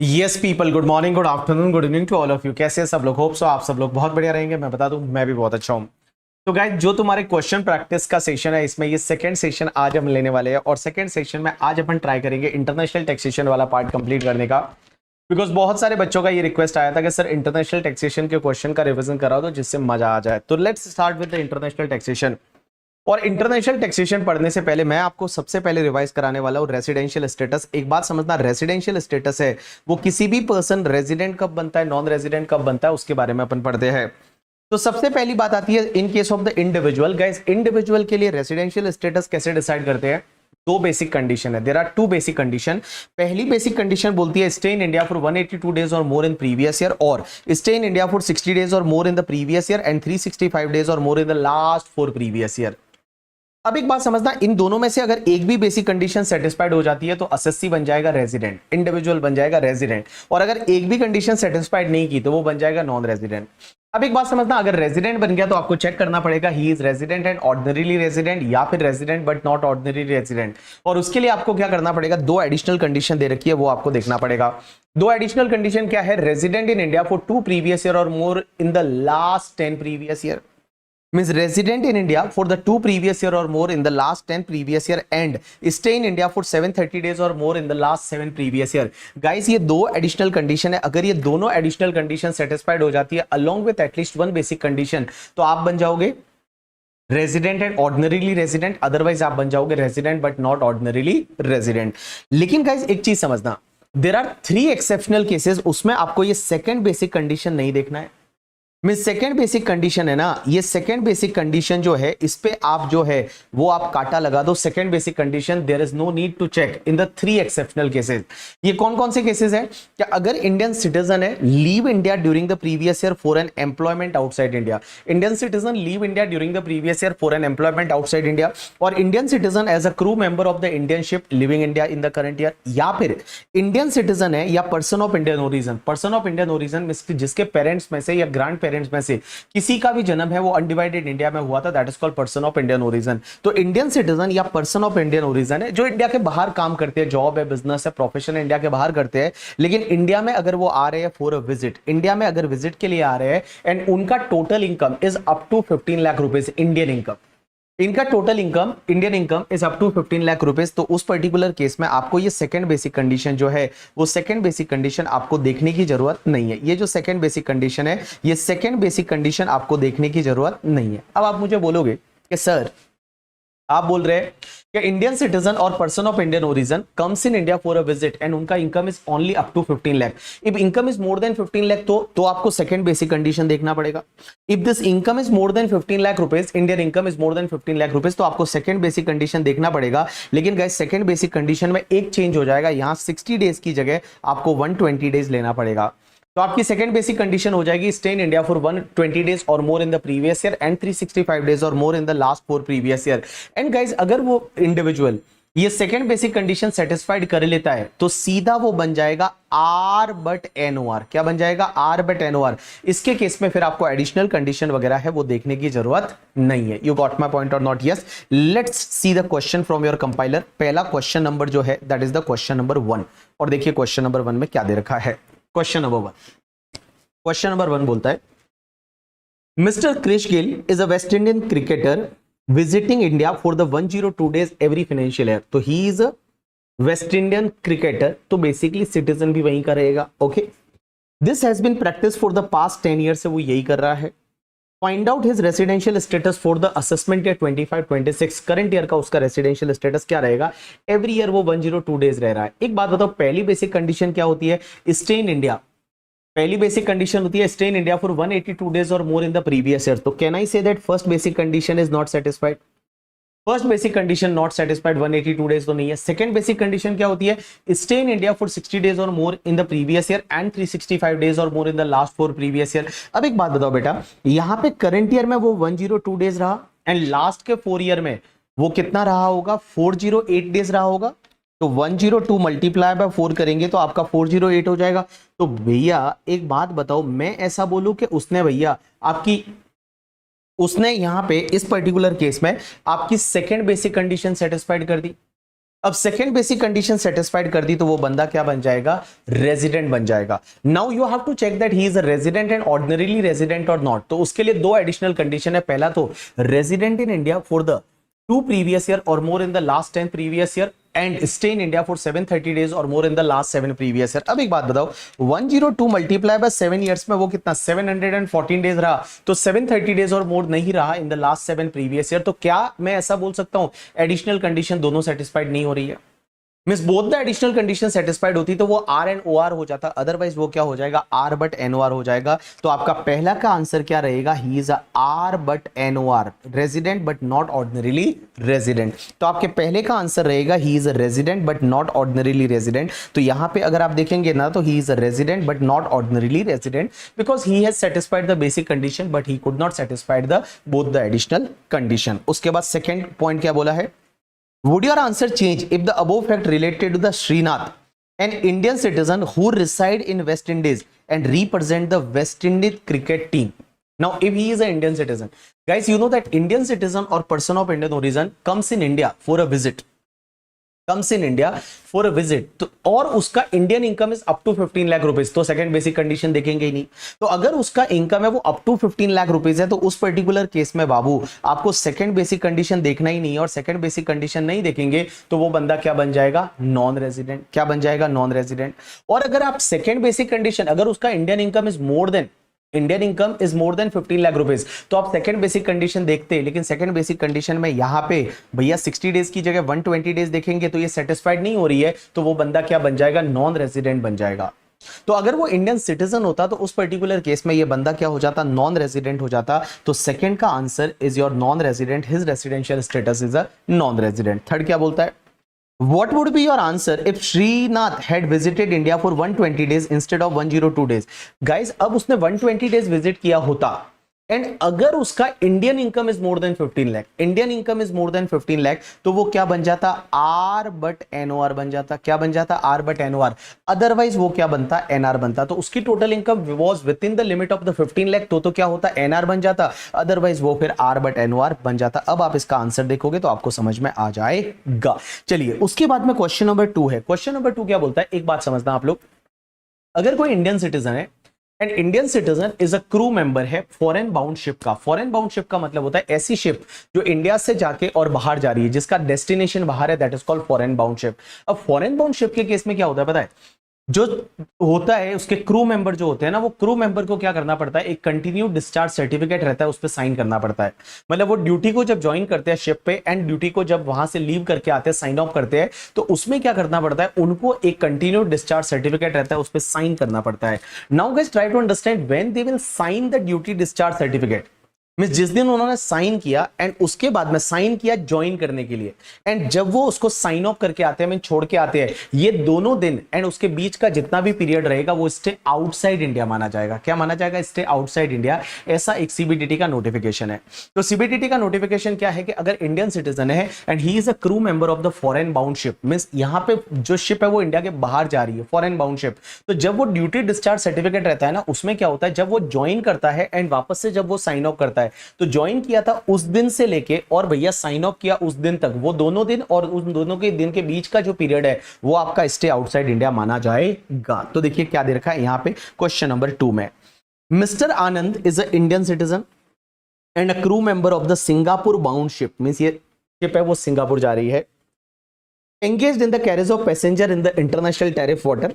Yes people, good morning, good afternoon, good evening to all of you. कैसे हैं सब लोग? होप सो आप सब लोग बहुत बढ़िया रहेंगे। मैं बता दूं, मैं भी बहुत अच्छा हूं। तो गाइस, जो तुम्हारे क्वेश्चन प्रैक्टिस का सेशन है, इसमें ये सेकंड सेशन आज हम लेने वाले हैं। और सेकंड सेशन में आज अपन ट्राई करेंगे इंटरनेशनल टैक्सेशन वाला पार्ट कंप्लीट करने का। बिकॉज बहुत सारे बच्चों का ये रिक्वेस्ट आया था कि सर इंटरनेशनल टैक्सेशन के क्वेश्चन का रिवीजन कराओ तो जिससे मजा आ जाए। तो let's start with the international taxation. और इंटरनेशनल टैक्सेशन पढ़ने से पहले मैं आपको सबसे पहले रिवाइज कराने वाला हूं रेसिडेंशियल स्टेटस। एक बात समझना, रेसिडेंशियल स्टेटस है वो किसी भी पर्सन रेजिडेंट कब बनता है, नॉन रेजिडेंट कब बनता है, उसके बारे में अपन पढ़ते हैं। तो सबसे पहली बात आती है in case of the individual. Guys, individual के लिए रेसिडेंशियल स्टेटस कैसे डिसाइड करते हैं? दो बेसिक कंडीशन है। There are two basic condition. पहली बेसिक कंडीशन बोलती है stay in India for 182 days or more in previous year, और stay in India for 60 days or more in the previous year and 365 days or more in the last 4 previous year. अब एक बात समझना, इन दोनों में से अगर एक भी बेसिक कंडीशन सेटिस्फाइड हो जाती है तो एसएससी बन जाएगा रेजिडेंट, इंडिविजुअल बन जाएगा रेजिडेंट। और अगर एक भी कंडीशन सेटिस्फाइड नहीं की तो वो बन जाएगा नॉन रेजिडेंट। अब एक बात समझना, अगर रेजिडेंट बन गया तो आपको चेक करना पड़ेगा he is resident and ordinarily resident या फिर resident but not ordinary resident. और उसके लिए आपको क्या करना पड़ेगा? दो एडिशनल कंडीशन दे रखी है, वो आपको देखना पड़ेगा। दो एडिशनल कंडीशन क्या है? Resident in India for 2 previous year or more in the last 10 previous year. Means resident in India for the 2 previous year or more in the last 10 previous year and stay in India for 730 days or more in the last 7 previous year. Guys, ये दो additional condition है। अगर ये दोनों additional condition satisfied हो जाती है along with at least one basic condition, तो आप बन जाओगे resident and ordinarily resident. Otherwise आप बन जाओगे resident but not ordinarily resident. लेकिन गाइज एक चीज समझना, देयर आर 3 एक्सेप्शनल केसेस, उसमें आपको ये सेकंड बेसिक कंडीशन नहीं देखना है। मीन सेकेंड बेसिक कंडीशन है ना, ये सेकेंड बेसिक कंडीशन जो है इस पे आप जो है वो आप काटा लगा दो। Second basic condition there is no need to check in the 3 exceptional cases. ये कौन कौन से केसेस है? क्या अगर इंडियन सिटीजन है, leave India during the previous year for an employment outside India. Indian citizen leave India during the previous year for an employment outside India, और Indian citizen as a crew member of the Indian ship living India in the current year, या फिर Indian citizen है या person of Indian origin. Person of Indian origin जिसके parents में से या grand parents में से किसी का भी जन्म है वो अनडिवाइडेड इंडिया में हुआ था, that is called person of Indian origin. तो इंडियन सिटीजन या पर्सन ऑफ इंडियन ओरिजिन है जो इंडिया के बाहर काम करते हैं, जॉब है, बिजनेस है, प्रोफेशन है, इंडिया के बाहर करते हैं, लेकिन इंडिया में अगर वो आ रहे हैं फॉर अ विजिट, इंडिया में अगर विजिट के लिए आ रहे हैं एंड उनका total income is up to 15 lakh rupees Indian income, इनका total income Indian income is up to 15 lakh rupees, तो उस पर्टिकुलर केस में आपको ये सेकंड बेसिक कंडीशन जो है वो सेकंड बेसिक कंडीशन आपको देखने की जरूरत नहीं है। ये जो सेकंड बेसिक कंडीशन है, ये सेकंड बेसिक कंडीशन आपको देखने की जरूरत नहीं है। अब आप मुझे बोलोगे कि सर, आप बोल रहे हैं कि इंडियन सिटीजन और person of Indian origin comes in India for a visit and उनका income is only up to 15 lakh. If income is more than 15 lakh तो आपको सेकंड बेसिक कंडीशन देखना पड़ेगा। If this income is more than 15 lakh rupees, Indian income is more than 15 lakh rupees, तो आपको second basic condition देखना पड़ेगा। लेकिन गाइस, सेकंड बेसिक कंडीशन में एक चेंज हो जाएगा, यहां 60 डेज की जगह आपको 120 डेज लेना पड़ेगा। तो आपकी सेकंड बेसिक कंडीशन हो जाएगी stay in India for 120 days or more in the previous year and 365 days or more in the last 4 previous year. And guys, अगर वो इंडिविजुअल ये सेकंड बेसिक कंडीशन सेटिस्फाइड कर लेता है तो सीधा वो बन जाएगा आर बट एनओआर। क्या बन जाएगा? R but NOR. इसके केस में फिर आपको एडिशनल कंडीशन वगैरह है वो देखने की जरूरत नहीं है। यू गॉट माय पॉइंट और not? Yes. Let's see the question from your compiler. पहला क्वेश्चन नंबर जो है that is the question number 1, और देखिए क्वेश्चन नंबर 1 में क्या दे रखा है। क्वेश्चन नंबर 1, क्वेश्चन नंबर 1 बोलता है mister Krish Gill is a West Indian cricketer visiting India for the 102 days every financial year. तो he is a West Indian cricketer, तो बेसिकली सिटीजन भी वहीं का रहेगा। Okay, this has been practice for the past 10 year से वो यही कर रहा है। Find out his residential status for the assessment year 25-26। Current year का उसका रेसिडेंशियल स्टेटस क्या रहेगा? एवरी ईयर वो 102 डेज रह रहा है। एक बात बताओ, पहली बेसिक कंडीशन क्या होती है? Stay in India. पहली बेसिक कंडीशन होती है stay in India for 182 days or more in the previous year. तो can I say that first basic condition is not satisfied? First basic condition not satisfied, 182 days तो नहीं है। Second basic condition क्या होती है? Stay in India for 60 days or more in the previous year and 365 days or more in the last 4 previous year. अब एक बात बताओ बेटा, यहां पे करंट ईयर में वो 102 डेज रहा एंड लास्ट के 4 ईयर में वो कितना रहा होगा? 408 डेज रहा होगा। तो 102 मल्टीप्लाई बाय 4 करेंगे तो आपका 408 हो जाएगा। तो भैया एक बात बताओ, मैं ऐसा बोलूं कि उसने भैया आपकी उसने यहां पे इस पर्टिकुलर केस में आपकी सेकंड बेसिक कंडीशन सेटिस्फाइड कर दी। अब सेकेंड बेसिक कंडीशन सेटिस्फाइड कर दी तो वो बंदा क्या बन जाएगा, रेजिडेंट बन जाएगा। Now you have to check that he is a resident and ordinarily resident और नॉट। तो उसके लिए दो एडिशनल कंडीशन है। पहला तो resident in India for the 2 previous year or more in the last 10 previous year and stay in India for 730 days or more in the last 7 previous year। अब एक बात बताओ, 102 मल्टीप्लाई बाय 7 years में वो कितना 714 डेज रहा, तो 730 days or मोर नहीं रहा इन द लास्ट 7 previous year। तो क्या मैं ऐसा बोल सकता हूं एडिशनल कंडीशन दोनों सेटिस्फाइड नहीं हो रही है? Means both the additional condition satisfied होती तो वो आर एंड ओ आर हो जाता, अदरवाइज वो क्या हो जाएगा, R but N O R हो जाएगा। तो आपका पहला का आंसर क्या रहेगा, he is R but N O R, resident but not ordinarily resident. तो आपके पहले का आंसर रहेगा he is a resident but not ordinarily resident. तो यहां पे अगर आप देखेंगे ना तो he is a resident but not ordinarily resident because he has satisfied the basic condition but he could not satisfied the both the additional condition. उसके बाद सेकेंड पॉइंट क्या बोला है, would your answer change if the above fact related to the Srinath, an Indian citizen who reside in West Indies and represent the West Indies cricket team? Now, if he is an Indian citizen, guys, you know that Indian citizen or person of Indian origin comes in India for a visit. Comes in India for a visit, तो और उसका Indian income is up to 15 lakh rupees, तो second basic condition देखेंगे ही नहीं। तो अगर उसका इनकम है वो अप टू 15 लाख रुपीज है तो उस पर्टिकुलर केस में बाबू आपको सेकंड बेसिक कंडीशन देखना ही नहीं है, और सेकंड बेसिक कंडीशन नहीं देखेंगे तो वो बंदा क्या बन जाएगा, नॉन रेजिडेंट। क्या बन जाएगा, नॉन रेजिडेंट। और अगर आप सेकंड बेसिक कंडीशन, अगर उसका Indian income is more than 15 lakh rupees, तो आप सेकंड बेसिक कंडीशन देखते हैं। लेकिन सेकंड बेसिक कंडीशन में यहां पे भैया 60 डेज की जगह 120 डेज देखेंगे तो ये सेटिस्फाइड नहीं हो रही है, तो वो बंदा क्या बन जाएगा, नॉन रेजिडेंट बन जाएगा। तो अगर वो इंडियन सिटीजन होता तो उस पर्टिकुलर केस में ये बंदा क्या हो जाता, नॉन रेजिडेंट हो जाता। तो सेकंड का answer is your non resident, his residential status is a non resident. Third क्या बोलता है, what would be your answer if Srinath had visited India for 120 days instead of 102 days? Guys, अब उसने 120 days visit किया होता and अगर उसका Indian income is more than 15 lakh, Indian income is more than 15 lakh, तो वो क्या बन जाता, आर बट एनओआर बन जाता। क्या बन जाता, आर बट एनओआर। अदरवाइज वो क्या बनता, एनआर बनता। तो उसकी total income was with in the limit of the 15 lakh, तो क्या होता, एनआर बन जाता। अदरवाइज वो फिर आर बट एनओआर बन जाता। अब आप इसका आंसर देखोगे तो आपको समझ में आ जाएगा। चलिए उसके बाद में क्वेश्चन नंबर 2 है। क्वेश्चन नंबर 2 क्या बोलता है, एक बात समझना आप लोग, अगर कोई इंडियन सिटीजन है and Indian citizen is a crew member है फॉरेन बाउंड शिप का। फॉरेन बाउंड शिप का मतलब होता है ऐसी शिप जो इंडिया से जाके और बाहर जा रही है, जिसका डेस्टिनेशन बाहर है, that is called foreign bound ship. अब फॉरेन बाउंड शिप के केस में क्या होता है पता है, जो होता है उसके क्रू मेंबर जो होते हैं ना, वो क्रू मेंबर को क्या करना पड़ता है, एक कंटिन्यू डिस्चार्ज सर्टिफिकेट रहता है, उस पर साइन करना पड़ता है। मतलब वो ड्यूटी को जब ज्वाइन करते हैं शिप पे एंड ड्यूटी को जब वहां से लीव करके आते हैं, साइन ऑफ करते हैं, तो उसमें क्या करना पड़ता है, उनको एक कंटिन्यू डिस्चार्ज सर्टिफिकेट रहता है, उस पर साइन करना पड़ता है। Now guys try to understand when they will sign the duty discharge certificate, means जिस दिन उन्होंने साइन किया एंड उसके बाद में साइन किया ज्वाइन करने के लिए, एंड जब वो उसको साइन ऑफ करके आते हैं, मीन छोड़ के आते हैं, ये दोनों दिन एंड उसके बीच का जितना भी पीरियड रहेगा वो स्टे आउटसाइड इंडिया माना जाएगा। क्या माना जाएगा, स्टे आउटसाइड इंडिया। ऐसा एक सीबीडीटी का नोटिफिकेशन है। तो सीबीडीटी का नोटिफिकेशन क्या है कि अगर इंडियन सिटीजन है and he is a crew member of the foreign bound ship, means यहां पे जो शिप है वो इंडिया के बाहर जा रही है, फॉरेन बाउंड शिप, तो जब वो ड्यूटी डिस्चार्ज सर्टिफिकेट रहता है ना, उसमें क्या होता है, जब वो ज्वाइन करता है एंड वापस से जब वो साइन ऑफ करता है, तो ज्वाइन किया था उस दिन से लेके और भैया साइन ऑफ किया उस दिन तक, वो दोनों दिन और उन दोनों के दिन के बीच का जो पीरियड है वो आपका स्टे आउटसाइड इंडिया माना जाएगा। तो देखिए क्या दे रखा है यहां पे क्वेश्चन नंबर 2 में, mister Anand is a Indian citizen and a crew member of the Singapore bound ship, means ये शिप है वो सिंगापुर जा रही है, engaged in the carriage of passenger in the international tariff water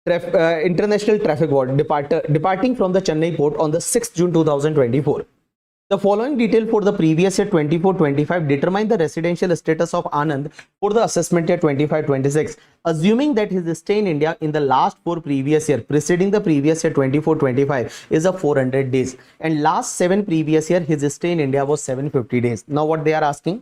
international traffic water departing from the Chennai port on the 6th June 2024. The following detail for the previous year 24-25 determine the residential status of Anand for the assessment year 25-26. Assuming that his stay in India in the last 4 previous year preceding the previous year 24-25 is of 400 days and last 7 previous year his stay in India was 750 days. Now what they are asking,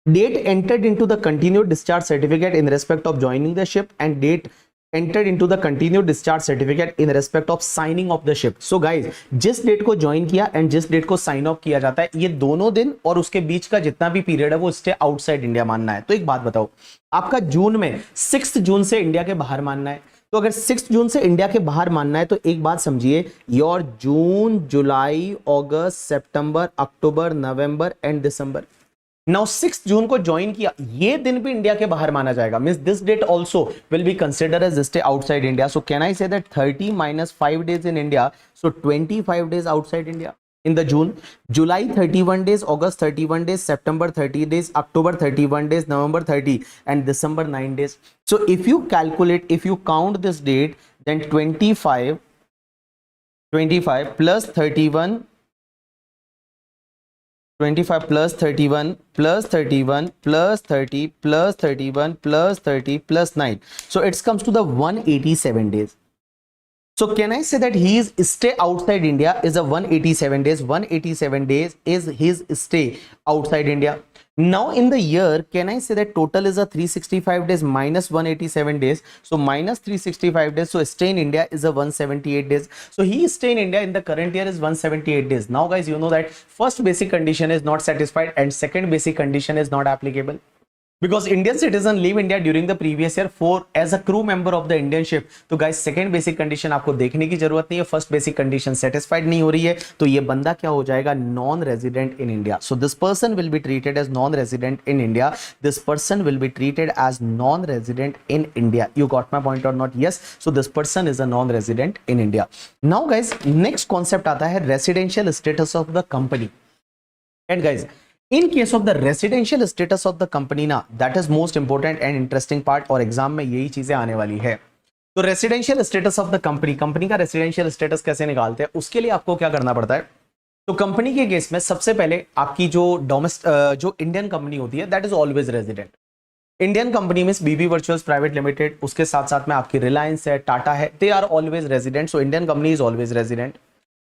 date entered into the continued discharge certificate in respect of joining the ship and date entered into the continued discharge certificate in respect of signing of the ship. So guys, जिस date को join किया and जिस date को sign of किया जाता है, ये दोनों दिन और उसके बीच का जितना भी पीरियड है वो स्टे आउटसाइड इंडिया मानना है। तो एक बात बताओ, आपका जून में 6 जून से इंडिया के बाहर मानना है, तो अगर 6 जून से इंडिया के बाहर मानना है तो एक बात समझिए, your June, July, August, September, October, November and December, now 6 जून को ज्वाइन किया, ये दिन भी इंडिया के बाहर माना जाएगा, means this date also will be considered as stay outside India. So can I say that 30 - 5 days in India, so 25 days outside India in the June. July 31 days, August 31 days, September 30 days, October 31 days, November 30 and December 9 days. So if you calculate, if you count this date, then 25 plus 31, 25 plus 31 plus 31 plus 30 plus 31 plus 30 plus 9. So it comes to the 187 days. So can I say that he is stay outside India is a 187 days. 187 days is his stay outside India. Now in the year, can I say that total is a 365 days minus 187 days. So minus 365 days. So stay in India is a 178 days. So he stay in India in the current year is 178 days. Now guys, you know that first basic condition is not satisfied and second basic condition is not applicable. Because Indian citizen leave India during the previous year for as a crew member of the Indian ship. तो guys second basic condition आपको देखने की जरूरत नहीं है, first basic condition satisfied नहीं हो रही है, तो ये बंदा क्या हो जाएगा, non resident in India. So this person will be treated as non resident in India. This person will be treated as non resident in India. You got my point or not? Yes. So this person is a non resident in India. Now guys next concept आता है residential status of the company. And guys in case of the residential status of the company ना, that is most important and interesting part और exam में यही चीजें आने वाली है. तो residential status of the company, company का रेसिडेंशियल स्टेटस कैसे निकालते हैं, उसके लिए आपको क्या करना पड़ता है. तो कंपनी के केस में सबसे पहले आपकी जो इंडियन कंपनी होती है that is always resident. Indian company में बीबी वर्चुअल्स प्राइवेट लिमिटेड, उसके साथ साथ में आपकी रिलायंस है, टाटा है, they are always resident. So Indian company is always resident.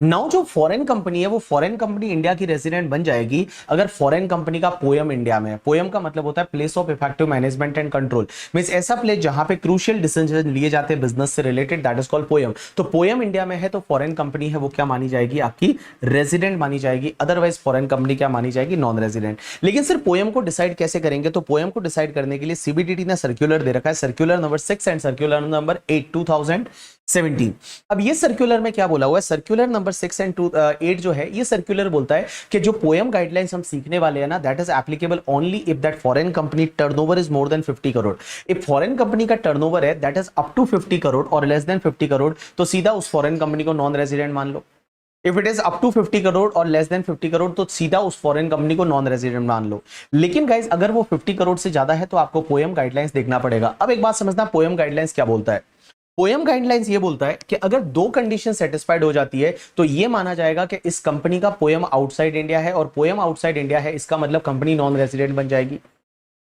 Now जो फॉरेन कंपनी है वो फॉरेन कंपनी इंडिया की रेजिडेंट बन जाएगी अगर फॉरेन कंपनी का पोयम इंडिया में है. पोयम का मतलब होता है place of effective management and control, means ऐसा प्लेस जहां पे क्रूशियल डिसीजन लिए जाते हैं बिजनेस से related, that is called POEM. तो पोयम इंडिया में है तो फॉरेन कंपनी है वो क्या मानी जाएगी, आपकी रेजिडेंट मानी जाएगी. अदरवाइज फॉरेन कंपनी क्या मानी जाएगी, नॉन रेजिडेंट. लेकिन सिर्फ पोयम को डिसाइड कैसे करेंगे, तो पोयम को डिसाइड करने के लिए सीबीडीटी ने सर्कुलर दे रखा है, circular number 6 and circular number 8 2017. अब ये सर्कुलर में क्या बोला हुआ है, सर्कुलर नंबर 6 एंड 8 जो है ये सर्कुलर बोलता है कि जो पोयम गाइडलाइंस हम सीखने वाले हैं ना, that is applicable only if that foreign company turnover is more than 50 crore. If foreign company का टर्नओवर है that is up to 50 crore और लेस देन 50 करोड़, तो सीधा उस फॉरेन कंपनी को नॉन रेजिडेंट मान लो. If it is up to 50 crore और लेस देन 50 करोड़ तो सीधा उस फॉरेन कंपनी को नॉन रेजिडेंट मान लो. लेकिन गाइस अगर वो 50 करोड़ से ज्यादा है तो आपको पोयम गाइडलाइंस देखना पड़ेगा. अब एक बात समझना, पोयम गाइडलाइंस क्या बोलता है. पोयम गाइडलाइंस ये बोलता है कि अगर दो कंडीशन सेटिस्फाइड हो जाती है तो ये माना जाएगा कि इस कंपनी का पोयम आउटसाइड इंडिया है, और पोयम आउटसाइड इंडिया है इसका मतलब कंपनी नॉन रेजिडेंट बन जाएगी.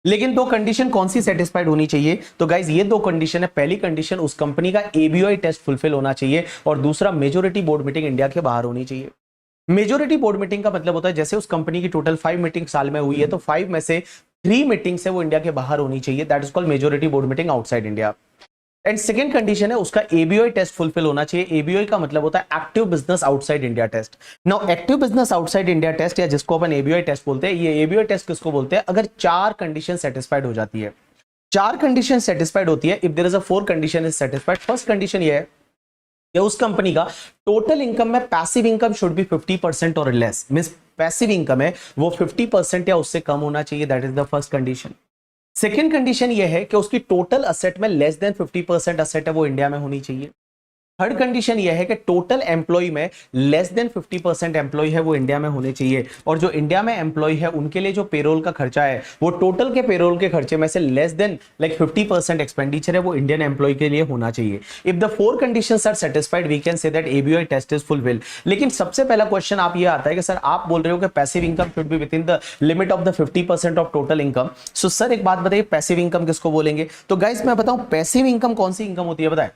लेकिन दो कंडीशन कौन सी सेटिस्फाइड होनी चाहिए, तो गाइज ये दो कंडीशन है. पहली कंडीशन उस कंपनी का एबीओआई टेस्ट फुलफिल होना चाहिए, और दूसरा मेजोरिटी बोर्ड मीटिंग इंडिया के बाहर होनी चाहिए. मेजोरिटी बोर्ड मीटिंग का मतलब होता है जैसे उस कंपनी की टोटल 5 मीटिंग साल में हुई है तो 5 में से 3 मीटिंग से वो इंडिया के बाहर होनी चाहिए, that is called majority board meeting outside India. And second condition है उसका एबीओआई टेस्ट फुलफिल होना चाहिए. एबीओआई का मतलब होता है active business outside India test. Now active business outside India test या जिसको अपन एबीओआई टेस्ट बोलते हैं, ये एबीओआई टेस्ट किसको बोलते हैं, अगर 4 कंडीशन सेटिस्फाइड हो जाती है. 4 कंडीशन सेटिस्फाइड होती है if there is a 4 condition is satisfied. First condition ये है कि उस कंपनी का टोटल इनकम में पैसिव इनकम शुड बी 50% और लेस, मींस पैसिव इनकम है वो 50% या उससे कम होना चाहिए, that is the first condition. Second condition ये है कि उसकी टोटल असेट में लेस देन 50% असेट है वो इंडिया में होनी चाहिए. थर्ड कंडीशन यह है कि टोटल एम्प्लॉय में लेस देन 50% एम्प्लॉय है वो इंडिया में होने चाहिए, और जो इंडिया में एम्प्लॉय है उनके लिए जो पेरोल का खर्चा है वो टोटल के पेरोल के खर्चे में से लेस देन 50% एक्सपेंडिचर है वो इंडियन एम्प्लॉय के लिए होना चाहिए. If the 4 conditions are satisfied we can say that ABOI test is fulfil. लेकिन सबसे पहला क्वेश्चन आप ये आता है कि सर आप बोल रहे हो कि passive income should be with in the limit of the 50% of total income. So sir एक बात बताइए, पैसिव इनकम किसको बोलेंगे. तो गाइस मैं बताऊं पैसिव इनकम कौन सी इनकम होती है बताएं.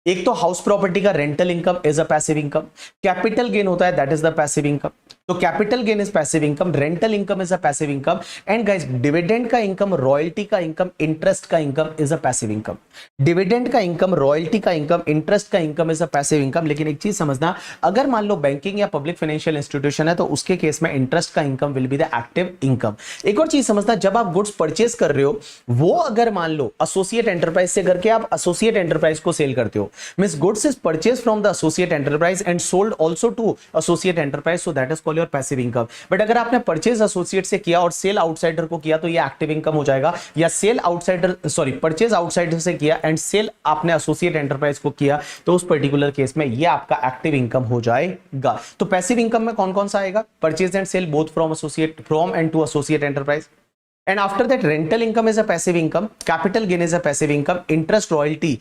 एक तो हाउस प्रॉपर्टी का rental income is a passive income. Capital gain होता है that is the passive income. तो capital gain is passive income, rental income is a passive income. And guys dividend का इनकम, रॉयल्टी का income, interest का income is a passive income. Dividend का income, royalty का income, interest का income is a passive income. लेकिन एक चीज समझना, अगर मान लो बैंकिंग या पब्लिक फाइनेंशियल इंस्टीट्यूशन है तो उसके केस में इंटरेस्ट का income will be the active income. एक और चीज समझना, जब आप गुड्स परचेज कर रहे हो वो अगर मान लो एसोसिएट एंटरप्राइज से करके आप एसोसिएट एंटरप्राइज को सेल करते हो, means goods is purchase from the associate enterprise and sold also to associate enterprise, so that is called call your passive income. But अगर आपने परचेज एसोसिएट से किया और सेल आउटसाइडर को किया तो ये एक्टिव इनकम हो जाएगा, या sale outsider sorry purchase outsider से किया एंड सेल आपने एसोसिएट एंटरप्राइज को किया तो उस पर्टिकुलर केस में ये आपका एक्टिव इनकम हो जाएगा। तो पैसिव इनकम में कौन कौन सा आएगा? Purchase and sale both from and to associate enterprise, and after that rental income is a passive income, capital gain is a passive income, interest royalty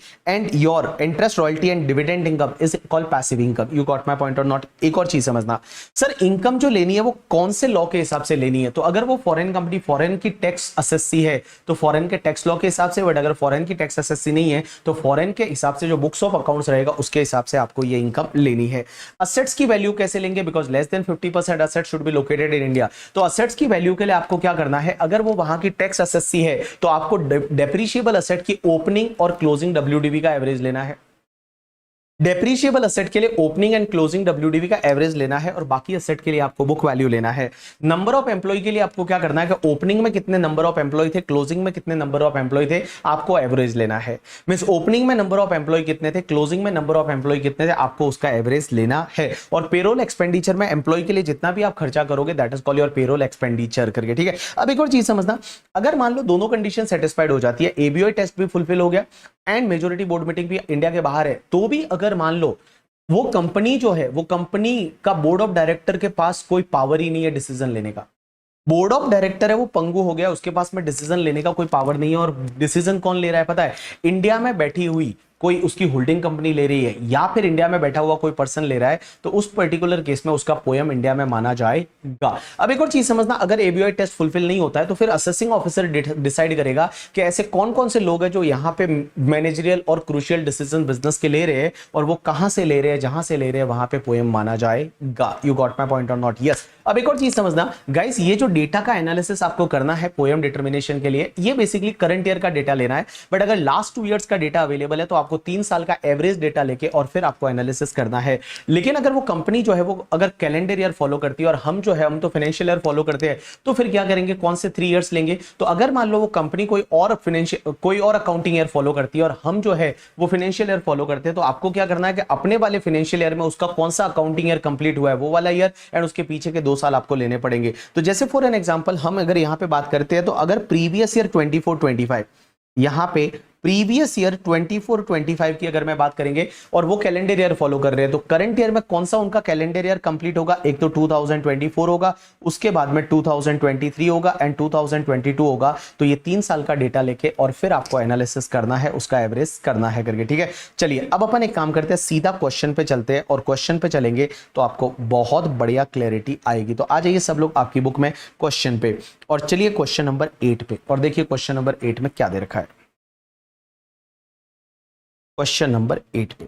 and dividend income is called passive income. You got my point or not? एक और चीज समझना sir, income जो लेनी है वो कौन से लॉ के हिसाब से लेनी है? तो अगर वो फॉरेन कंपनी फॉरेन की टैक्स असेसी है तो फॉरेन के टैक्स लॉ के हिसाब से, बट अगर फॉरेन की टैक्स असेसी नहीं है तो फॉरेन के हिसाब से जो बुक्स ऑफ अकाउंट्स रहेगा उसके हिसाब से आपको ये इनकम लेनी है। असेट्स की वैल्यू कैसे लेंगे? Because less than 50% asset should be located in India. तो असेट्स की वैल्यू के लिए आपको क्या करना है? अगर वो वहां की टैक्स असेसी है तो आपको डेप्रिशिएबल असेट की ओपनिंग और क्लोजिंग डब्ल्यूडीवी का एवरेज लेना है। डेप्रीशिएबल असेट के लिए ओपनिंग एंड क्लोजिंग डब्ल्यूडीवी का एवरेज लेना है और बाकी असेट के लिए आपको बुक वैल्यू लेना है। नंबर ऑफ एम्प्लॉय के लिए आपको क्या करना है कि ओपनिंग में कितने नंबर ऑफ एम्प्लॉय थे, क्लोजिंग में कितने नंबर ऑफ एम्प्लॉय थे, आपको एवरेज लेना है। मींस ओपनिंग में नंबर ऑफ एम्प्लॉय कितने थे, क्लोजिंग में नंबर ऑफ एम्प्लॉय कितने थे, आपको उसका एवरेज लेना है। और पेरोल एक्सपेंडिचर में एम्प्लॉय के लिए जितना भी आप खर्चा करोगे that is called your payroll expenditure करके, ठीक है। अब एक और चीज समझना, अगर मान लो दोनों कंडीशन सेटिस्फाइड हो जाती है, एबीओ टेस्ट भी फुलफिल हो गया एंड मेजोरिटी बोर्ड मीटिंग भी इंडिया के बाहर है, तो भी अगर मान लो वो कंपनी जो है वो कंपनी का बोर्ड ऑफ डायरेक्टर के पास कोई पावर ही नहीं है डिसीजन लेने का, बोर्ड ऑफ डायरेक्टर है वो पंगु हो गया, उसके पास में डिसीजन लेने का कोई पावर नहीं है। और डिसीजन कौन ले रहा है पता है? इंडिया में बैठी हुई कोई उसकी होल्डिंग कंपनी ले रही है या फिर इंडिया में बैठा हुआ कोई पर्सन ले रहा है, तो उस पर्टिकुलर केस में उसका पोयम इंडिया में माना जाएगा। अब एक और चीज समझना, अगर एबीओ टेस्ट फुलफिल नहीं होता है तो फिर असेसिंग ऑफिसर डिसाइड करेगा कि ऐसे कौन कौन से लोग हैं जो यहाँ पे मैनेजरियल और क्रूशियल डिसीजन बिजनेस के ले रहे हैं और वो कहां से ले रहे हैं, जहां से ले रहे हैं वहां पे पोयम माना जाएगा। यू गॉट माई पॉइंट और नॉट? यस। अब एक और चीज समझना गाइस, ये जो डेटा का एनालिसिस आपको करना है पोयम डिटर्मिनेशन के लिए, ये बेसिकली करंट ईयर का डेटा लेना है, बट अगर लास्ट 2 इयर्स का डेटा अवेलेबल है तो आपको 3 साल का एवरेज डेटा लेके और फिर आपको एनालिसिस करना है। लेकिन अगर वो कंपनी जो है वो अगर कैलेंडर ईयर फॉलो करती है और हम जो है हम तो फाइनेंशियल ईयर फॉलो करते हैं, तो फिर क्या करेंगे, कौन से 3 इयर्स लेंगे? तो अगर मान लो वो कंपनी कोई और अकाउंटिंग ईयर फॉलो करती है और हम जो है वो फाइनेंशियल ईयर फॉलो करते हैं, तो आपको क्या करना है कि अपने वाले फाइनेंशियल ईयर में उसका कौन सा अकाउंटिंग ईयर कंप्लीट हुआ है वो वाला ईयर एंड उसके पीछे के 2 साल आपको लेने पड़ेंगे। तो जैसे फॉर एन एग्जांपल हम अगर यहां पे बात करते हैं तो अगर प्रीवियस ईयर 24-25, यहां पे प्रीवियस ईयर 24-25 की अगर मैं बात करेंगे और वो कैलेंडर ईयर फॉलो कर रहे हैं, तो करंट ईयर में कौन सा उनका कैलेंडर ईयर कंप्लीट होगा? एक तो 2024 होगा, उसके बाद में 2023 होगा एंड 2022 होगा। तो ये 3 साल का डेटा लेके और फिर आपको एनालिसिस करना है, उसका एवरेज करना है करके, ठीक है। चलिए अब अपन एक काम करते हैं, सीधा क्वेश्चन पे चलते हैं और क्वेश्चन पे चलेंगे तो आपको बहुत बढ़िया क्लैरिटी आएगी। तो आ जाइए सब लोग आपकी बुक में क्वेश्चन पे और चलिए क्वेश्चन नंबर 8 पे और देखिए क्वेश्चन नंबर 8 में क्या दे रखा है। क्वेश्चन नंबर 8 पे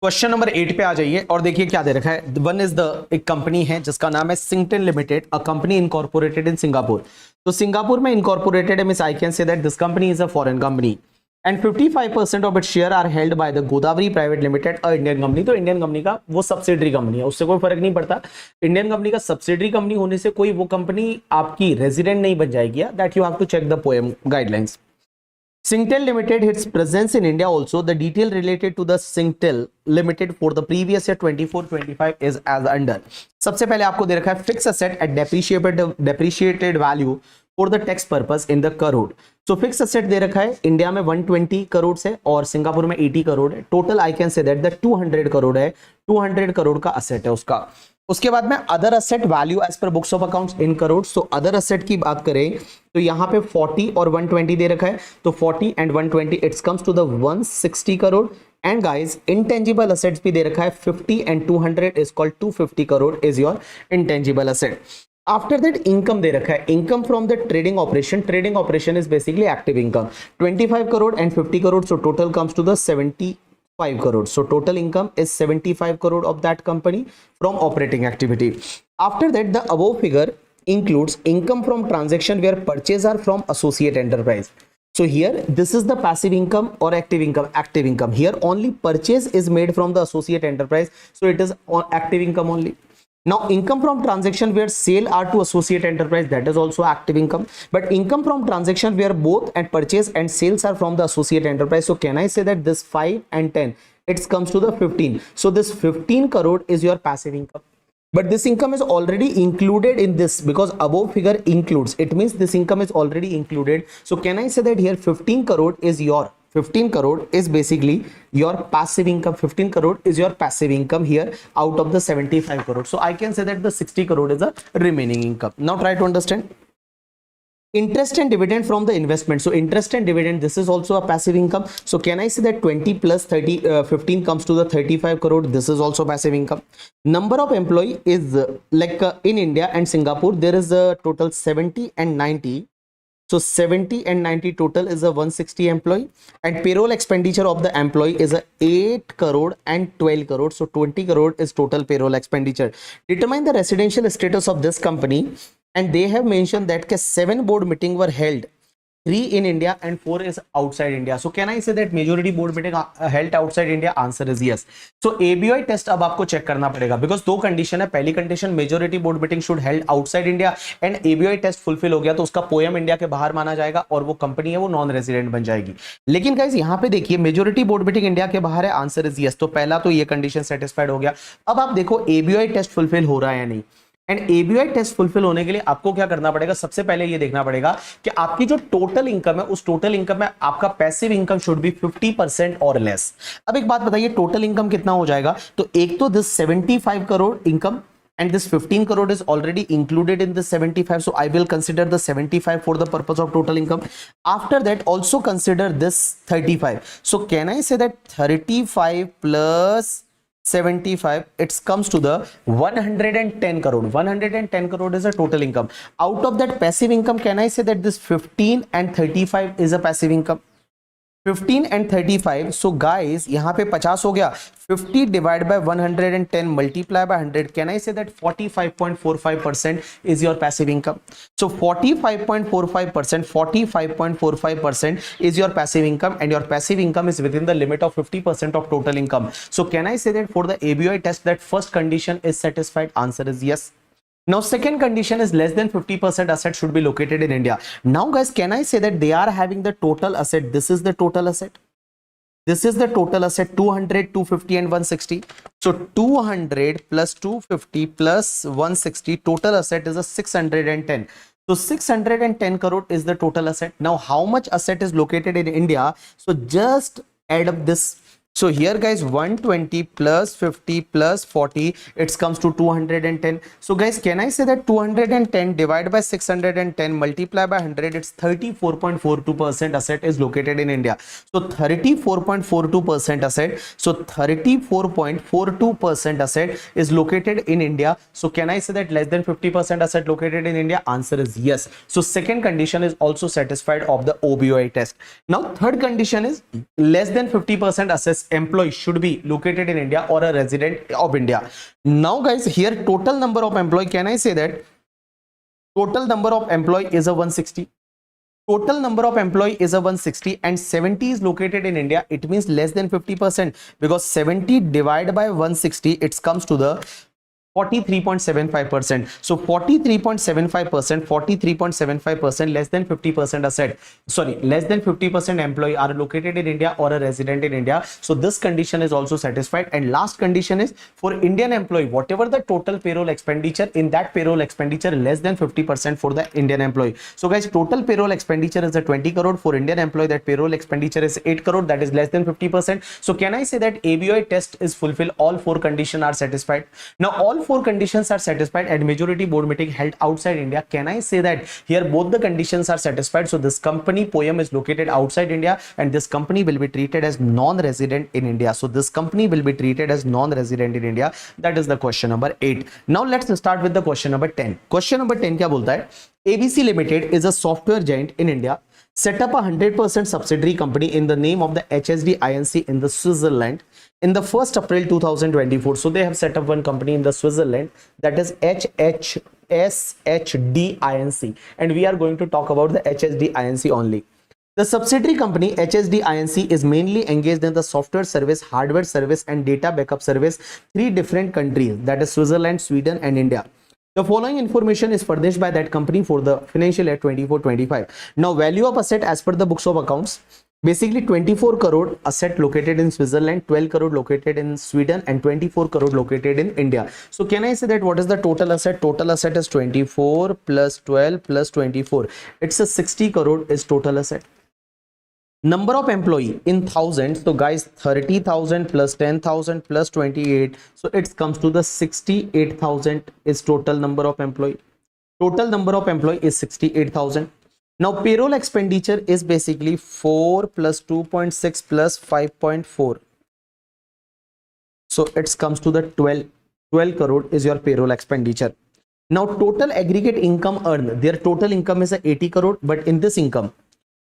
क्वेश्चन नंबर 8 पे आ जाइए और देखिए क्या दे रखा है। वन इज द एक कंपनी है जिसका नाम है Singten limited, a company incorporated in Singapore. तो सिंगापुर में इनकॉर्पोरेटेड है, means I can say that this company is a foreign company and 55% of its share are held by the Godavari private limited, a Indian company. तो Indian company का वो subsidiary company है, उससे कोई फर्क नहीं पड़ता। इंडियन कंपनी का सब्सिडरी कंपनी होने से कोई वो कंपनी आपकी रेजिडेंट नहीं बन जाएगी, that you have to check the POEM guidelines. Singtel Limited its presence in India also. The detail related to the Singtel Limited for the previous year 24-25 is as under. सबसे पहले आपको दे रखा है fix asset at depreciated value for the tax purpose in the crore. So fix asset दे रखा है India में 120 करोड़ से और सिंगापुर में 80 करोड़ है। Total I can say that the 200 crore है, 200 करोड़ का असेट है उसका। उसके बाद में other asset value as per books of accounts in crore. So other asset की बात करें तो यहाँ पे 40 और 120 दे रखा है, तो 40 and 120 it's comes to the 160 crore. And guys intangible assets भी दे रखा है 50 and 200 is called 250 crore is your intangible asset. After that income दे रखा है, income from the trading operation. Trading operation is basically active income 25 crore and 50 crore, so total comes to the 75 crore. So total income is 75 crore of that company from operating activity. After that, the above figure includes income from transaction where purchase are from associate enterprise. So here, this is the passive income or active income. Active income. Here only purchase is made from the associate enterprise. So it is active income only. Now income from transaction where sale are to associate enterprise, that is also active income. But income from transaction where both and purchase and sales are from the associate enterprise, so can I say that this 5 and 10, it comes to the 15. So this 15 crore is your passive income. But this income is already included in this, because above figure includes, it means this income is already included. So can I say that here 15 crore is your 15 crore is basically your passive income. 15 crore is your passive income here out of the 75 crore. So I can say that the 60 crore is the remaining income. Now try to understand. Interest and dividend from the investment. So interest and dividend, this is also a passive income. So can I say that 20 plus 30, 15 comes to the 35 crore. This is also passive income. Number of employee is in India and Singapore, there is a total 70 and 90. So 70 and 90 total is a 160 employee, and payroll expenditure of the employee is a 8 crore and 12 crore. So 20 crore is total payroll expenditure. Determine the residential status of this company, and they have mentioned that 7 board meetings were held, 3 in India and 4 is outside India. So can I say that majority board meeting held outside India? Answer is yes. So ABI test अब आपको check करना पड़ेगा, because दो condition है. पहली condition majority board meeting should held outside India, and ABI test fulfil हो गया तो उसका पोयम इंडिया के बाहर माना जाएगा और वो कंपनी है वो नॉन रेजिडेंट बन जाएगी. लेकिन गाइस यहाँ पे देखिए मेजोरिटी बोर्ड मीटिंग इंडिया के बाहर है. Answer is yes. तो पहला तो ये कंडीशन सेटिस्फाइड हो गया. अब आप देखो ABI टेस्ट फुलफिल हो रहा है या नहीं. एंड ABI टेस्ट फुलफिल होने के लिए आपको क्या करना पड़ेगा? सबसे पहले ये देखना पड़ेगा कि आपकी जो टोटल इनकम है उस टोटल इनकम में आपका पैसिव इनकम शुड बी 50% और लेस. अब एक बात बताइए, टोटल इनकम कितना हो जाएगा? तो एक तो this 75 crore income and this 15 crore is already included in the 75, so I will consider the 75 for the purpose of total income. After that also consider this 35. So can I say that 35 plus 75, it comes to the 110 crore. 110 crore is a total income. Out of that passive income, can I say that this 15 and 35 is a passive income? 15 and 35. So guys, यहाँ पे 50 हो गया. 50 divided by 110 multiply by 100. Can I say that 45.45% is your passive income? So 45.45%, 45.45% is your passive income, and your passive income is within the limit of 50% of total income. So can I say that for the ABI test that first condition is satisfied? Answer is yes. Now second condition is less than 50% asset should be located in India. Now guys, can I say that they are having the total asset? This is the total asset. This is the total asset, 200, 250 and 160. So 200 plus 250 plus 160, total asset is a 610. So 610 crore is the total asset. Now how much asset is located in India? So just add up this. So here guys, 120 plus 50 plus 40, it comes to 210. So guys, can I say that 210 divided by 610 multiply by 100, it's 34.42% asset is located in India. So 34.42% asset. So 34.42% asset is located in India. So can I say that less than 50% asset located in India? Answer is yes. So second condition is also satisfied of the OBOI test. Now third condition is less than 50% assets employee should be located in India or a resident of India. Now guys, here total number of employee, can I say that total number of employee is a 160. Total number of employee is a 160 and 70 is located in India. It means less than 50%, because 70 divided by 160, it comes to the 43.75%. So 43.75%, 43.75% less than 50% asset, sorry, less than 50% employee are located in India or a resident in India. So this condition is also satisfied. And last condition is for Indian employee, whatever the total payroll expenditure, in that payroll expenditure less than 50% for the Indian employee. So guys, total payroll expenditure is a 20 crore. For Indian employee, that payroll expenditure is 8 crore, that is less than 50%. So can I say that ABI test is fulfilled? All four conditions are satisfied. Now all four conditions are satisfied and majority board meeting held outside India. Can I say that here both the conditions are satisfied? So this company Poem is located outside India, and this company will be treated as non-resident in India. So this company will be treated as non-resident in India. That is the question number 8. Now let's start with the question number 10. Question number 10 क्या बोलता है? ABC Limited is a software giant in India. Set up a 100% subsidiary company in the name of the HSD Inc. in the Switzerland in the 1st April 2024. So they have set up one company in the Switzerland, that is HSD Inc. And we are going to talk about the HSD Inc. only. The subsidiary company HSD Inc. is mainly engaged in the software service, hardware service, and data backup service, 3 different countries, that is Switzerland, Sweden, and India. The following information is furnished by that company for the financial year 24-25. Now, value of asset as per the books of accounts. Basically, 24 crore asset located in Switzerland, 12 crore located in Sweden, and 24 crore located in India. So can I say that what is the total asset? Total asset is 24 plus 12 plus 24. It's a 60 crore is total asset. Number of employee in thousands. So guys, 30,000 plus 10,000 plus 28. So it comes to the 68,000 is total number of employee. Total number of employee is 68,000. Now payroll expenditure is basically 4 plus 2.6 plus 5.4. So it comes to the 12 crore is your payroll expenditure. Now total aggregate income earned, their total income is a 80 crore, but in this income,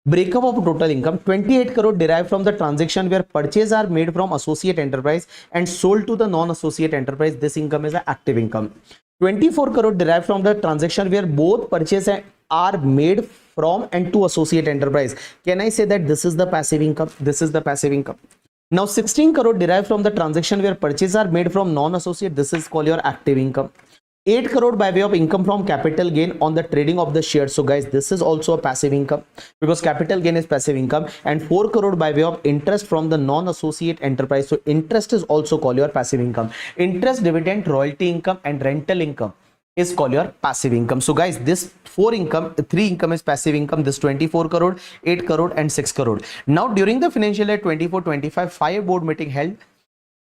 breakup of total income, 28 crore derived from the transaction where purchases are made from associate enterprise and sold to the non-associate enterprise. This income is an active income. 24 crore derived from the transaction where both purchases are made from and to associate enterprise. Can I say that this is the passive income? This is the passive income. Now 16 crore derived from the transaction where purchases are made from non-associate. This is called your active income. 8 crore by way of income from capital gain on the trading of the shares. So guys, this is also a passive income because capital gain is passive income. And 4 crore by way of interest from the non-associate enterprise. So interest is also called your passive income. Interest, dividend, royalty income, and rental income is called your passive income. So guys, this 3 income is passive income. This 24 crore, 8 crore, and 6 crore. Now during the financial year 24-25, 5 board meeting held,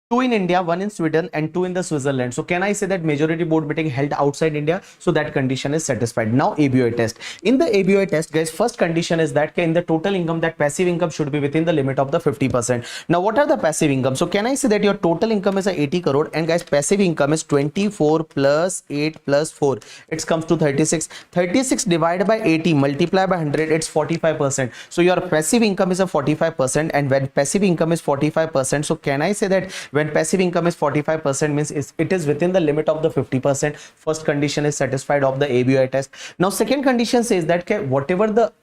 2 in India, 1 in Sweden, and 2 in the Switzerland. So can I say that majority board meeting held outside India? So that condition is satisfied. Now ABOI test. In the ABOI test, guys, first condition is that in the total income, that passive income should be within the limit of the 50%. Now what are the passive income? So can I say that your total income is a 80 crore, and guys, passive income is 24 plus 8 plus 4. It comes to 36. 36 divided by 80 multiplied by 100, it's 45%. So your passive income is a 45%, and when passive income is 45%, so can I say that when passive income is 45% means it is within the limit of the 50%. First condition is satisfied of the ABOI test. Now second condition says that whatever the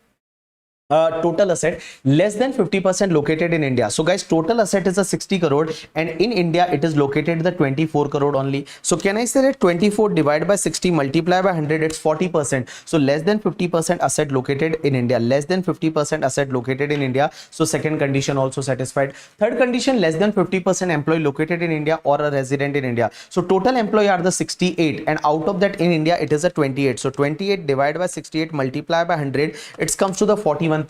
total asset less than 50% located in India. So guys, total asset is a 60 crore, and in India it is located the 24 crore only. So can I say that 24 divided by 60 multiplied by 100, it's 40%. So less than 50% asset located in India. Less than 50% asset located in India. So second condition also satisfied. Third condition, less than 50% employee located in India or a resident in India. So total employee are the 68, and out of that in India it is a 28. So 28 divided by 68 multiplied by 100, it comes to the 41%.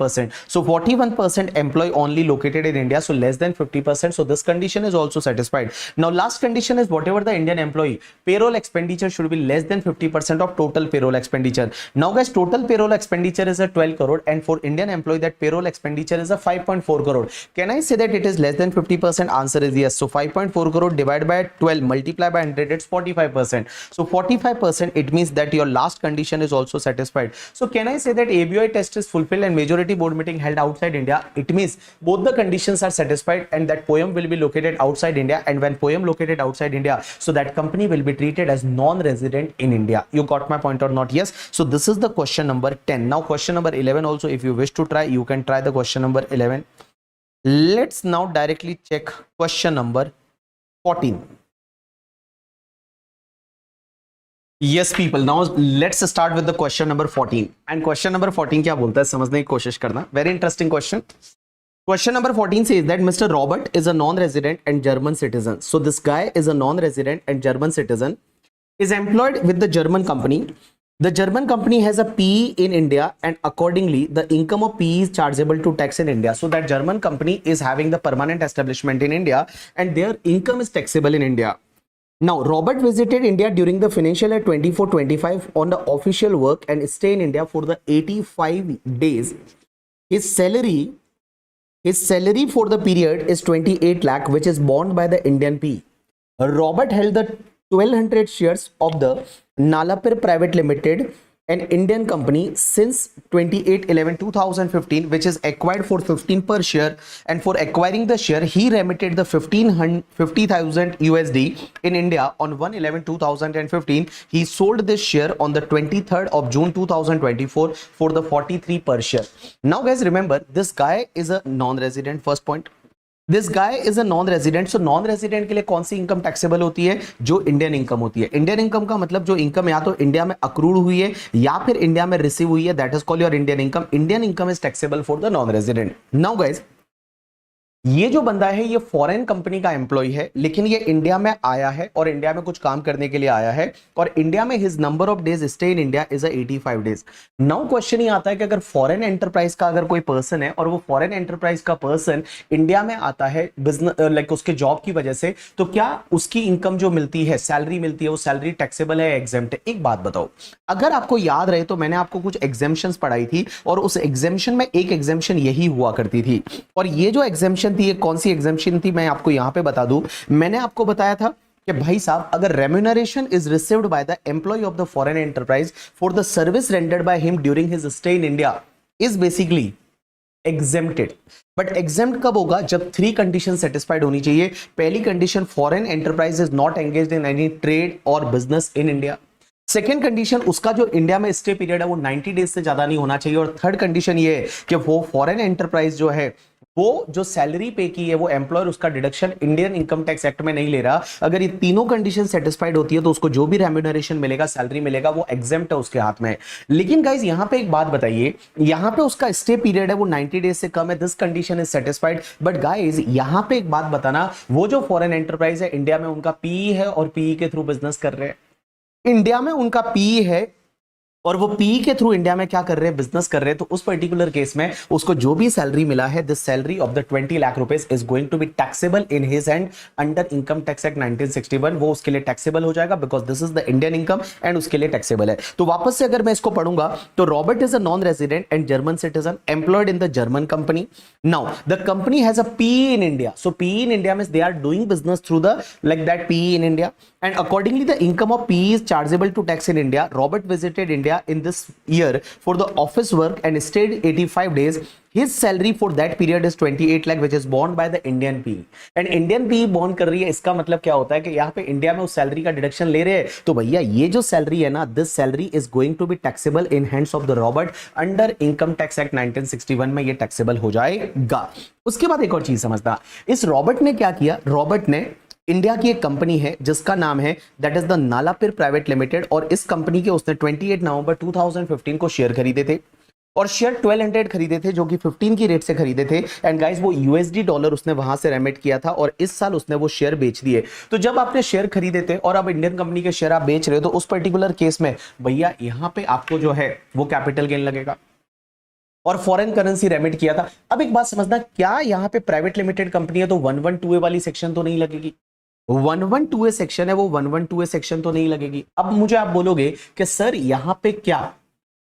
So 41% employee only located in India, so less than 50%. So this condition is also satisfied. Now last condition is whatever the Indian employee payroll expenditure should be less than 50% of total payroll expenditure. Now guys, total payroll expenditure is a 12 crore, and for Indian employee that payroll expenditure is a 5.4 crore. Can I say that it is less than 50%? Answer is yes. So 5.4 crore divided by 12 multiplied by 100, it's 45%. So 45%, it means that your last condition is also satisfied. So can I say that ABOI test is fulfilled and majority board meeting held outside India? It means both the conditions are satisfied, and that poem will be located outside India, and when poem located outside India, so that company will be treated as non-resident in India. You got my point or not? Yes. So this is the question number 10. Now question number 11 also, if you wish to try, you can try the question number 11. Let's now directly check question number 14. Yes people, now let's start with the question number 14. And question number 14 क्या बोलता है समझने की कोशिश करना. Very interesting question. Question number 14 says that Mr. Robert is a non-resident and German citizen. So this guy is a non-resident and German citizen, is employed with the German company. The German company has a PE in India, and accordingly the income of PE is chargeable to tax in India. So that German company is having the permanent establishment in India, and their income is taxable in India. Now, Robert visited India during the financial year 24-25 on the official work and stay in India for the 85 days. His salary for the period is 28 lakh, which is borne by the Indian PE. Robert held the 1200 shares of the Nalapur Private Limited an Indian company since 28/11/2015, which is acquired for 15 per share, and for acquiring the share he remitted the 50,000 USD in India on 1/11/2015. He sold this share on the 23rd of June 2024 for the 43 per share. Now guys, remember, this guy is a non-resident. First point, this guy is a non resident. So non resident के लिए कौन सी income taxable होती है? जो Indian income होती है. Indian income का मतलब जो इनकम या तो इंडिया में अक्रूड हुई है या फिर इंडिया में रिसीव हुई है, that is called your Indian income. Indian income is taxable for the non resident. Now guys, ये जो बंदा है ये फॉरेन कंपनी का एम्प्लॉय है, लेकिन ये इंडिया में आया है और इंडिया में कुछ काम करने के लिए आया है, और इंडिया में his number of days stay in India is 85 days. Now question ये आता है कि अगर फॉरेन एंटरप्राइज का अगर कोई पर्सन है और वो फॉरेन एंटरप्राइज का पर्सन इंडिया में आता है बिजनेस लाइक उसके जॉब की वजह से, तो क्या उसकी इनकम जो मिलती है, सैलरी मिलती है, वो सैलरी टैक्सेबल है, एग्जेम्प्ट है? एक बात बताओ, अगर आपको याद रहे तो मैंने आपको कुछ एग्जेम्पशंस पढ़ाई थी और उस एग्जेम्पशन में एक एग्जेम्पशन यही हुआ करती थी. और ये जो एग्जेम्पशन थी, ये कौन सी एग्जेम्पशन थी मैं आपको यहां पे बता दूं. मैंने आपको बताया था कि भाई साहब, अगर remuneration is received by the employee of the foreign enterprise for the service rendered by him during his stay in India is basically exempted. But exempt कब होगा? जब 3 कंडीशन सेटिस्फाइड होनी चाहिए. पहली condition, foreign enterprise is not engaged in any trade और business in India. Second condition, उसका जो India में स्टे पीरियड है वो 90 डेज से ज्यादा नहीं होना चाहिए. और थर्ड कंडीशन ये है कि वो फॉरेन एंटरप्राइज जो है वो जो सैलरी पे की है वो एम्प्लॉयर उसका deduction Indian income tax act में नहीं ले रहा. अगर ये तीनों कंडीशन सेटिस्फाइड होती है तो उसको जो भी रेम्यूनरेशन मिलेगा, सैलरी मिलेगा, वो एग्जेम्प्ट है उसके हाथ में. लेकिन गाइज यहां पे एक बात बताइए, यहां पे उसका स्टे पीरियड है वो 90 डेज से कम है, this condition is satisfied. But guys यहां पे एक बात बताना, वो जो फॉरेन एंटरप्राइज है इंडिया में उनका पीई है और पीई के थ्रू बिजनेस कर रहे हैं. इंडिया में उनका पीई है और वो पी के थ्रू इंडिया में क्या कर रहे हैं? बिजनेस कर रहे हैं. तो उस पर्टिकुलर केस में उसको जो भी सैलरी मिला है, this salary of the 20 lakh rupees is going to be taxable in his hand under income tax act 1961. वो उसके लिए टैक्सेबल हो जाएगा because this is the Indian income and उसके लिए टैक्सेबल है. तो वापस से अगर मैं इसको पढ़ूंगा तो Robert is a non resident and German citizen employed in the German company. Now the company has a P in India. So P in India means they are doing business through the like that P in India, and accordingly the income of PE is chargeable to tax in India. Robert visited India in this year for the office work and stayed 85 days. His salary for that period is 28 lakh which is borne by the Indian PE. And Indian PE borne कर रही है, इसका मतलब क्या होता है कि यहाँ पे इंडिया में उस सैलरी का डिडक्शन ले रहे हैं. तो भैया ये जो सैलरी है ना, this salary is going to be taxable in hands of the Robert under income tax act 1961 में ये टैक्सेबल हो जाएगा. उसके बाद एक और चीज समझना, इस रॉबर्ट ने क्या किया? रॉबर्ट ने इंडिया की एक कंपनी है जिसका नाम है दैट इज द नालापिर प्राइवेट लिमिटेड, और इस कंपनी के उसने 28 नवंबर 2015 को शेयर खरीदे थे और शेयर 1200 खरीदे थे जो कि 15 की रेट से खरीदे थे. एंड गाइस वो यूएसडी डॉलर उसने वहां से रेमिट किया था और इस साल उसने वो शेयर बेच दिए. तो जब आपने शेयर खरीदे थे और अब इंडियन कंपनी के शेयर आप बेच रहे हो, तो उस पर्टिकुलर केस में भैया यहां पे आपको जो है वो कैपिटल गेन लगेगा और फॉरेन करेंसी रेमिट किया था. अब एक बात समझना, क्या यहां पे प्राइवेट लिमिटेड कंपनी है तो 112A वाली सेक्शन तो नहीं लगेगी? 112A सेक्शन है, वो 112A सेक्शन तो नहीं लगेगी. अब मुझे आप बोलोगे कि सर यहां पे क्या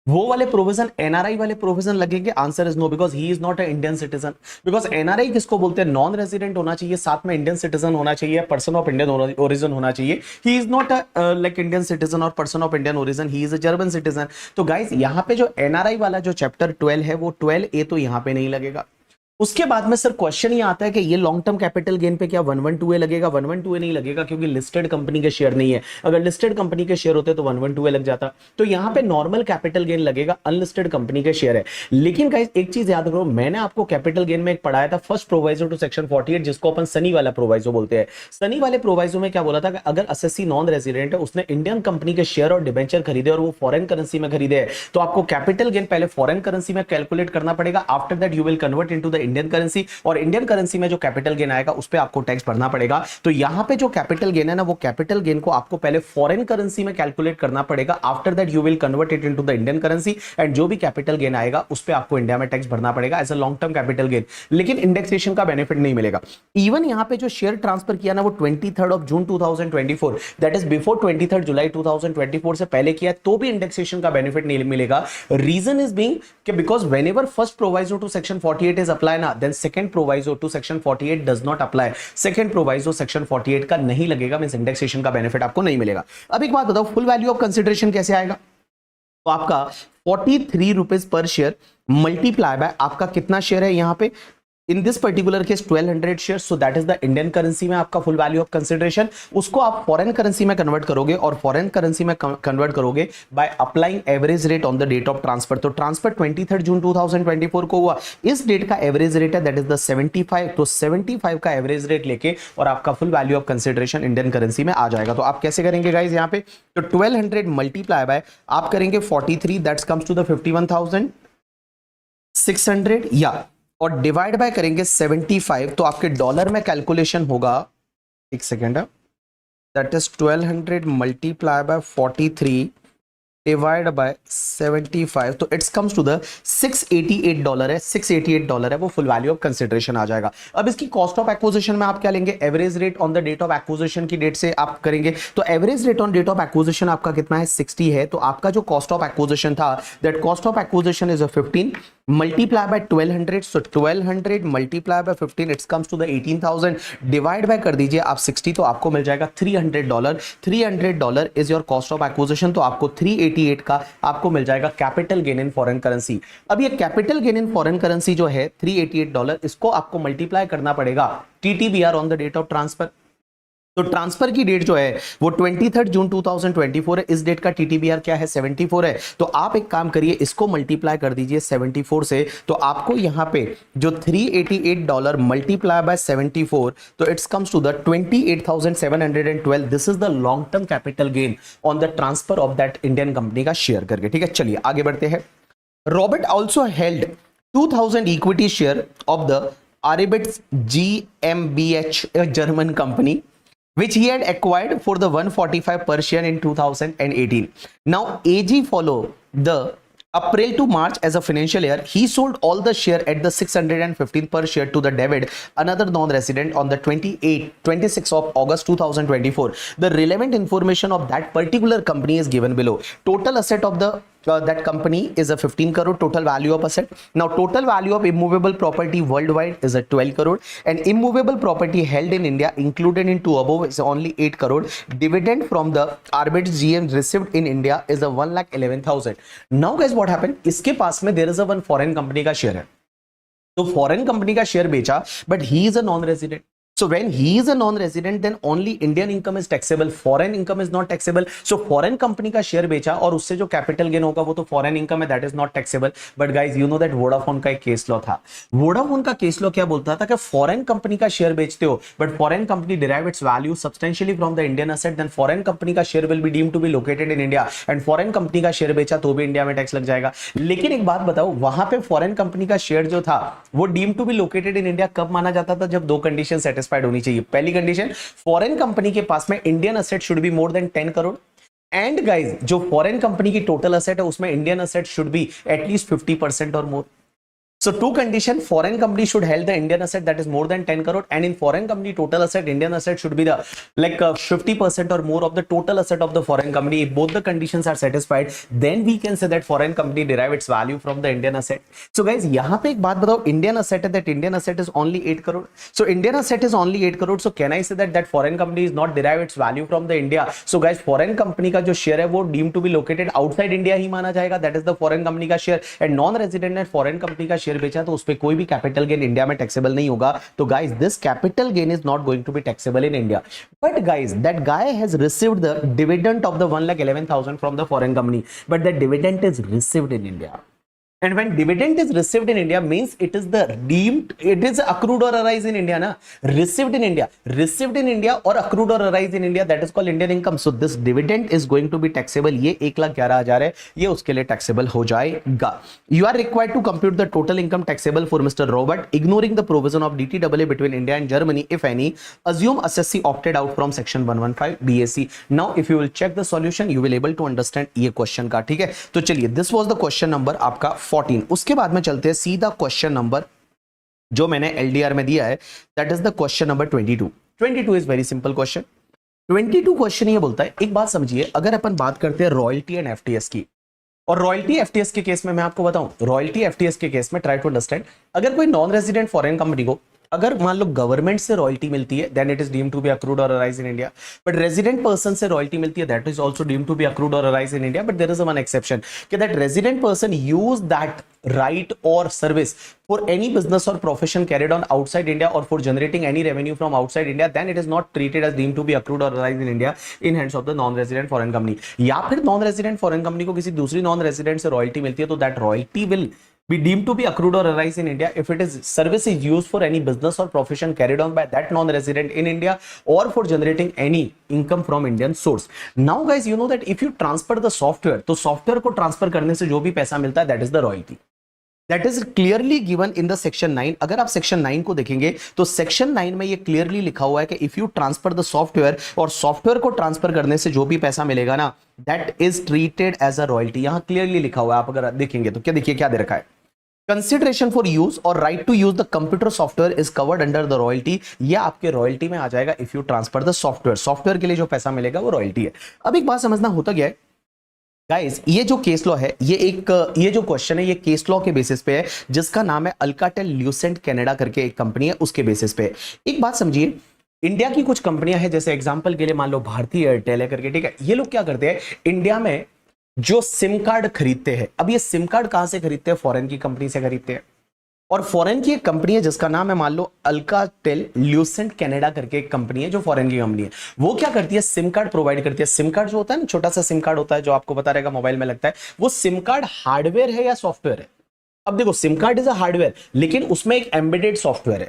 वो वाले प्रोविजन, एनआरआई वाले प्रोविजन लगेंगे? Answer is no, because he is not a Indian citizen. Because NRI किसको बोलते हैं? नॉन रेजिडेंट होना चाहिए, साथ में इंडियन सिटीजन होना चाहिए, पर्सन ऑफ इंडियन ओरिजिन होना चाहिए. He is not like Indian citizen और person of Indian origin, he is a German citizen. तो गाइस यहाँ पे जो एनआरआई वाला जो चैप्टर 12 है वो 12A तो यहाँ पे नहीं लगेगा. उसके बाद में सर क्वेश्चन ये आता है कि ये लॉन्ग टर्म कैपिटल गेन पे क्या 112A लगेगा? 112A नहीं लगेगा क्योंकि लिस्टेड कंपनी के शेयर नहीं है. अगर लिस्टेड कंपनी के शेयर होते तो 112A लग जाता. तो यहां पे नॉर्मल कैपिटल गेन लगेगा, अनलिस्टेड कंपनी के शेयर है. लेकिन गाइस एक चीज याद करो, मैंने आपको कैपिटल गेन में एक पढ़ाया था फर्स्ट प्रोवाइजो टू सेक्शन 48, जिसको अपन सनी वाला प्रोवाइजो बोलते हैं. सनी वाले प्रोवाइजो में क्या बोला था कि अगर असेसी नॉन रेजिडेंट है, उसने इंडियन कंपनी के शेयर और डिबेंचर खरीदे और वो फॉरेन करेंसी में खरीदे हैं, तो आपको कैपिटल गेन पहले फॉरेन करेंसी में कैलकुलेट करना पड़ेगा. After that you will convert into the Indian currency और इंडियन करेंसी में जो कैपिटल गेन आएगा उस पे आपको टैक्स भरना पड़ेगा. तो यहां पे जो कैपिटल गेन है ना, वो कैपिटल गेन को आपको पहले फॉरेन करेंसी में कैलकुलेट करना पड़ेगा. After that you will convert it into the Indian currency and जो भी कैपिटल गेन आएगा उस पे आपको इंडिया में टैक्स भरना पड़ेगा as a long term capital gain. लेकिन इंडेक्सेशन का बेनिफिट नहीं मिलेगा. इवन यहां पे जो शेयर ट्रांसफर किया ना वो 23rd of June 2024, that is before 23rd जुलाई 2024 से पहले किया, तो भी इंडेक्सेशन का बेनिफिट नहीं मिलेगा. रीजन इज बीइंग कि because whenever first proviso to section 48 is apply ना, then second proviso to section 48 does not apply. Second proviso section 48 का नहीं लगेगा, मींस इंडेक्सेशन का बेनिफिट आपको नहीं मिलेगा. अब एक बात बताओ, फुल वैल्यू ऑफ कंसीडरेशन कैसे आएगा? तो आपका 43 rupees per share multiply by आपका कितना शेयर है यहाँ पे, इन this particular case 1200 share, so that is the Indian currency में आपका फुल वैल्यू ऑफ कंसिडरेशन। उसको आप फॉरेन करेंसी में कन्वर्ट करोगे, और फॉरेन करेंसी में कन्वर्ट करोगे by applying average rate on the date of transfer. तो ट्रांसफर 23 जून 2024 को हुआ, इस डेट का एवरेज रेट है दैट इज द 75, तो 75 का एवरेज रेट लेके और आपका full value of consideration Indian currency में आ जाएगा। तो आप कैसे करेंगे गाइस यहाँ पे, तो 1200 मल्टीप्लाई बाय आप करेंगे 43, दैट्स कम्स टू द 51,600 या, और डिवाइड बाय करेंगे 75, तो आपके डॉलर में कैलकुलेशन होगा, एक second, that is 1200 multiply bye 43 divide by 75, तो इट्स कम्स टू द $688 है, $688 है वो फुल वैल्यू ऑफ कंसिडरेशन आ जाएगा। अब इसकी कॉस्ट ऑफ एक्विजिशन में आप क्या लेंगे, average rate on the date of acquisition की डेट से आप करेंगे, तो average rate on date of acquisition आपका कितना है, 60 है, तो आपका जो कॉस्ट ऑफ एक्विजिशन था that cost of acquisition is 15 multiply by 1200, so 1200 multiply by 15 it's comes to the 18,000, divide by कर दीजिए आप 60, तो आपको मिल जाएगा $300। $300 is your cost of acquisition, तो आपको 388 का आपको मिल जाएगा capital gain in foreign currency. अब ये capital gain in foreign currency जो है $388, इसको आपको मल्टीप्लाई करना पड़ेगा TTBR on the date of transfer. तो ट्रांसफर की डेट जो है वो 23 जून 2024 है, इस डेट का TTBR क्या है, 74 है, तो आप एक काम करिए, इसको मल्टीप्लाई कर दीजिए 74 से, तो आपको यहां पे जो $388 मल्टीप्लाई बाय 74, तो it's comes to the 28,712, this is the long term capital gain on the transfer of that Indian company का शेयर करके। ठीक है, चलिए आगे बढ़ते हैं। Robert also held 2000 equity share of the Aribitz GmbH, a German company, which he had acquired for the 145 per share in 2018. Now AG follow the April to March as a financial year. He sold all the share at the 615 per share to the David, another non-resident, on the 26th of August 2024. The relevant information of that particular company is given below. Total asset of the that company is a 15 crore total value of asset. Now total value of immovable property worldwide is a 12 crore, and immovable property held in India included into above is only 8 crore. Dividend from the Arbitrage GM received in India is a 1,11,000. Now guys what happened, इसके पास में there is a one foreign company का share है, तो foreign company का share बेचा, but he is a non resident. So when he is a non-resident, then only Indian income is taxable, foreign income is not taxable. So foreign company का share बेचा और उससे जो capital gain होगा वो तो foreign income है, that is not taxable. But guys you know that Vodafone का एक केस लॉ था, Vodafone का केस लॉ क्या बोलता था कि foreign company का शेयर बेचते हो but foreign company derive its value substantially from the Indian asset, then foreign company का share will be deemed to be located in India, and foreign company का share बेचा तो भी इंडिया में tax लग जाएगा। लेकिन एक बात बताओ, वहां पे foreign company का शेयर जो था वो deemed to be located in India कब माना जाता था, जब दो कंडीशन सेटिस्फाइड होनी चाहिए। पहली कंडीशन, फॉरेन कंपनी के पास में Indian asset should be more than 10 crore, and guys जो फॉरेन कंपनी की टोटल असेट है उसमें Indian asset should be at least 50% और मोर। So two condition, foreign company should held the Indian asset that is more than 10 crore, and in foreign company total asset, Indian asset should be the 50% or more of the total asset of the foreign company. If both the conditions are satisfied, then we can say that foreign company derive its value from the Indian asset. So guys यहाँ पे एक बात बताओ, Indian asset है, that Indian asset is only 8 crore. So Indian asset is only 8 crore. So can I say that foreign company is not derive its value from the India? So guys foreign company का जो share है वो deemed to be located outside India ही माना जाएगा, that is the foreign company का share, and non-resident ने foreign company का share बेचा तो उस पे कोई भी कैपिटल गेन इंडिया में टैक्सेबल नहीं होगा। तो guys this capital gain is not going to be taxable in India, but guys that guy has received the dividend of the 1,11,000 from the foreign company, but that dividend is received in India. And when dividend is received in India means it is the deemed, it is accrued or arise in India na, received in India or accrued or arise in India, that is called Indian income. So this dividend is going to be taxable. ये 1,11,000 है, ये उसके लिए taxable हो जाएगा. You are required to compute the total income taxable for Mr. Robert, ignoring the provision of DTAA between India and Germany, if any. Assume assessee opted out from section 115 BAC. Now if you will check the solution, you will able to understand ये question का. ठीक है, तो चलिए this was the question number आपका 14. उसके बाद में चलते हैं सीधा क्वेश्चन नंबर जो मैंने एलडीआर में दिया है, that is the question number 22. 22 is very simple question. 22 question ये बोलता है, एक बात समझिए, अगर अपन बात करते हैं रॉयल्टी एंड एफटीएस की, और रॉयल्टी एफटीएस के केस में मैं आपको बताऊं, रॉयल्टी एफटीएस के केस में ट्राई टू अंडरस्टैंड, अगर कोई नॉन रेजिडेंट फॉरेन कंपनी को अगर मान लो गवर्नमेंट से रॉयल्टी मिलती है then it is deemed to be accrued और arise in India, but resident person से रॉयल्टी मिलती है that is also deemed to be accrued और arise in India, but there is one exception कि that resident person use that right or service for any business or profession carried on outside India or for generating any revenue from outside India, then it is not treated as deemed to be accrued or arise in India in hands of the non-resident foreign company. या फिर non-resident foreign company को किसी दूसरी non-resident से royalty मिलती है तो that royalty will be deemed to be accrued or arise in India if it is service is used for any business or profession carried on by that non-resident in India or for generating any income from Indian source. Now guys, you know that if you transfer the software, तो software को transfer करने से जो भी पैसा मिलता है that is the royalty. That is clearly given in the section 9. अगर आप section 9 को देखेंगे तो section 9 में ये clearly लिखा हुआ है कि if you transfer the software और software को ट्रांसफर करने से जो भी पैसा मिलेगा ना that is treated as a royalty. यहां clearly लिखा हुआ है, आप अगर देखेंगे तो क्या देखिए क्या दे रखा है, consideration for use or right to use the computer software is covered under the royalty. ये आपके रॉयल्टी में आ जाएगा if you transfer the software. Software के लिए जो पैसा मिलेगा वो रॉयल्टी है. अब एक बात समझना होता क्या है गाइस, ये जो केस लॉ है ये जो क्वेश्चन है ये केस लॉ के बेसिस पे है जिसका नाम है अल्काटेल ल्यूसेंट कनाडा करके एक कंपनी है उसके बेसिस पे. एक बात समझिए, इंडिया की कुछ कंपनियां हैं जैसे एग्जांपल के लिए मान लो भारतीय एयरटेल है करके, ठीक है. ये लोग क्या करते हैं इंडिया में जो सिम कार्ड खरीदते हैं, अब ये सिम कार्ड कहां से खरीदते हैं, फॉरेन की कंपनी से खरीदते हैं. और फॉरेन की एक कंपनी है जिसका नाम है मान लो अल्काटेल ल्यूसेंट कनाडा करके एक कंपनी है जो फॉरेन की कंपनी है. वो क्या करती है सिम कार्ड प्रोवाइड करती है. सिम कार्ड जो होता है ना, छोटा सा सिम कार्ड होता है जो आपको पता रहेगा मोबाइल में लगता है, वो सिम कार्ड हार्डवेयर है या सॉफ्टवेयर है. अब देखो SIM card is a hardware लेकिन उसमें एक एम्बेडेड सॉफ्टवेयर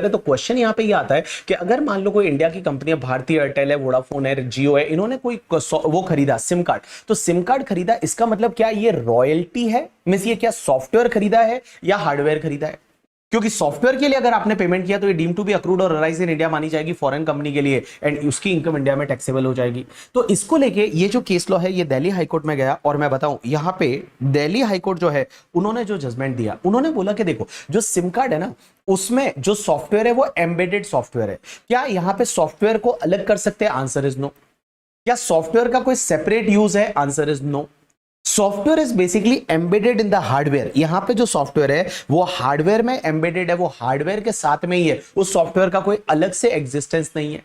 है. तो क्वेश्चन यहां पे ये आता है कि अगर मान लो कोई इंडिया की कंपनी है, भारतीय एयरटेल है, वोडाफोन है, जियो है, इन्होंने कोई वो खरीदा सिम कार्ड, तो सिम कार्ड खरीदा इसका मतलब क्या ये रॉयल्टी है, मींस ये क्या सॉफ्टवेयर खरीदा है या हार्डवेयर खरीदा है. क्योंकि सॉफ्टवेयर के लिए अगर आपने पेमेंट किया तो ये डीम टू बी अक्रूड और अराइज इन इंडिया मानी जाएगी फॉरेन कंपनी के लिए एंड उसकी इनकम इंडिया में टैक्सेबल हो जाएगी. तो इसको लेके ये जो केस लॉ है ये दिल्ली हाईकोर्ट में गया और मैं बताऊं यहां पे दिल्ली हाईकोर्ट जो है उन्होंने जो जजमेंट दिया, उन्होंने बोला कि देखो जो सिम कार्ड है ना उसमें जो सॉफ्टवेयर है वो एम्बेडेड सॉफ्टवेयर है. क्या यहां पे सॉफ्टवेयर को अलग कर सकते हैं, आंसर इज नो. क्या सॉफ्टवेयर का कोई सेपरेट यूज है, answer is no. Software is basically embedded in the hardware. यहां पे जो सॉफ्टवेयर है वो हार्डवेयर में एम्बेडेड है, वो हार्डवेयर के साथ में ही है, उस सॉफ्टवेयर का कोई अलग से एग्जिस्टेंस नहीं है.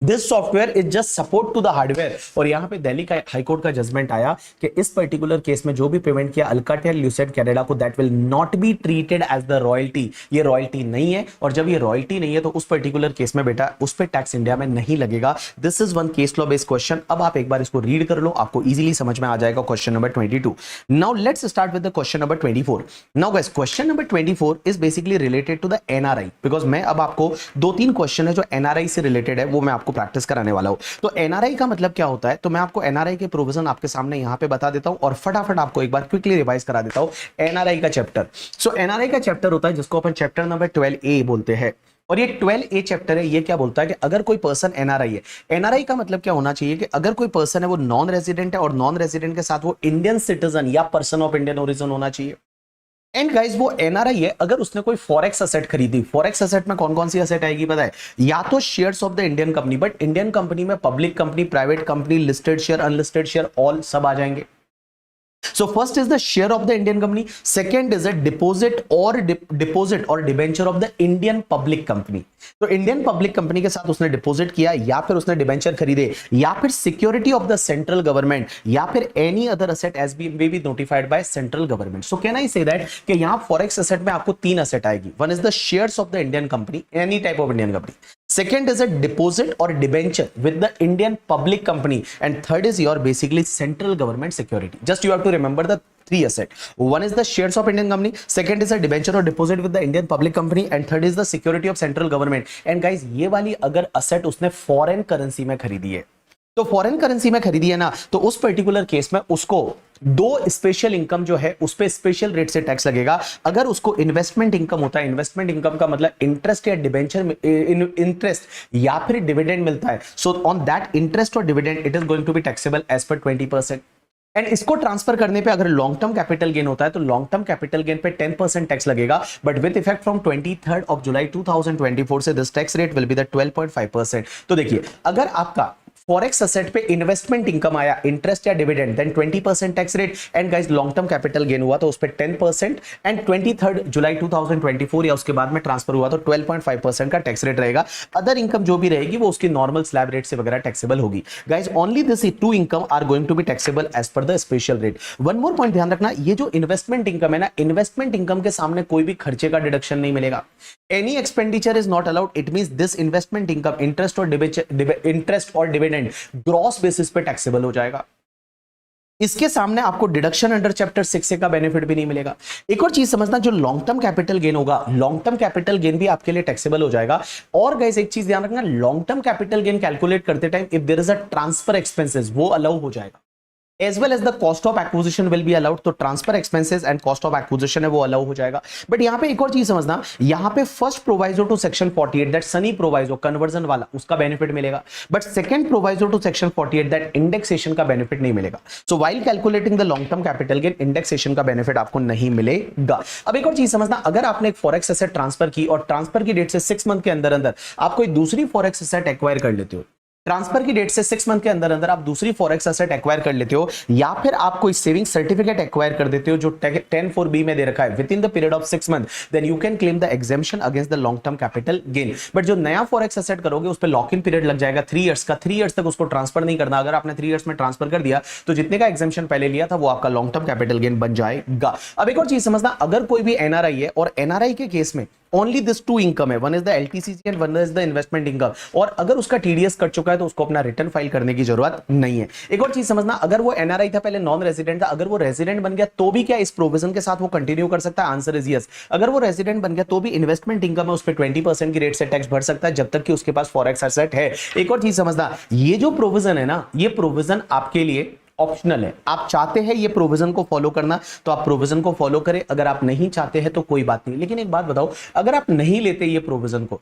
This software is just support to the hardware. और यहां पे दिल्ली का हाईकोर्ट का जजमेंट आया कि इस पर्टिकुलर केस में जो भी पेमेंट किया अल्काटेल ल्यूसेंट कनाडा को that will not be treated as the royalty. ये रॉयल्टी नहीं है और जब ये रॉयल्टी नहीं है तो उस पर्टिकुलर केस में बेटा उस पर टैक्स इंडिया में नहीं लगेगा. This is one case law based question. अब आप एक बार इसको रीड कर लो, आपको इजीली समझ में आ जाएगा. Question number 22. Now let's start with the question number 24. Now guys question number 24 is basically related to the NRI, because मैं अब आपको 2-3 क्वेश्चन है जो एनआरआई से रिलेटेड है वो मैं आपको प्रैक्टिस कराने वाला हूं. तो एनआरआई का मतलब क्या होता है, तो मैं आपको एनआरआई के प्रोविजन आपके सामने यहां पे बता देता हूं और फटाफट आपको एक बार क्विकली रिवाइज करा देता हूं एनआरआई का चैप्टर. सो एनआरआई का चैप्टर होता है जिसको अपन चैप्टर नंबर 12A बोलते हैं. और ये 12A चैप्टर है, ये क्या बोलता है कि अगर कोई पर्सन एनआरआई है, एनआरआई का मतलब क्या होना चाहिए कि अगर कोई पर्सन है वो नॉन रेजिडेंट है और नॉन रेजिडेंट के साथ वो इंडियन सिटीजन या पर्सन ऑफ इंडियन ओरिजिन होना चाहिए. एंड गाइस वो एनआरआई है, अगर उसने कोई फॉरेक्स असेट खरीदी, फॉरेक्स असेट में कौन कौन सी असेट आएगी पता है, या तो shares of the Indian company, but Indian company में public company, private company, listed share, unlisted share all सब आ जाएंगे. So first is the share of the Indian company, second is a deposit or debenture of the Indian public company. तो Indian public company के साथ उसने deposit किया या फिर उसने डिबेंचर खरीदे या फिर security of the central government या फिर any other asset as be notified by central government. So can I say that कि यहां फॉरेक्स असेट में आपको 3 असेट आएगी. One is the shares of the Indian company, any type of Indian company. Second is a deposit or debenture with the Indian public company, and third is your basically central government security. Just you have to remember the 3 asset. One is the shares of Indian company, second is a debenture or deposit with the Indian public company, and third is the security of central government. And guys ये वाली अगर asset उसने foreign currency में खरीदी है, तो foreign currency में खरीदी है ना, तो उस पर्टिकुलर केस में उसको 2 स्पेशल इनकम जो है उस पे स्पेशल रेट से टैक्स लगेगा. अगर उसको इन्वेस्टमेंट इनकम होता है, इन्वेस्टमेंट इनकम का मतलब इंटरेस्ट या डिबेंचर इंटरेस्ट या फिर डिविडेंड मिलता है, सो ऑन दैट इंटरेस्ट और dividend it is going to be taxable as per 20%. And इसको ट्रांसफर करने पे अगर लॉन्ग टर्म कैपिटल गेन होता है तो लॉन्ग टर्म कैपिटल गेन पे 10% टैक्स लगेगा, but with effect from 23rd of July 2024 से this tax rate will be the 12.5%. तो देखिए अगर आपका फॉरेक्स असेट पे इन्वेस्टमेंट इनकम आया, इंटरेस्ट या dividend, then 20% tax rate, and guys long term capital gain हुआ तो उस पे 10%, एंड 23 जुलाई 2024 या उसके बाद में ट्रांसफर हुआ तो 12.5% का टैक्स रेट रहेगा। अदर इनकम जो भी रहेगी वो उसकी नॉर्मल स्लैब रेट से वगैरह टैक्सेबल होगी। Guys only this two income are going to be taxable as per the special rate. One more point ध्यान रखना, ये जो इन्वेस्टमेंट इनकम है ना, इन्वेस्टमेंट इनकम के सामने कोई भी खर्चे का डिडक्शन नहीं मिलेगा। Any expenditure is not allowed, it means this investment income, interest और डिविडेंड ग्रॉस बेसिस पे टैक्सेबल हो जाएगा। इसके सामने आपको डिडक्शन अंडर चैप्टर 6 का बेनिफिट भी नहीं मिलेगा। एक और चीज समझना, जो लॉन्ग टर्म कैपिटल गेन होगा, लॉन्ग टर्म कैपिटल गेन भी आपके लिए टैक्सेबल हो जाएगा। और गाइस एक चीज ध्यान रखना, long term capital gain calculate करते time if there is a transfer expenses वो अलाउ हो जाएगा, as well as the cost of acquisition will be allowed। तो transfer expenses and cost of acquisition है वो अलाउ हो जाएगा। बट यहां पे एक और चीज समझना, यहां पे first proviso to section 48 that सनी प्रोवाइजो कन्वर्जन वाला उसका बेनिफिट मिलेगा, but second proviso to section 48 that indexation का बेनिफिट नहीं मिलेगा। So while calculating the long term capital gain indexation का बेनिफिट आपको नहीं मिलेगा। अब एक और चीज समझना, अगर आपने एक फॉरेक्स एसेट ट्रांसफर की और ट्रांसफर की डेट से 6 मंथ के अंदर अंदर आप कोई दूसरी फॉरेक्स एसेट एक्वायर कर लेते हो, ट्रांसफर की डेट से 6 मंथ के अंदर अंदर आप दूसरी फॉरेक्स एसेट एक्वायर कर लेते हो, या फिर आप कोई सेविंग सर्टिफिकेट एक्वायर कर देते हो जो 10(4)(b) में दे रखा है within the period of 6 month, then you can claim the exemption against the long term capital gain. But जो नया फॉरेक्स एसेट करोगे उस पर लॉक इन पीरियड लग जाएगा 3 इयर्स का, 3 इयर्स तक उसको ट्रांसफर नहीं करना। अगर आपने 3 इयर्स में ट्रांसफर कर दिया तो जितने का एग्जेम्पशन पहले लिया था वो आपका लॉन्ग टर्म कैपिटल गेन बन जाएगा। अब एक और चीज समझना, अगर कोई भी एनआरआई है और एनआरआई के केस में ओनली दिस टू इनकम है, one is the LTCG and one is the investment income, और अगर उसका टीडीएस कट चुका है तो उसको अपना रिटर्न फाइल करने की जरूरत नहीं है। एक और चीज समझना, अगर वो एनआरआई था पहले नॉन रेजिडेंट था, अगर वो रेजिडेंट बन गया तो भी क्या इस प्रोविजन के साथ वो कंटिन्यू कर सकता है? Answer is yes. अगर वो रेजिडेंट बन गया तो भी इन्वेस्टमेंट इनकम है उस पर 20% की रेट से टैक्स भर सकता है जब तक कि उसके पास फॉरेक्स एसेट है। एक और चीज समझना, ये जो प्रोविजन है ना, ये प्रोविजन आपके लिए ऑप्शनल है। आप चाहते हैं ये प्रोविजन को फॉलो करना तो आप प्रोविजन को फॉलो करें, अगर आप नहीं चाहते हैं तो कोई बात नहीं। लेकिन एक बात बताओ, अगर आप नहीं लेते ये प्रोविजन को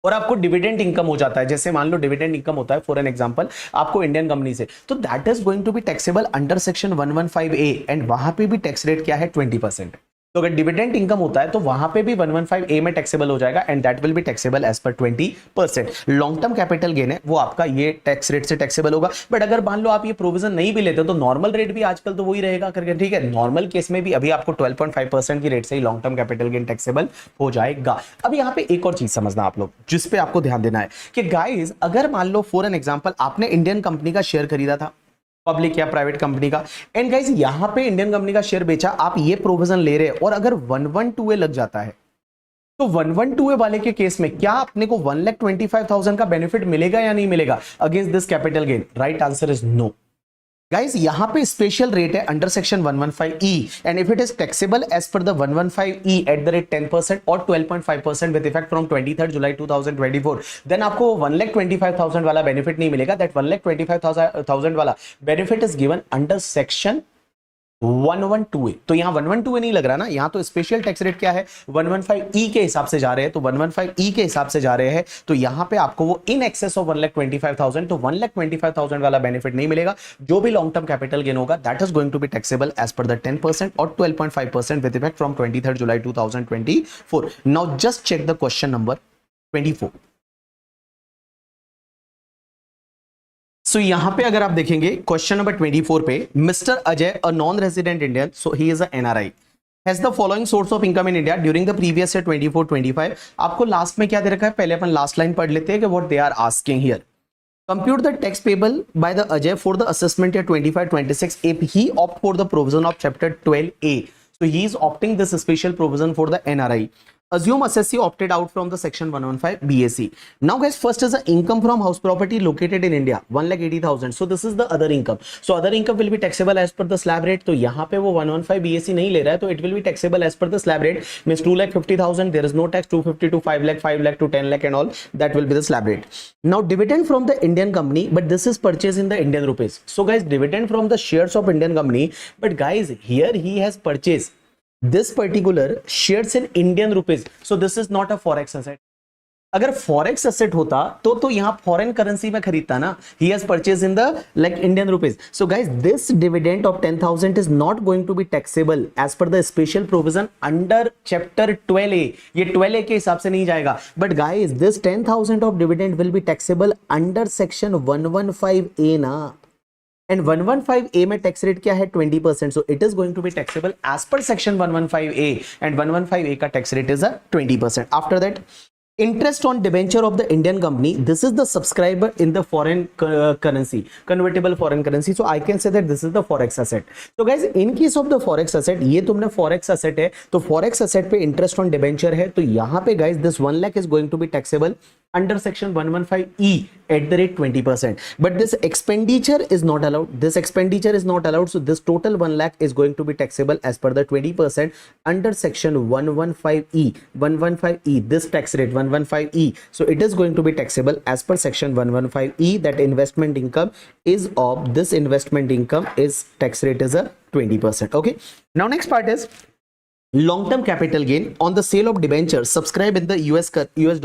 और आपको डिविडेंड इनकम हो जाता है, जैसे मान लो डिविडेंड इनकम होता है फॉर एन एग्जांपल आपको इंडियन कंपनी से, तो that is going to be taxable under section 115A, and वहां पे भी टैक्स रेट क्या है? 20%। तो अगर डिविडेंड इनकम होता है तो वहां पे भी 115A में टैक्सेबल हो जाएगा, and that will be taxable as per 20%। Long term capital gain है वो आपका ये टैक्स रेट से टैक्सेबल होगा। बट अगर मान लो आप ये प्रोविजन नहीं भी लेते तो नॉर्मल रेट भी आजकल तो वही रहेगा करके, ठीक है। नॉर्मल केस में भी अभी आपको 12.5% की रेट से ही long term capital gain taxable हो जाएगा। अब यहाँ पे एक और चीज समझना आप लोग, जिसपे आपको ध्यान देना है कि गाइज अगर मान लो फॉर एन एग्जाम्पल आपने इंडियन कंपनी का शेयर खरीदा था, पब्लिक या प्राइवेट कंपनी का, एंड गाइस यहां पे इंडियन कंपनी का शेयर बेचा, आप ये प्रोविजन ले रहे हैं, और अगर 112A लग जाता है तो 112A वाले के केस में क्या अपने को 1,25,000 का बेनिफिट मिलेगा या नहीं मिलेगा against this capital gain? Right answer is no. Guys यहां पे स्पेशल रेट है under section 115E, and if it is taxable as per the 115E at the rate 10% और 12.5% विद इफेक्ट फ्रॉम 23 जुलाई 2024, देन आपको 1,25,000 वाला बेनिफिट नहीं मिलेगा। That 1,25,000 वाला benefit is given under section 112A। तो यहां 112A नहीं लग रहा ना, यहां तो स्पेशल टैक्स रेट क्या है? 115E के हिसाब से जा रहे हैं, तो 115E के हिसाब से जा रहे हैं, तो यहां पे आपको वो इन एक्सेस ऑफ 1,25,000, तो 1,25,000 वाला बेनिफिट नहीं मिलेगा। जो भी लॉन्ग टर्म कैपिटल गेन होगा that is going to be taxable as per the 10% और 12.5% with effect from 23 July 2024। Now just check the question number 24। So यहां पे अगर आप देखेंगे क्वेश्चन नंबर 24 पे, Mister Ajay a non resident Indian, so he is a NRI, has the following source of income in India during the previous year 24-25। आपको last में क्या दे रखा है? पहले अपन लास्ट लाइन पढ़ लेते हैं कि what they are asking here. Compute the tax payable by the Ajay for the assessment year 25-26 if he opt for the provision of chapter 12A. So he is opting this special provision for the NRI. Assume assessee opted out from the section 115 BAC. Now guys, first is the income from house property located in India, 1,80,000. So this is the other income. So other income will be taxable as per the slab rate. तो यहाँ पे वो 115 BAC नहीं ले रहा है, तो it will be taxable as per the slab rate. Means 2,50,000 there is no tax. 250 to 5 lakh, 5 lakh to 10 lakh and all, that will be the slab rate. Now dividend from the Indian company, but this is purchased in the Indian rupees. So guys, dividend from the shares of Indian company, but guys here he has purchased this particular shares in Indian rupees, so this is not a forex asset. अगर forex asset होता तो यहाँ foreign currency में खरीदता ना. He has purchase in the like Indian rupees. So guys this dividend of 10,000 is not going to be taxable as per the special provision under chapter 12A. ये 12A के हिसाब से नहीं जाएगा. But guys this 10,000 of dividend will be taxable under section 115A ना. And 115A में tax rate क्या है 20%. So it is going to be taxable as per section 115A and 115A का tax rate is 20%. After that interest on debenture of the Indian company, this is the subscriber in the foreign currency, convertible foreign currency. So I can say that this is the forex asset. So guys, in case of the forex asset, ये तुमने forex asset है तो forex asset पे interest on debenture है तो यहाँ पे guys this 1 lakh is going to be taxable under section 115E at the rate 20%. But this expenditure is not allowed. This expenditure is not allowed. So this total 1 lakh is going to be taxable as per the 20% under section 115E. 115E, this tax rate 115E. So it is going to be taxable as per section 115E. That investment income is of this investment income is tax rate is a 20%. Okay. Now next part is long-term capital gain on the sale of debentures subscribed in the US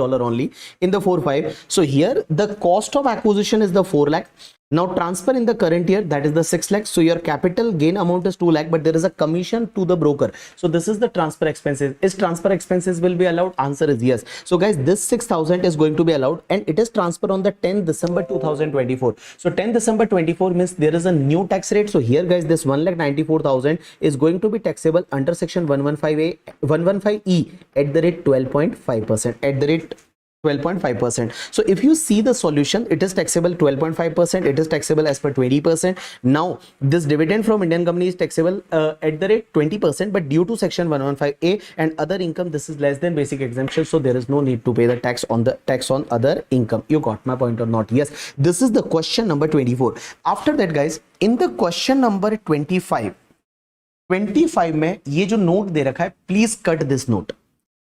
dollar only in the 4-5. So here the cost of acquisition is the 4 lakh. Now transfer in the current year, that is the 6 lakh. So your capital gain amount is 2 lakh, but there is a commission to the broker. So this is the transfer expenses. Is transfer expenses will be allowed? Answer is yes. So guys, this 6,000 is going to be allowed and it is transferred on the 10th December 2024. So 10th December 24 means there is a new tax rate. So here guys, this 1,94,000 is going to be taxable under section 115E at the rate 12.5%. At the rate 12.5%. So if you see the solution, it is taxable 12.5%. It is taxable as per 20%. Now this dividend from Indian company is taxable at the rate 20%, but due to section 115A and other income, this is less than basic exemption. So there is no need to pay the tax on other income. You got my point or not? Yes. This is the question number 24. After that guys, in the question number 25 में ये जो note दे रखा है, please cut this note.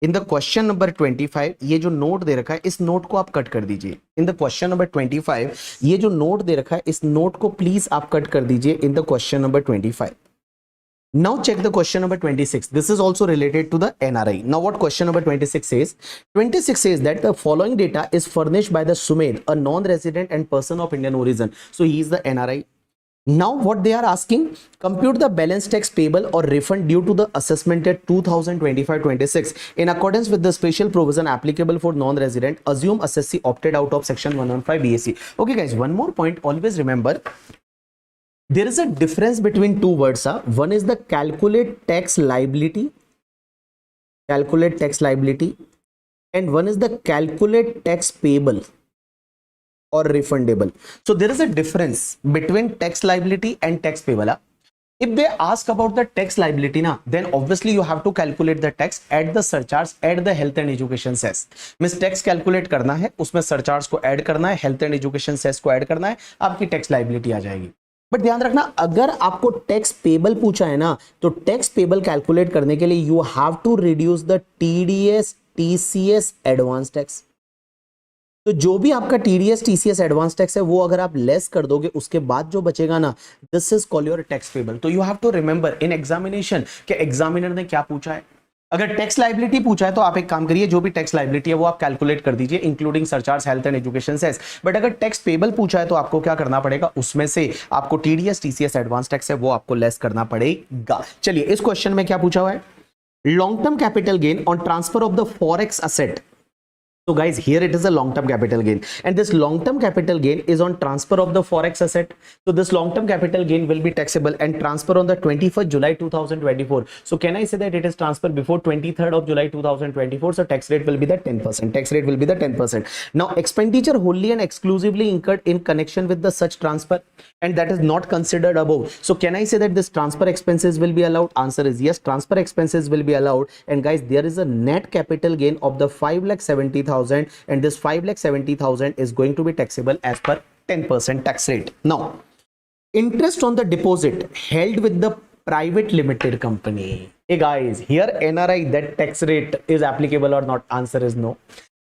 In the question number 25 ये जो note दे रखा है इस नोट को आप कट कर दीजिए. इन द क्वेश्चन नंबर 25 ये जो नोट दे रखा है इस नोट को प्लीज आप कट कर दीजिए in the question number 25. Now check the question number 26. This is also related to the NRI. Now what question number 26 says? 26 says that the following data is furnished by the Sumed, a non-resident and person of Indian origin. So he is the NRI. Now what they are asking, compute the balance tax payable or refund due to the assessment at 2025-26 in accordance with the special provision applicable for non-resident. Assume assessee opted out of section 115 BAC. Okay guys, one more point, always remember there is a difference between two words. One is the calculate tax liability, and one is the calculate tax payable or refundable. So there is a difference between tax liability and tax payable. If they ask about the tax liability na, then obviously you have to calculate the tax, add the surcharge, add the health and education cess. Means tax calculate करना है, उसमें surcharge को add करना है, health and education cess को add करना है, आपकी tax liability आ जाएगी. बट ध्यान रखना, अगर आपको टैक्स पेबल पूछा है ना, तो टैक्स पेबल कैलकुलेट करने के लिए you have to reduce the TDS TCS advance tax. तो जो भी आपका TDS TCS एडवांस टैक्स है वो अगर आप लेस कर दोगे उसके बाद जो बचेगा ना, this is called your tax payable. तो you have to remember in examination कि एग्जामिनर ने क्या पूछा है. अगर टैक्स लाइबिलिटी पूछा है तो आप एक काम करिए, जो भी टैक्स लाइबिलिटी है वो आप कैलकुलेट कर दीजिए including surcharge, health and education cess. But अगर टैक्स पेबल पूछा है तो आपको क्या करना पड़ेगा, उसमें से आपको TDS TCS एडवांस टैक्स है वो आपको लेस करना पड़ेगा. चलिए इस क्वेश्चन में क्या पूछा हुआ है, long term capital gain on transfer of the forex asset. So guys, here it is a long-term capital gain, and this long-term capital gain is on transfer of the forex asset. So this long-term capital gain will be taxable and transfer on the 21st July 2024. So can I say that it is transferred before 23rd of July 2024? So tax rate will be the 10%. Tax rate will be the 10%. Now expenditure wholly and exclusively incurred in connection with the such transfer, and that is not considered above. So can I say that this transfer expenses will be allowed? Answer is yes. Transfer expenses will be allowed, and guys, there is a net capital gain of the 5,70,000. And this 5,70,000 is going to be taxable as per 10% tax rate. Now, interest on the deposit held with the private limited company. Hey guys, here NRI, that tax rate is applicable or not? Answer is no.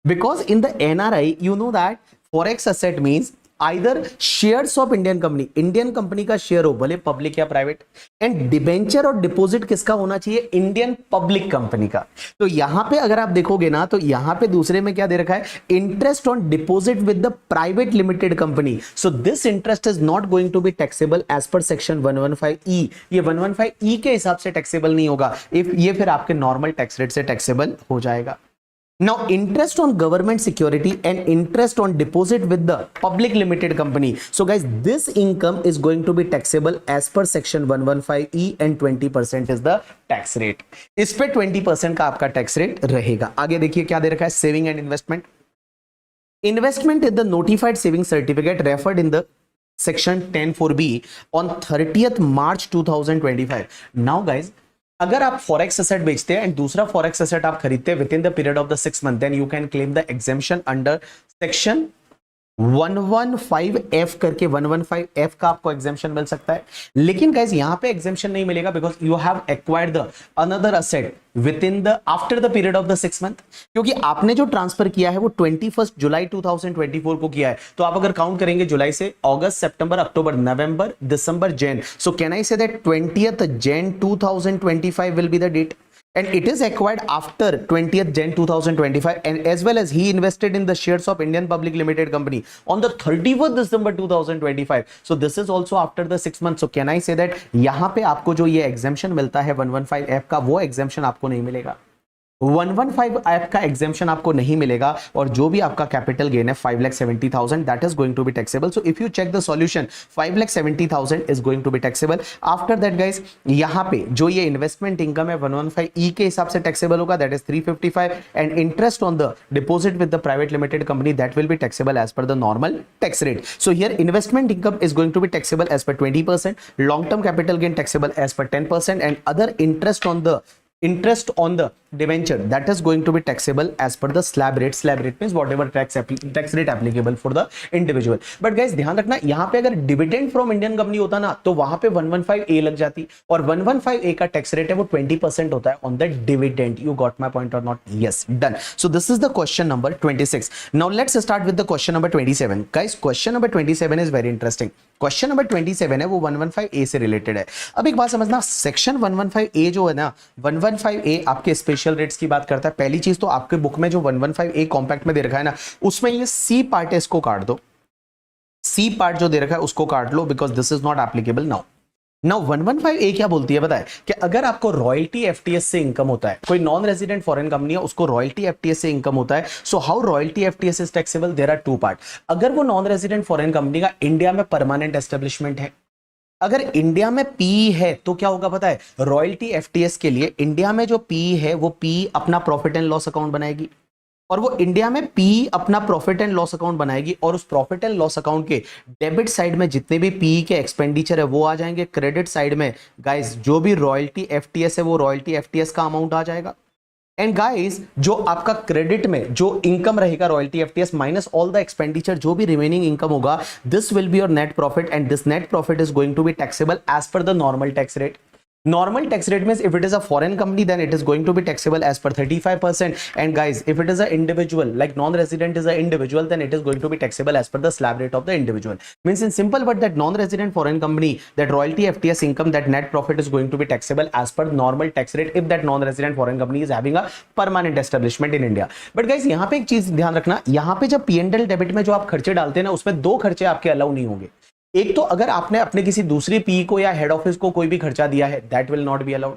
Because in the NRI, you know that forex asset means either shares of Indian company, Indian company का share हो, भले public या private, and debenture और deposit किसका होना चाहिए, Indian public company का। तो यहां पे अगर आप देखोगे ना, तो यहां पे दूसरे में क्या दे रखा है, interest on deposit with the private limited company. So this interest is not going to be taxable as per section 115E। ये 115E के हिसाब से टैक्सेबल नहीं होगा, इफ ये फिर आपके नॉर्मल टैक्स रेट से टैक्सेबल हो जाएगा। Now, interest on government security and interest on deposit with the public limited company. So, guys, this income is going to be taxable as per section 115E and 20% is the tax rate. इस पे 20% का आपका tax rate रहेगा। आगे देखिए क्या दे रखा है, saving and investment. Investment is the notified saving certificate referred in the section 10(4)(b on 30th March 2025. Now, guys, अगर आप फॉरेक्स एसेट बेचते हैं एंड दूसरा फॉरेक्स एसेट आप खरीदते हैं within the period of the 6 month, then you can claim the exemption under section 115F करके 115F का आपको एग्जेम्पशन मिल सकता है। लेकिन गाइज यहां पे एग्जेम्पशन नहीं मिलेगा because you have acquired the another asset with in the after the period of the 6 month, क्योंकि आपने जो ट्रांसफर किया है वो 21 जुलाई 2024 को किया है। तो आप अगर काउंट करेंगे जुलाई से अगस्त, सितंबर, अक्टूबर, नवंबर, दिसंबर, जैन, सो can I say that 20th Jan 2025 will be the date, and it is acquired after 20th Jan 2025, and as well as he invested in the shares of Indian Public Limited Company on the 31st December 2025. So this is also after the 6 months. So can I say that यहाँ पे आपको जो ये exemption मिलता है 115F का, वो exemption आपको नहीं मिलेगा। 115F का एग्जेम्पशन आपको नहीं मिलेगा, और जो भी आपका कैपिटल गेन है 5,70,000 that is going to be taxable. So if you check the solution, 5,70,000 is going to be taxable. After that guys, यहां पे जो ये इन्वेस्टमेंट इनकम है 115E के हिसाब से टैक्सेबल होगा, that is 355, and interest on the deposit with the private limited company that will be taxable as per the normal tax rate. So here investment income is going to be taxable as per 20%, long term capital gain taxable as per 10%, and other interest on the debenture that is going to be taxable as per the slab rate. Slab rate means whatever tax rate applicable for the individual. But guys ध्यान रखना, यहाँ पे अगर dividend from Indian company होता ना, तो वहां पे 115A लग जाती, और 115A का टैक्स रेट है वो 20% होता है on the dividend. You got my point or not? Yes, done. So this is the question number 26. Now let's start with the question number 27. Guys, question number 27 is very interesting. Question number 27 है वो 115A से related है। अब एक बात समझना, section 115A जो है ना, 115A आपके स्पेशल रेट्स की बात करता है। पहली चीज तो आपके बुक में जो 115A कॉम्पैक्ट में दे रखा है ना, उसमें ये सी पार्ट है, इसको काट दो। सी पार्ट जो दे रखा है उसको काट लो, because this is not applicable now. Now 115A क्या बोलती है बताए, कि अगर आपको रॉयल्टी एफटीएस से इनकम होता है, कोई नॉन रेजिडेंट फॉरेन कंपनी है उसको रॉयल्टी एफटीएस से इनकम होता है, so how royalty FTS is taxable, there are 2 part. अगर वो नॉन रेजिडेंट फॉरेन कंपनी का इंडिया में परमानेंट एस्टेब्लिशमेंट है, अगर इंडिया में पीई है, तो क्या होगा पता है, रॉयल्टी एफटीएस के लिए इंडिया में जो पीई है वो पीई अपना प्रॉफिट एंड लॉस अकाउंट बनाएगी, और वो इंडिया में पी अपना प्रॉफिट एंड लॉस अकाउंट बनाएगी, और उस प्रॉफिट एंड लॉस अकाउंट के डेबिट साइड में जितने भी पी के एक्सपेंडिचर है वो आ जाएंगे, क्रेडिट साइड में गाइस जो भी रॉयल्टी एफटीएस है वो रॉयल्टी एफटीएस का अमाउंट आ जाएगा। एंड गाइस जो आपका क्रेडिट में जो इनकम रहेगा royalty FTS minus all the expenditure, जो भी रिमेनिंग इनकम होगा, this will be your net profit, and this net profit is going to be taxable as per the normal tax rate. Normal tax rate means if it is a foreign company then it is going to be taxable as per 35%, and guys if it is an individual like non-resident is an individual then it is going to be taxable as per the slab rate of the individual. Means in simple word that non-resident foreign company, that royalty FTS income, that net profit is going to be taxable as per normal tax rate if that non-resident foreign company is having a permanent establishment in India. But guys यहाँ पे एक चीज ध्यान रखना, यहाँ पे जब P&L debit में जो आप खर्चे डालते हैं ना, उसमें 2 खर्चे आपके अलाउ नहीं होंगे। एक तो अगर आपने अपने किसी दूसरी पी को या हेड ऑफिस को कोई भी खर्चा दिया है, that will not be allowed,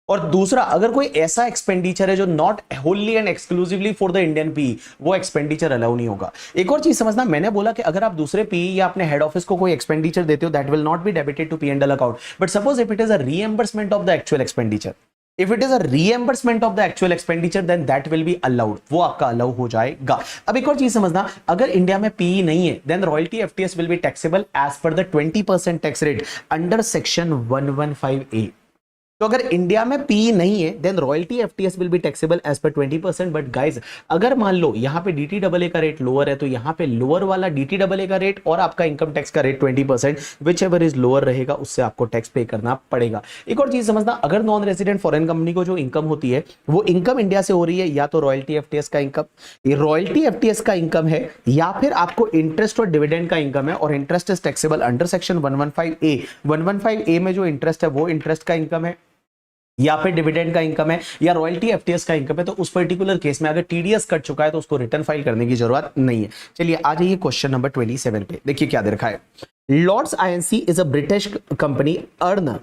और दूसरा अगर कोई ऐसा एक्सपेंडिचर है जो not होनली and exclusively for the Indian P, वो एक्सपेंडिचर अलाउ नहीं होगा। एक और चीज समझना, मैंने बोला कि अगर आप दूसरे पी या अपने हेड ऑफिस को कोई एक्सपेंडिचर देते हो, that will not be debited to P&L account, but suppose if it is a reimbursement of the actual expenditure, If it is a reimbursement of the actual expenditure, then that will be allowed. वो आपका allow हो जाएगा। अब एक और चीज समझना, अगर इंडिया में पीई नहीं है, then royalty FTS will be taxable as per the 20% tax rate under section 115A. तो अगर इंडिया में पीई नहीं है then royalty FTS will be taxable as per 20%। But guys अगर मान लो यहाँ पे डीटीडब्ल्यूए का रेट लोअर है तो यहाँ पे लोअर वाला डीटीडब्ल्यूए का रेट और आपका इनकम टैक्स का rate 20%, which ever is lower रहेगा उससे आपको टैक्स पे करना पड़ेगा। एक और चीज समझना, अगर नॉन रेजिडेंट फॉरेन कंपनी को जो इनकम होती है वो इनकम इंडिया से हो रही है या तो रॉयल्टी एफटीएस का इनकम, ये रॉयल्टी एफटीएस का इनकम है या फिर आपको इंटरेस्ट और डिविडेंड का इनकम है, और interest is taxable under section 115A। 115A में जो इंटरेस्ट है वो इंटरेस्ट का इनकम है या फिर डिविडेंड का इनकम है या रॉयल्टी एफटीएस का इनकम है, तो उस पर्टिकुलर केस में अगर टीडीएस कट चुका है तो उसको रिटर्न फाइल करने की जरूरत नहीं है। चलिए आ जाइए क्वेश्चन नंबर 27 पे, देखिए क्या दे रखा है। Lords Inc is a British company earn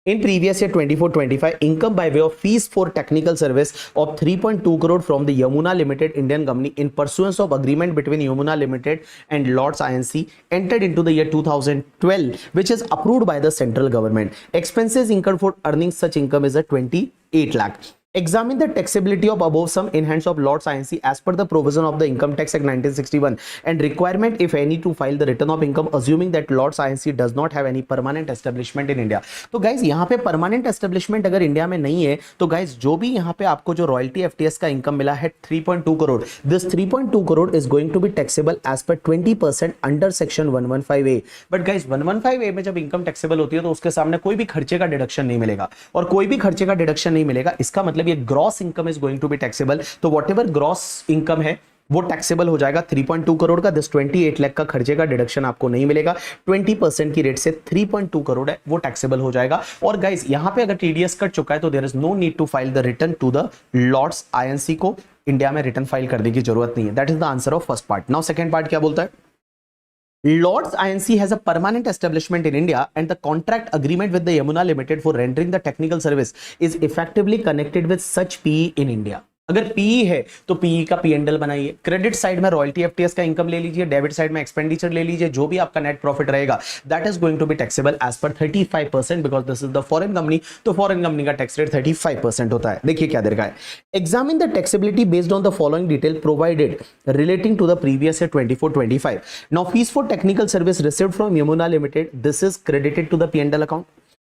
in previous year 24-25 income by way of fees for technical service of 3.2 crore from the Yamuna Limited Indian company in pursuance of agreement between Yamuna Limited and Lords INC entered into the year 2012, which is approved by the central government. Expenses incurred for earning such income is a 28 lakh. Examine the taxability of above sum in hands of Lords INC as per the provision of the Income Tax Act 1961 and requirement if any to file the return of income assuming that Lords INC does not have any permanent establishment in India। तो guys यहाँ पे permanent establishment अगर India में नहीं है तो guys जो भी यहाँ पे आपको जो रॉयल्टी एफटीएस का इनकम मिला है 3.2 crore, this 3.2 crore is going to be taxable as per 20% under section 115A। But guys 115A में जब इनकम टैक्सेबल होती है तो उसके सामने कोई भी खर्चे का डिडक्शन नहीं मिलेगा, और कोई भी खर्चे का डिडक्शन नहीं मिलेगा इसका मतलब ये gross income is going to be taxable. तो व्हाटएवर ग्रॉस इनकम है वो टैक्सेबल हो जाएगा 3.2 करोड़ का, दिस 28 लाख का खर्चे का डिडक्शन आपको नहीं मिलेगा, 20% की रेट से 3.2 करोड़ है वो टैक्सेबल हो जाएगा। और गाइस यहां पे अगर टीडीएस कट चुका है तो there is no need to file the return to the Lords Inc को इंडिया में रिटर्न फाइल करने की जरूरत नहीं है। That is the answer of first part. Now second part क्या बोलता है, Lords INC has a permanent establishment in India and the contract agreement with the Yamuna Limited for rendering the technical service is effectively connected with such PE in India। अगर PE है तो PE का पीएनडल बनाइए, credit side में royalty FTS का income ले लीजिए, debit side में एक्सपेंडिचर ले लीजिए, जो भी आपका नेट प्रॉफिट रहेगा that is going to be taxable as per 35% because this is the foreign company, तो फॉरेन कंपनी का टैक्स रेट 35% होता है। देखिए क्या दे रखा है, examine the taxability based on the following detail provided relating to the previous year 24-25। Now fees for technical service received from Yamuna limited, this is credited to the P and L account.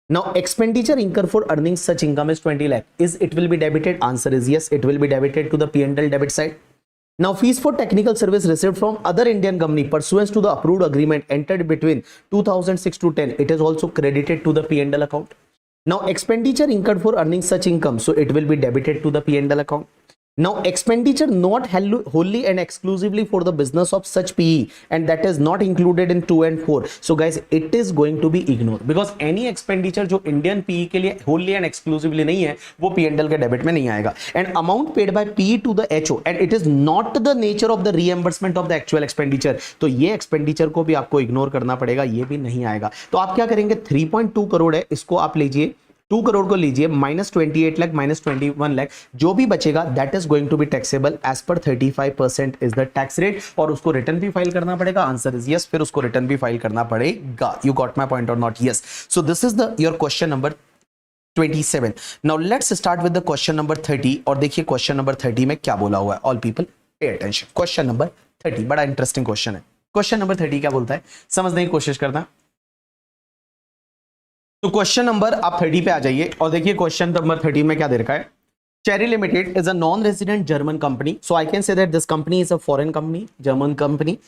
Now expenditure incurred for earning such income is 20 lakh. Is it will be debited? Answer is yes. It will be debited to the P&L debit side. Now fees for technical service received from other Indian company pursuant to the approved agreement entered between 2006 to 10. It is also credited to the P&L account. Now expenditure incurred for earning such income, so it will be debited to the P&L account. Now expenditure not wholly and exclusively for the business of such PE and that is not included in 2 and 4. So guys it is going to be ignored because any expenditure जो Indian PE के लिए wholly and exclusively नहीं है वो P&L के debit में नहीं आएगा। And amount paid by PE to the HO and it is not the nature of the reimbursement of the actual expenditure, तो ये expenditure को भी आपको इग्नोर करना पड़ेगा, ये भी नहीं आएगा। तो आप क्या करेंगे, 3.2 करोड़ है इसको आप लीजिए, 2 करोड़ को लीजिए, माइनस 28 लाख माइनस 21 लाख, जो भी बचेगा that is going to be taxable as per 35% is the tax rate, और उसको रिटर्न भी फाइल करना पड़ेगा। आंसर इज यस, फिर उसको रिटर्न भी फाइल करना पड़ेगा। यू गॉट माय पॉइंट और not? Yes. So this is the your question number 27। Now let's start with the question number 30 और देखिए क्वेश्चन नंबर 30 में क्या बोला हुआ है। All people pay attention, question number 30 बड़ा इंटरेस्टिंग क्वेश्चन है। क्वेश्चन नंबर 30 क्या बोलता है समझने की कोशिश करना। तो क्वेश्चन नंबर आप 30 पे आ जाइए और देखिए क्वेश्चन नंबर 30 में क्या दे रखा है। Cherry Limited is a non-resident German company, so I can say that this company is a foreign company, German company,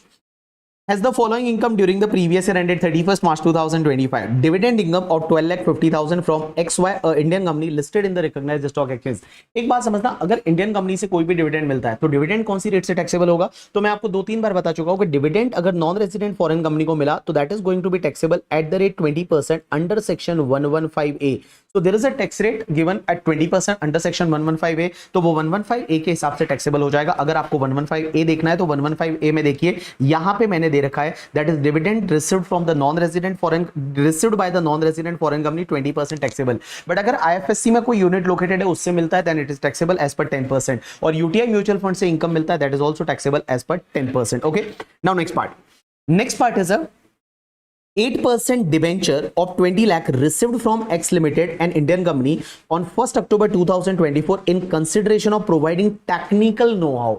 has the following income during the previous year ended 31st March 2025. Dividend income of 12,50,000 from XY Indian company listed in the recognized stock exchange. एक बात समझना, अगर Indian company से कोई भी dividend मिलता है तो डिविडेंड कौन सी रेट से टैक्सेबल होगा। तो मैं आपको 2-3 बार बता चुका हूं कि डिविडेंड अगर नॉन रेजिडेंट फॉरेन कंपनी को मिला तो that is going to be taxable at the rate 20% under section 115A। So there is a tax rate given at 20% under section 115A, तो वो 115A के हिसाब से टैक्सेबल हो जाएगा। अगर आपको 115A देखना है तो 115A में देखिए यहां पे मैंने दे रखा है that is dividend received from the non resident foreign, received by the non resident foreign company 20% taxable. But अगर IFSC में कोई यूनिट लोकेटेड है उससे मिलता है then it is taxable as per 10%, और UTI म्यूचुअल फंड से इनकम मिलता है that is also taxable as per 10%। Okay, now next part is a 8% debenture of 20 lakh received from X Limited, an Indian company, on 1st October 2024 in consideration of providing technical know-how.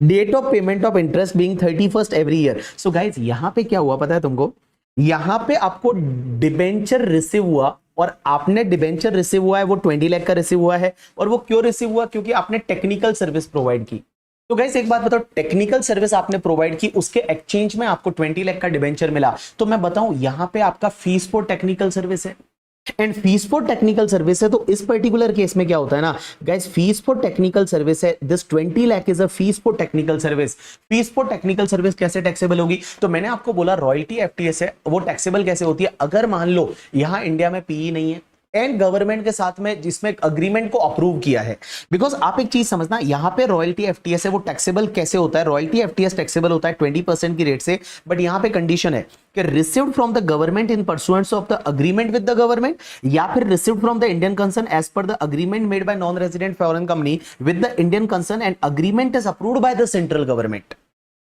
Date of payment of interest being 31st every year. So guys, यहां पे क्या हुआ पता है तुमको, यहां पे आपको डिबेंचर रिसीव हुआ और आपने डिबेंचर रिसीव हुआ है वो 20 लाख का रिसीव हुआ है, और वो क्यों रिसीव हुआ, क्योंकि आपने टेक्निकल सर्विस प्रोवाइड की। तो गाइस एक बात बताओ, टेक्निकल सर्विस आपने प्रोवाइड की, उसके एक्सचेंज में आपको 20 लाख का डिबेंचर मिला, तो मैं बताऊं यहां पे आपका फीस फॉर टेक्निकल सर्विस है and fees for technical service है। तो इस पर्टिकुलर केस में क्या होता है ना guys, fees for technical service है, this 20 lakh is a fees for technical service. Fees for technical service कैसे टैक्सेबल होगी, तो मैंने आपको बोला रॉयल्टी एफटीएस है, वो टैक्सेबल कैसे होती है, अगर मान लो यहां इंडिया में पीई नहीं है एंड गवर्नमेंट के साथ में जिसमें अग्रीमेंट को अप्रूव किया है, बिकॉज आप एक चीज समझना, यहां पे रॉयल्टी एफटीएस है वो टैक्सेबल कैसे होता है, रॉयल्टी एफटीएस टैक्सेबल होता है 20% की रेट से, बट यहां पे कंडीशन है कि received from the government in pursuance of the agreement with the government, या फिर received from the Indian concern as per the agreement made by non resident foreign company with the Indian concern and agreement is approved by the central government.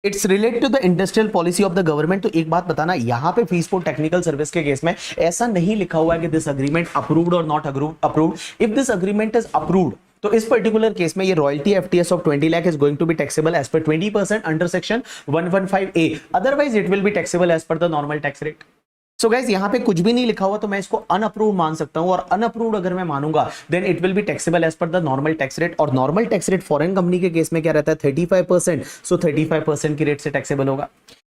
It's related to the industrial policy of the government. तो एक बात बताना, यहां पे fees for technical service के case में ऐसा नहीं लिखा हुआ है कि this agreement approved or not approved. If this agreement is approved, तो इस पर्टिकुलर केस में ये royalty FTS of 20 lakh is going to be taxable as per 20% under section 115A, otherwise it will be taxable as per the normal tax rate. So guys यहां पे कुछ भी नहीं लिखा हुआ, तो मैं इसको अनअप्रूव्ड मान सकता हूं, और अनअप्रूव्ड अगर मैं मानूंगा then it will be taxable as per the normal tax rate, और normal tax rate foreign company के केस में क्या रहता है 35%, सो 35% की रेट से टैक्सेबल होगा।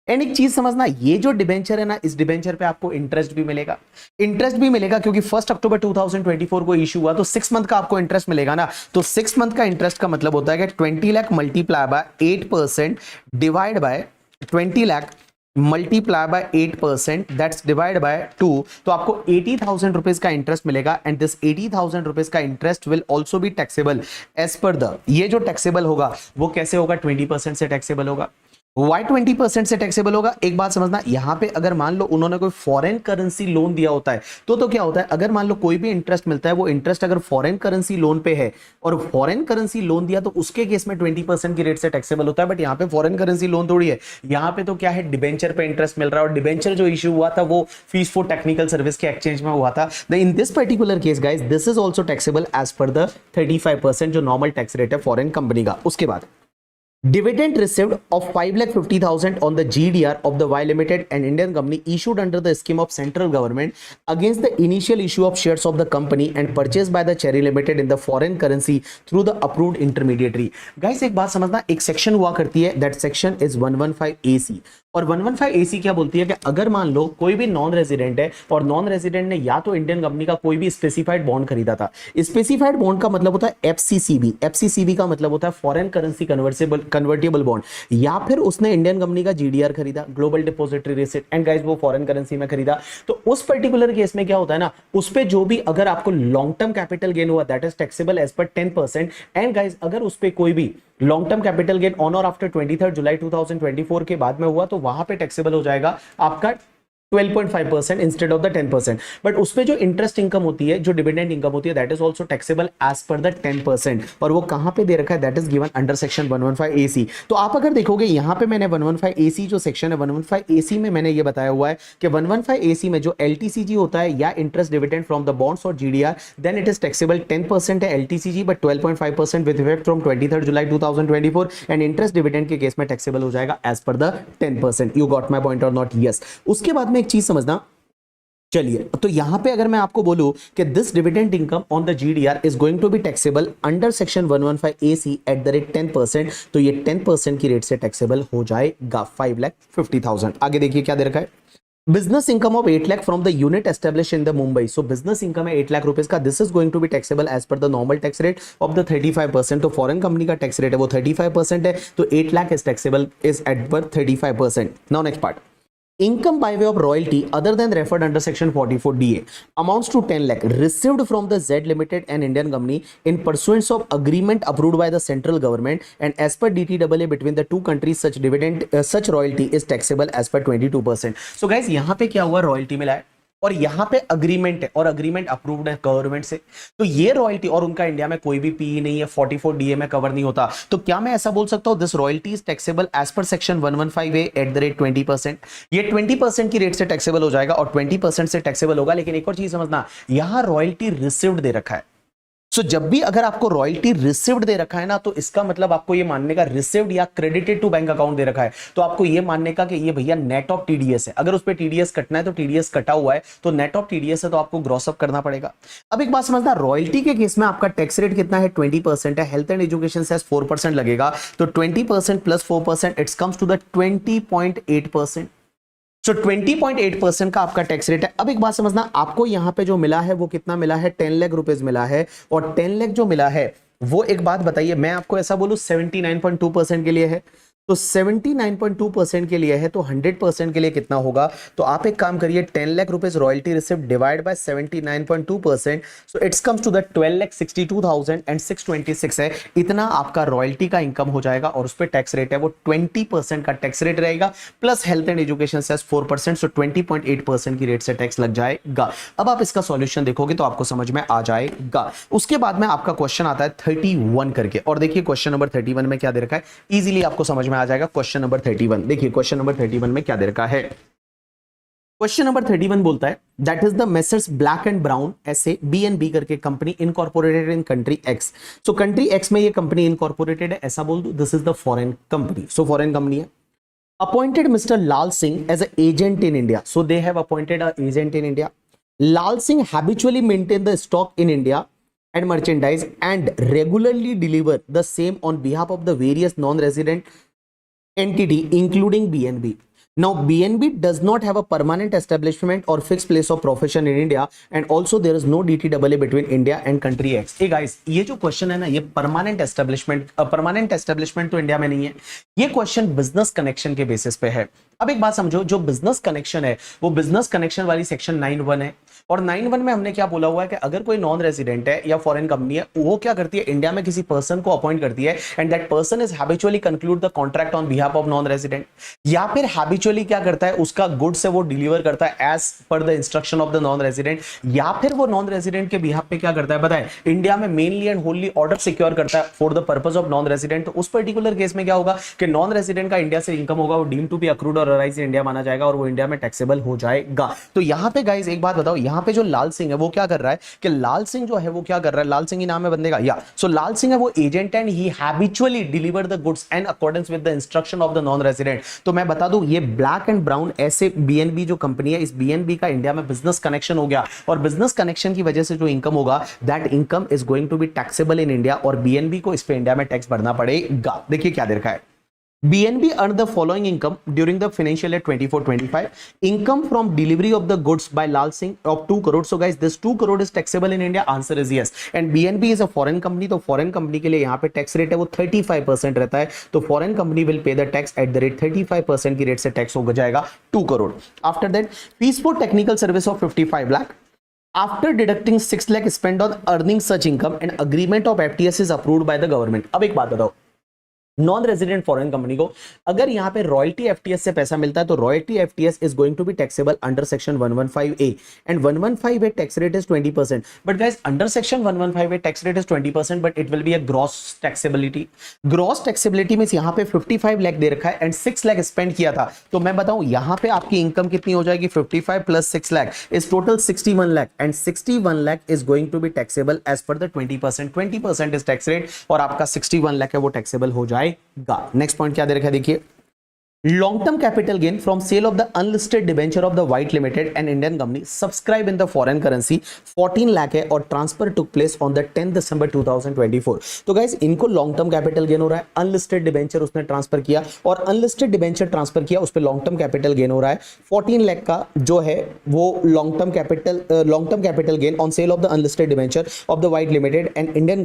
एंड एक चीज समझना, ये जो डिबेंचर है ना, इस डिबेंचर पे आपको इंटरेस्ट भी मिलेगा, इंटरेस्ट भी मिलेगा क्योंकि 1 अक्टूबर 2024 को इशू हुआ, तो 6 मंथ का आपको इंटरेस्ट मिलेगा ना। तो 6 मंथ का इंटरेस्ट का मतलब होता है कि 20 lakh multiply by 8% divide by 20 lakh multiply by 8%, that's divide by 2, तो आपको 80,000 रुपीज का इंटरेस्ट मिलेगा एंड दिस 80,000 रुपीज का interest will also be taxable as per the, ये जो टैक्सेबल होगा वो कैसे होगा, 20% से टैक्सेबल होगा। वाई 20% से टैक्सेबल होगा, एक बात समझना, यहां पे अगर मान लो उन्होंने कोई फॉरेन करेंसी लोन दिया होता है, तो क्या होता है, अगर मान लो कोई भी इंटरेस्ट मिलता है, वो इंटरेस्ट अगर फॉरेन करेंसी लोन पे है और फॉरेन करेंसी लोन दिया, तो उसके केस में 20% की रेट से टैक्सेबल होता है। बट यहां पे फॉरेन करेंसी लोन थोड़ी है, यहां पे तो क्या है, डिबेंचर पे इंटरेस्ट मिल रहा है, और डिबेंचर जो इशू हुआ था वो फीस फॉर टेक्निकल सर्विस के एक्सचेंज में हुआ था। In this particular case guys, this is also taxable as per the 35% जो नॉर्मल टैक्स रेट है फॉरेन कंपनी का। उसके बाद dividend received of 5,50,000 on the GDR of the Y Limited and Indian company issued under the scheme of central government against the initial issue of shares of the company and purchased by the Cherry Limited in the foreign currency through the approved intermediary. Guys एक बात समझना, एक section हुआ करती है, that section is 115AC, और 115AC क्या बोलती है कि अगर मान लो कोई भी नॉन रेजिडेंट है और नॉन रेजिडेंट ने या तो इंडियन कंपनी का कोई भी स्पेसिफाइड बॉन्ड खरीदा था, स्पेसिफाइड बॉन्ड का मतलब होता है FCCB, FCCB का मतलब होता है फॉरेन करेंसी कन्वर्टेबल बॉन्ड, या फिर उसने इंडियन कंपनी का GDR खरीदा, global depository receipt, and guys वो फॉरेन करेंसी में खरीदा, तो उस पर्टिकुलर केस में क्या होता है ना, उस पे जो भी अगर आपको लॉन्ग टर्म कैपिटल गेन हुआ that is taxable as per 10%, and guys अगर उस पे कोई भी long term capital gain on or after 23 July 2024 के बाद में हुआ, तो वहां पे टैक्सेबल हो जाएगा आपका 12.5% इंस्टेड ऑफ द 10%। बट उस पे जो इंटरेस्ट इनकम होती है, जो डिविडेंड इनकम होती है, that is also taxable as per the 10%, और वो कहां पे दे रखा है, that is given under section 115AC। तो आप अगर देखोगे यहां पे मैंने 115AC जो सेक्शन है, 115AC में मैंने ये बताया हुआ है कि 115AC में जो LTCG होता है या interest dividend from the bonds और GDR, then it is taxable 10% है LTCG, but 12.5% with effect from 23 July 2024, and interest dividend के केस में टैक्सेबल हो जाएगा as per the 10%। You got my point और नॉट? यस। उसके बाद में एक चीज समझना, चलिए तो यहां पे अगर मैं आपको बोलूं कि this dividend income on the GDR is going to be taxable under section 115AC at the rate 10%, तो ये 10% की रेट से टैक्सेबल हो जाएगा 5,50,000। आगे देखिए क्या दे रखा है, business income of 8 lakh from the unit establish in the Mumbai. So business income है 8 लाख रुपीस का, this is going to be taxable as per the normal tax rate of the 35%। तो फॉरेन कंपनी का टैक्स रेट है वो 35% है, तो 8 lakh is taxable is at per 35%। Now next part, income by way of royalty other than referred under section 44DA amounts to 10 lakh received from the Z Limited and Indian company in pursuance of agreement approved by the central government, and as per DTAA between the two countries such dividend such royalty is taxable as per 22%. So guys यहाँ पे क्या हुआ, royalty मिला है और यहाँ पे agreement है और अग्रीमेंट अप्रूव्ड है गवर्नमेंट से, तो ये रॉयल्टी, और उनका इंडिया में कोई भी पीई नहीं है, 44DA में कवर नहीं होता, तो क्या मैं ऐसा बोल सकता हूं this royalty is taxable as per section 115A at the rate 20%? ये 20% की रेट से टैक्सेबल हो जाएगा और 20% से टैक्सेबल होगा। लेकिन एक और चीज समझना, यहां रॉयल्टी रिसीव्ड दे रखा है, सो जब भी अगर आपको रॉयल्टी रिसीव्ड दे रखा है ना, तो इसका मतलब आपको ये मानने का, रिसीव्ड या क्रेडिटेड टू बैंक अकाउंट दे रखा है, तो आपको ये मानने का कि ये भैया नेट ऑफ टीडीएस है। अगर उस पर टीडीएस कटना है तो टीडीएस कटा हुआ है, तो नेट ऑफ टीडीएस है, तो आपको ग्रॉस अप करना पड़ेगा। अब एक बात समझना, रॉयल्टी के केस में आपका टैक्स रेट कितना है, 20% है। हेल्थ एंड एजुकेशन से 4% लगेगा, तो 20% plus 4% it's comes to the 20.8%। So 20.8% का आपका टैक्स रेट है। अब एक बात समझना, आपको यहां पे जो मिला है वो कितना मिला है, 10 लाख रुपीज मिला है। और 10 लाख जो मिला है वो, एक बात बताइए, मैं आपको ऐसा बोलूं 79.2% के लिए है, तो 79.2% के लिए है, तो 100% के लिए कितना होगा। तो आप एक काम करिए, 10 lakh rupees royalty receipt divide by 79.2%, so it's comes to the 12,62,626 है। इतना आपका रॉयल्टी का इनकम हो जाएगा, और उस पर टैक्स रेट है वो 20% का टैक्स रेट रहेगा, plus health and education cess 4%, so 20.8% की रेट से टैक्स लग जाएगा। अब आप इसका सॉल्यूशन देखोगे तो आपको समझ में आ जाएगा। उसके बाद में आपका क्वेश्चन आता है 31 करके, और देखिए क्वेश्चन नंबर 31 में क्या दे रखा है, इजीली आपको समझ में आ जाएगा। क्वेश्चन नंबर 31 देखिए, क्वेश्चन नंबर 31 में क्या दे रखा है। क्वेश्चन नंबर 31 बोलता है that is the Messrs Black and Brown ऐसे BNB करके company incorporated in country X. So country X में ये कंपनी इनकॉर्पोरेटेड है, ऐसा बोल दो, this is the foreign company. So foreign company है। Appointed Mr Lal Singh as a agent in India, so they have appointed a agent in India. Lal Singh habitually maintain the stock in India and merchandise and regularly deliver the same on behalf of the various non-resident entity including BNB. Now BNB does not have a permanent establishment or fixed place of profession in India, and also there is no DTAA between India and country X. Hey guys, ये जो question है ना, ये permanent establishment तो India में नहीं है, ये क्वेश्चन बिजनेस कनेक्शन के बेसिस पे है। अब एक बात समझो, जो बिजनेस कनेक्शन है वो बिजनेस कनेक्शन वाली सेक्शन 9(1) है, और 9(1) में हमने क्या बोला हुआ है कि अगर कोई नॉन रेजिडेंट है या फॉरेन कंपनी है, वो क्या करती है, इंडिया में किसी पर्सन को अपॉइंट करती है, and that person is habitually conclude the contract on behalf of non resident, या फिर हैबिचुअली क्या करता है, उसका गुड्स है वो डिलीवर करता है as per the instruction of the non resident, या फिर वो नॉन रेजिडेंट के बिहाफ पे क्या करता है बताए, इंडिया में मेनली एंड होनली ऑर्डर सिक्योर करता है for the purpose of non resident. तो उस पर्टिकुलर केस में क्या होगा कि नॉन रेजिडेंट का इंडिया से इनकम होगा, वो डीम टू बी अक्रूड और अराइज इंडिया माना जाएगा, और वो इंडिया में टैक्सेबल हो जाएगा। तो यहां पे गाइस एक बात बताओ, यहां पे जो लाल सिंह है वो क्या कर रहा है कि लाल सिंह जो है वो क्या कर रहा है, लाल सिंह ही नाम है बंदे का, या सो लाल सिंह है वो agent and he habitually deliver the goods and accordance with the instruction of the non resident. तो मैं बता दूं, ये ब्लैक एंड ब्राउन ऐसे BNB जो कंपनी है, इस BNB का इंडिया में बिजनेस कनेक्शन हो गया, और बिजनेस कनेक्शन की वजह से जो इनकम होगा, that income is going to be taxable in India, और BNB को इस पे इंडिया में टैक्स भरना पड़ेगा। देखिए क्या दे रखा है, BNB earned the following income during the financial year 24-25. Income from delivery of the goods by Lal Singh of 2 crore. So guys, this 2 crore is taxable in India. Answer is yes. And BNB is a foreign company. तो foreign company के लिए यहाँ पे tax rate है वो 35% रहता है. तो foreign company will pay the tax at the rate 35% की रेट से टैक्स हो जाएगा 2 crore. After that, fees for technical service of 55 lakh. After deducting 6 lakh spent on earning such income, and agreement of FTS is approved by the government. अब एक बात बताओ, non resident foreign company को अगर यहां पे रॉयल्टी एफटीएस से पैसा मिलता है, तो royalty FTS is going to be taxable under section 115A, and 115A tax rate is 20%. But guys, under section 115A tax rate is 20%, but it will be a gross taxability. Gross taxability means यहां पे 55 लाख दे रखा है and 6 lakh spend किया था. तो मैं बताऊं यहां पे आपकी इनकम कितनी हो जाएगी, 55 plus 6 lakh is total 61 lakh, and 61 lakh is going to be taxable as per the 20%. 20% is tax rate, और आपका 61 लाख है वो टैक्सेबल हो जाए. नेक्स्ट पॉइंट क्या दे रखा है देखिए, long term capital gain from sale of the unlisted debenture of the White Limited and Indian company subscribe in the foreign currency 14 lakh है, और transfer took place on the 10 December 2024. तो गाइस, इनको long term capital gain हो रहा है, unlisted debenture उसने transfer किया, और अनलिस्टेड डिबेंचर ट्रांसफर किया, उस पर लॉन्ग टर्म कैपिटल गेन हो रहा है 14 लाख का जो है वो long term capital gain on sale of the unlisted debenture of the White Limited and Indian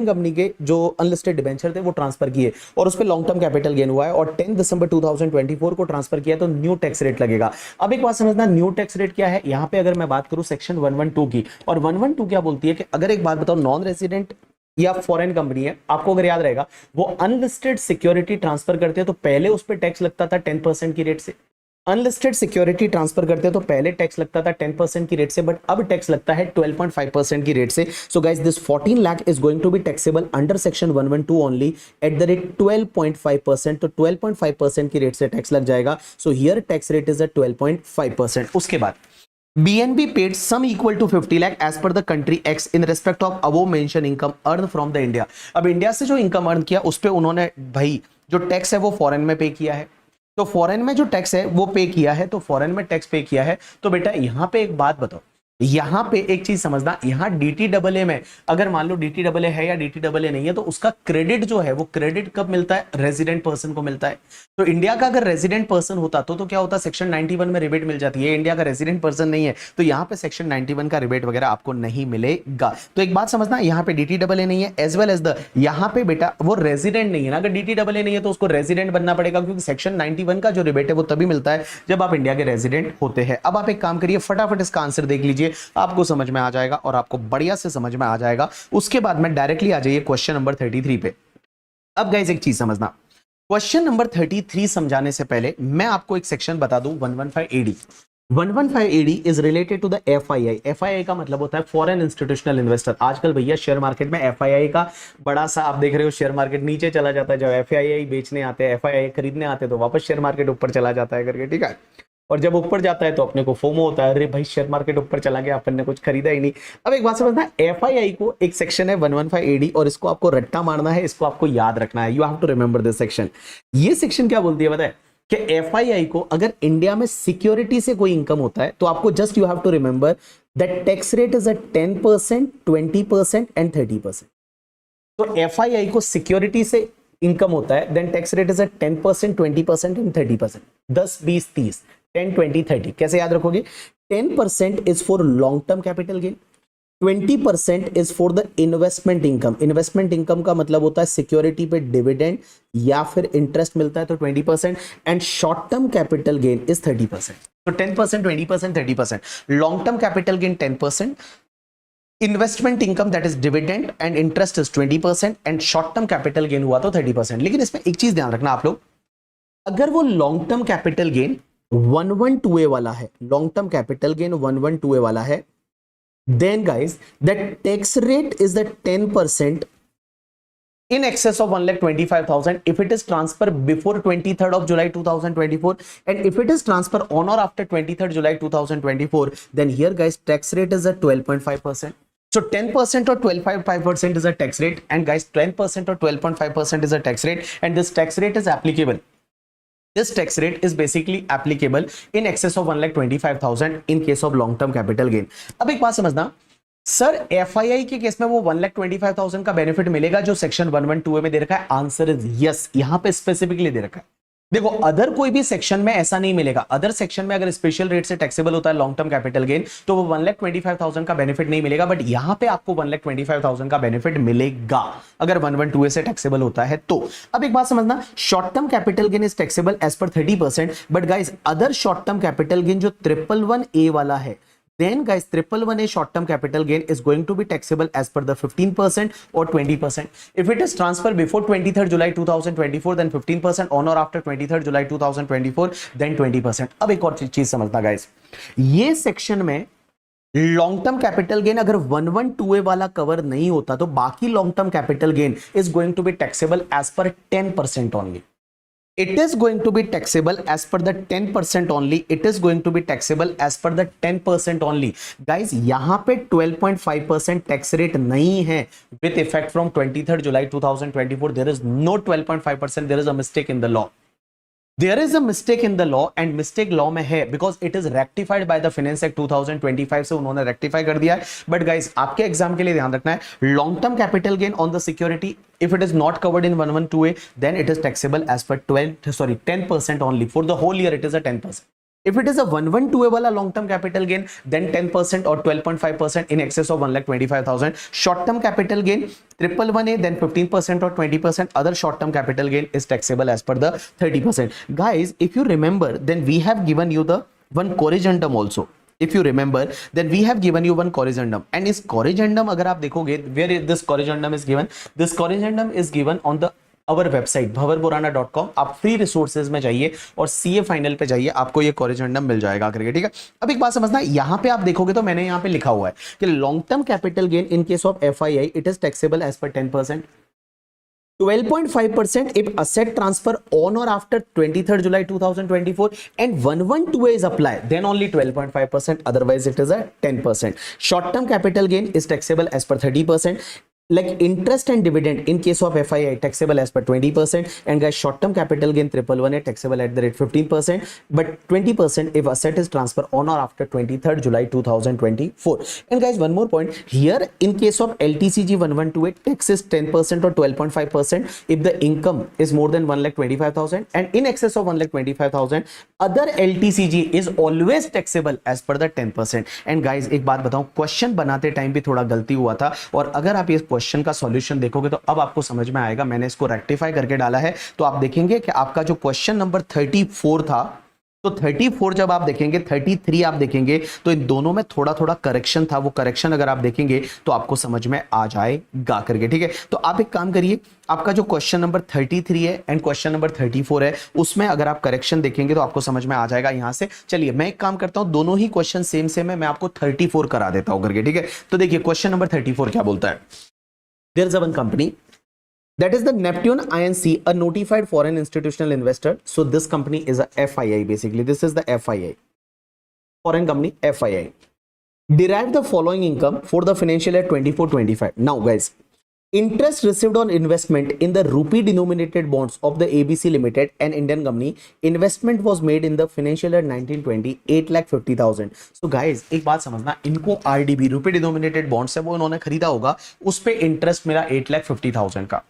company के जो अनलिस्टेड डिबेंचर थे वो ट्रांसफर किए, और उस पर लॉन्ग टर्म कैपिटल गेन हुआ है, और 10 दिसंबर 2024 को ट्रांसफर किया, तो न्यू टैक्स रेट लगेगा. अब एक बात समझना, न्यू टैक्स रेट क्या है. यहां पे अगर मैं बात करूं सेक्शन 112 की, और 112 क्या बोलती है कि अगर एक बात बताओ, नॉन रेजिडेंट या फॉरेन कंपनी है, आपको अगर याद रहेगा, वो अनलिस्टेड सिक्योरिटी ट्रांसफर करते हैं तो पहले उस पर टैक्स लगता था 10% की रेट से. अनलिस्टेड सिक्योरिटी ट्रांसफर करते हैं तो पहले टैक्स लगता था 10% की रेट से, बट अब टैक्स लगता है 12.5% की रेट से. So guys, this 14 lakh is going to be taxable under section 112 only at the rate 12.5%. तो 12.5% की रेट से टैक्स लग जाएगा. So here tax rate is a 12.5%. उसके बाद BNB paid sum equal to 50 lakh as per the country X in respect of above mentioned income earned from the India। अब India से जो इनकम अर्न किया उस पे उन्होंने भाई जो टैक्स है वो फॉरेन में पे किया है, तो फॉरेन में जो टैक्स है वो पे किया है, तो फॉरेन में टैक्स पे किया है। तो बेटा यहां पे एक बात बताओ, यहां पे एक चीज समझना, यहां DTAA में अगर मान लो DTAA है या DTAA नहीं है तो उसका क्रेडिट जो है वो क्रेडिट कब मिलता है, रेजिडेंट पर्सन को मिलता है। तो इंडिया का अगर रेजिडेंट पर्सन होता तो क्या होता, सेक्शन 91 में रिबेट मिल जाती है। इंडिया का रेजिडेंट पर्सन नहीं है तो यहां पे सेक्शन 91 का रिबेट वगैरह आपको नहीं मिलेगा। तो एक बात समझना, यहां पे DTAA नहीं है एज वेल एज द यहां पे बेटा वो रेजिडेंट नहीं है ना। अगर DTAA नहीं है तो उसको रेजिडेंट बनना पड़ेगा, क्योंकि सेक्शन 91 का जो रिबेट है वो तभी मिलता है जब आप इंडिया के रेजिडेंट होते हैं। अब आप एक काम करिए, फटाफट इसका आंसर देख लीजिए, आपको समझ में आ जाएगा और आपको बढ़िया से समझ में आ जाएगा। उसके बाद में डायरेक्टली आ जाइए क्वेश्चन नंबर 33 पे। अब गाइस एक चीज समझना, क्वेश्चन नंबर 33 समझाने से पहले मैं आपको एक सेक्शन बता दूं, 115AD। 115AD is related to the FII। FII का मतलब होता है फॉरेन इंस्टीट्यूशनल इन्वेस्टर। आजकल भैया शेयर मार्केट में FII का बड़ा सा आप देख रहे हो, शेयर मार्केट नीचे चला जाता है, जब FII बेचने आते हैं, FII खरीदने आते हैं तो वापस शेयर मार्केट ऊपर चला जाता है करके, ठीक है। और जब ऊपर जाता है तो अपने को फोमो होता है, अरे भाई शेयर मार्केट ऊपर चला गया, अपन ने कुछ खरीदा ही नहीं। अब एक बात समझना, FII को एक सेक्शन है 115AD और इसको आपको रट्टा मारना है, इसको आपको याद रखना है। You have to remember this section. ये सेक्शन क्या बोलती है पता है कि FII को अगर इंडिया में सिक्योरिटी से कोई इनकम होता है तो आपको just you have to remember that tax rate is 10%, 20% and 30%। तो FII को सिक्योरिटी से इनकम होता है, then tax rate is 10%, 20% and 30%। 10, 20, 30, 10, 20, 30 कैसे याद रखोगे? 10% is for long term capital gain, 20% is for the investment income. Investment income का मतलब होता है सिक्योरिटी पे डिविडेंड या फिर इंटरेस्ट मिलता है तो 20%, and short term capital gain is 30%। तो 10%, 20%, 30%। Long term capital gain 10%, investment income that is dividend and interest is 20%, and short term capital gain हुआ तो 30%। लेकिन इसमें एक चीज ध्यान रखना आप लोग, अगर वो long term capital gain 112A वाला है, long term capital gain 112A वाला है, then guys that tax rate is the 10% in excess of 1,25,000 if it is transferred before 23rd of July 2024, and if it is transferred on or after 23rd July 2024, then here guys tax rate is at 12.5%. So 10% or 12.5% is a tax rate, and guys 10% or 12.5% is a tax rate, and this tax rate is applicable. This tax rate is basically applicable in excess of 1,25,000 in case of long term capital gain. अब एक बात समझना sir, FII के case में वो 1,25,000 का benefit मिलेगा जो सेक्शन 112A में दे रखा है? आंसर इज यस, यहां पे स्पेसिफिकली दे रखा है। देखो अदर कोई भी सेक्शन में ऐसा नहीं मिलेगा। अदर सेक्शन में अगर स्पेशल रेट से टैक्सेबल होता है लॉन्ग टर्म कैपिटल गेन तो वो 1,25,000 का बेनिफिट नहीं मिलेगा, बट यहां पे आपको 1,25,000 का बेनिफिट मिलेगा अगर 112A से टैक्सेबल होता है तो। अब एक बात समझना, short term capital gain is taxable as per 30%, but guys other short term capital gain जो 111A वाला है, then guys 111A short term capital gain is going to be taxable as per the 15% or 20%. If it is transferred before 23rd July 2024 then 15%, on or after 23rd July 2024 then 20%. अब एक और चीज समझना guys, ये section में long term capital gain अगर 112A वाला cover नहीं होता तो बाकी long term capital gain is going to be taxable as per 10% only. It is going to be taxable as per the 10% only. It is going to be taxable as per the 10% only. Guys, यहाँ पे 12.5% tax rate नहीं है with effect from 23rd July 2024. There is no 12.5%. There is a mistake in the law. There is a mistake in the law, and mistake law में है because it is rectified by the Finance Act 2025 से उन्होंने rectify कर दिया है। But guys, आपके exam के लिए ध्यान रखना है, long term capital gain on the security if it is not covered in 112A then it is taxable as per 10% only. For the whole year it is a 10%. If it is a 112A वाला long term capital gain then 10% or 12.5% in excess of 1,25,000. Short term capital gain 111A then 15% or 20%. Other short term capital gain is taxable as per the 30%. Guys, if you remember then we have given you the one corrigendum also. If you remember then we have given you one corrigendum, and इस corrigendum अगर आप देखोगे where is this corrigendum is given? This corrigendum is given on the our website bhavarborana.com। आप free resources में जाइए और CA final पे जाइए, आपको ये कॉरिजेंडम मिल जाएगा करके, ठीक है। अब एक बात समझना, यहाँ पे आप देखोगे तो मैंने यहाँ पे लिखा हुआ है कि long term capital gain in case of FII it is taxable as per 10%। 12.5% if asset transfer on or after 23rd July 2024 and 112A is applied, then only 12.5%, otherwise it is a 10%. Short term capital gain is taxable as per 30%. Like interest and dividend in case of FII taxable as per 20%, and guys short term capital gain 111 taxable at the rate 15%, but 20% if asset is transferred on or after 23rd July 2024. And guys one more point here, in case of LTCG 1128 tax is 10% or 12.5% if the income is more than 1,25,000, and in excess of 1,25,000 other LTCG is always taxable as per the 10%. And guys एक बात बताऊं, question बनाते time भी थोड़ा गलती हुआ था, और अगर आप इस क्वेश्चन का सॉल्यूशन देखोगे तो अब आपको समझ में आएगा, मैंने इसको रेक्टिफाई करके डाला है। तो आप देखेंगे कि आपका जो क्वेश्चन नंबर 34 था, तो 34 जब आप देखेंगे, 33 आप देखेंगे, तो इन दोनों में थोड़ा थोड़ा करेक्शन था। वो करेक्शन अगर आप देखेंगे तो आपको समझ में आ जाएगा करके, ठीक है। तो आप एक काम करिए, आपका जो क्वेश्चन नंबर 33 है एंड क्वेश्चन नंबर 34 है, उसमें अगर आप करेक्शन देखेंगे तो आपको समझ में आ जाएगा यहां से। चलिए मैं एक काम करता हूं, दोनों ही क्वेश्चन सेम है, मैं आपको 34 करा देता हूं करके, ठीक है। तो देखिए क्वेश्चन नंबर 34 क्या बोलता है। There is a one company that is the Neptune Inc., a notified foreign institutional investor. So this company is a FII basically. This is the FII, foreign company FII. Derive the following income for the financial year 24-25. Now guys, interest received on investment in the rupee denominated bonds of the ABC Limited, an Indian company. Investment was made in the financial year 1920, 8,50,000. So guys एक बात समझना, इनको RDB रूपी denominated bonds है वो इन्होंने खरीदा होगा, उस पे इंटरेस्ट मेरा 8,50,000 का।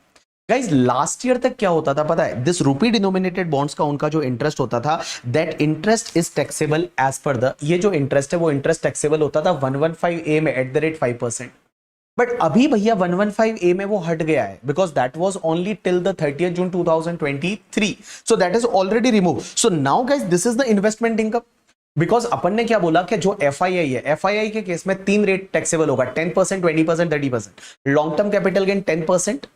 गाइज लास्ट ईयर तक क्या होता था पता है, दिस रूपी डिनोमिनेटेड बॉन्ड्स का उनका जो इंटरेस्ट होता था, that interest is taxable as per the, ये जो इंटरेस्ट है वो इंटरेस्ट टैक्सेबल होता था 115A में एट द रेट 5%। बट अभी भैया 115A में वो हट गया है, because that was only till the 30th June 2023, so that is already remove. So now guys this is the investment income, because अपन ने क्या बोला कि जो FII है, FII के केस में 3 रेट टैक्सेबल होगा, 10%, 20%, 30%। Long term capital gain 10%,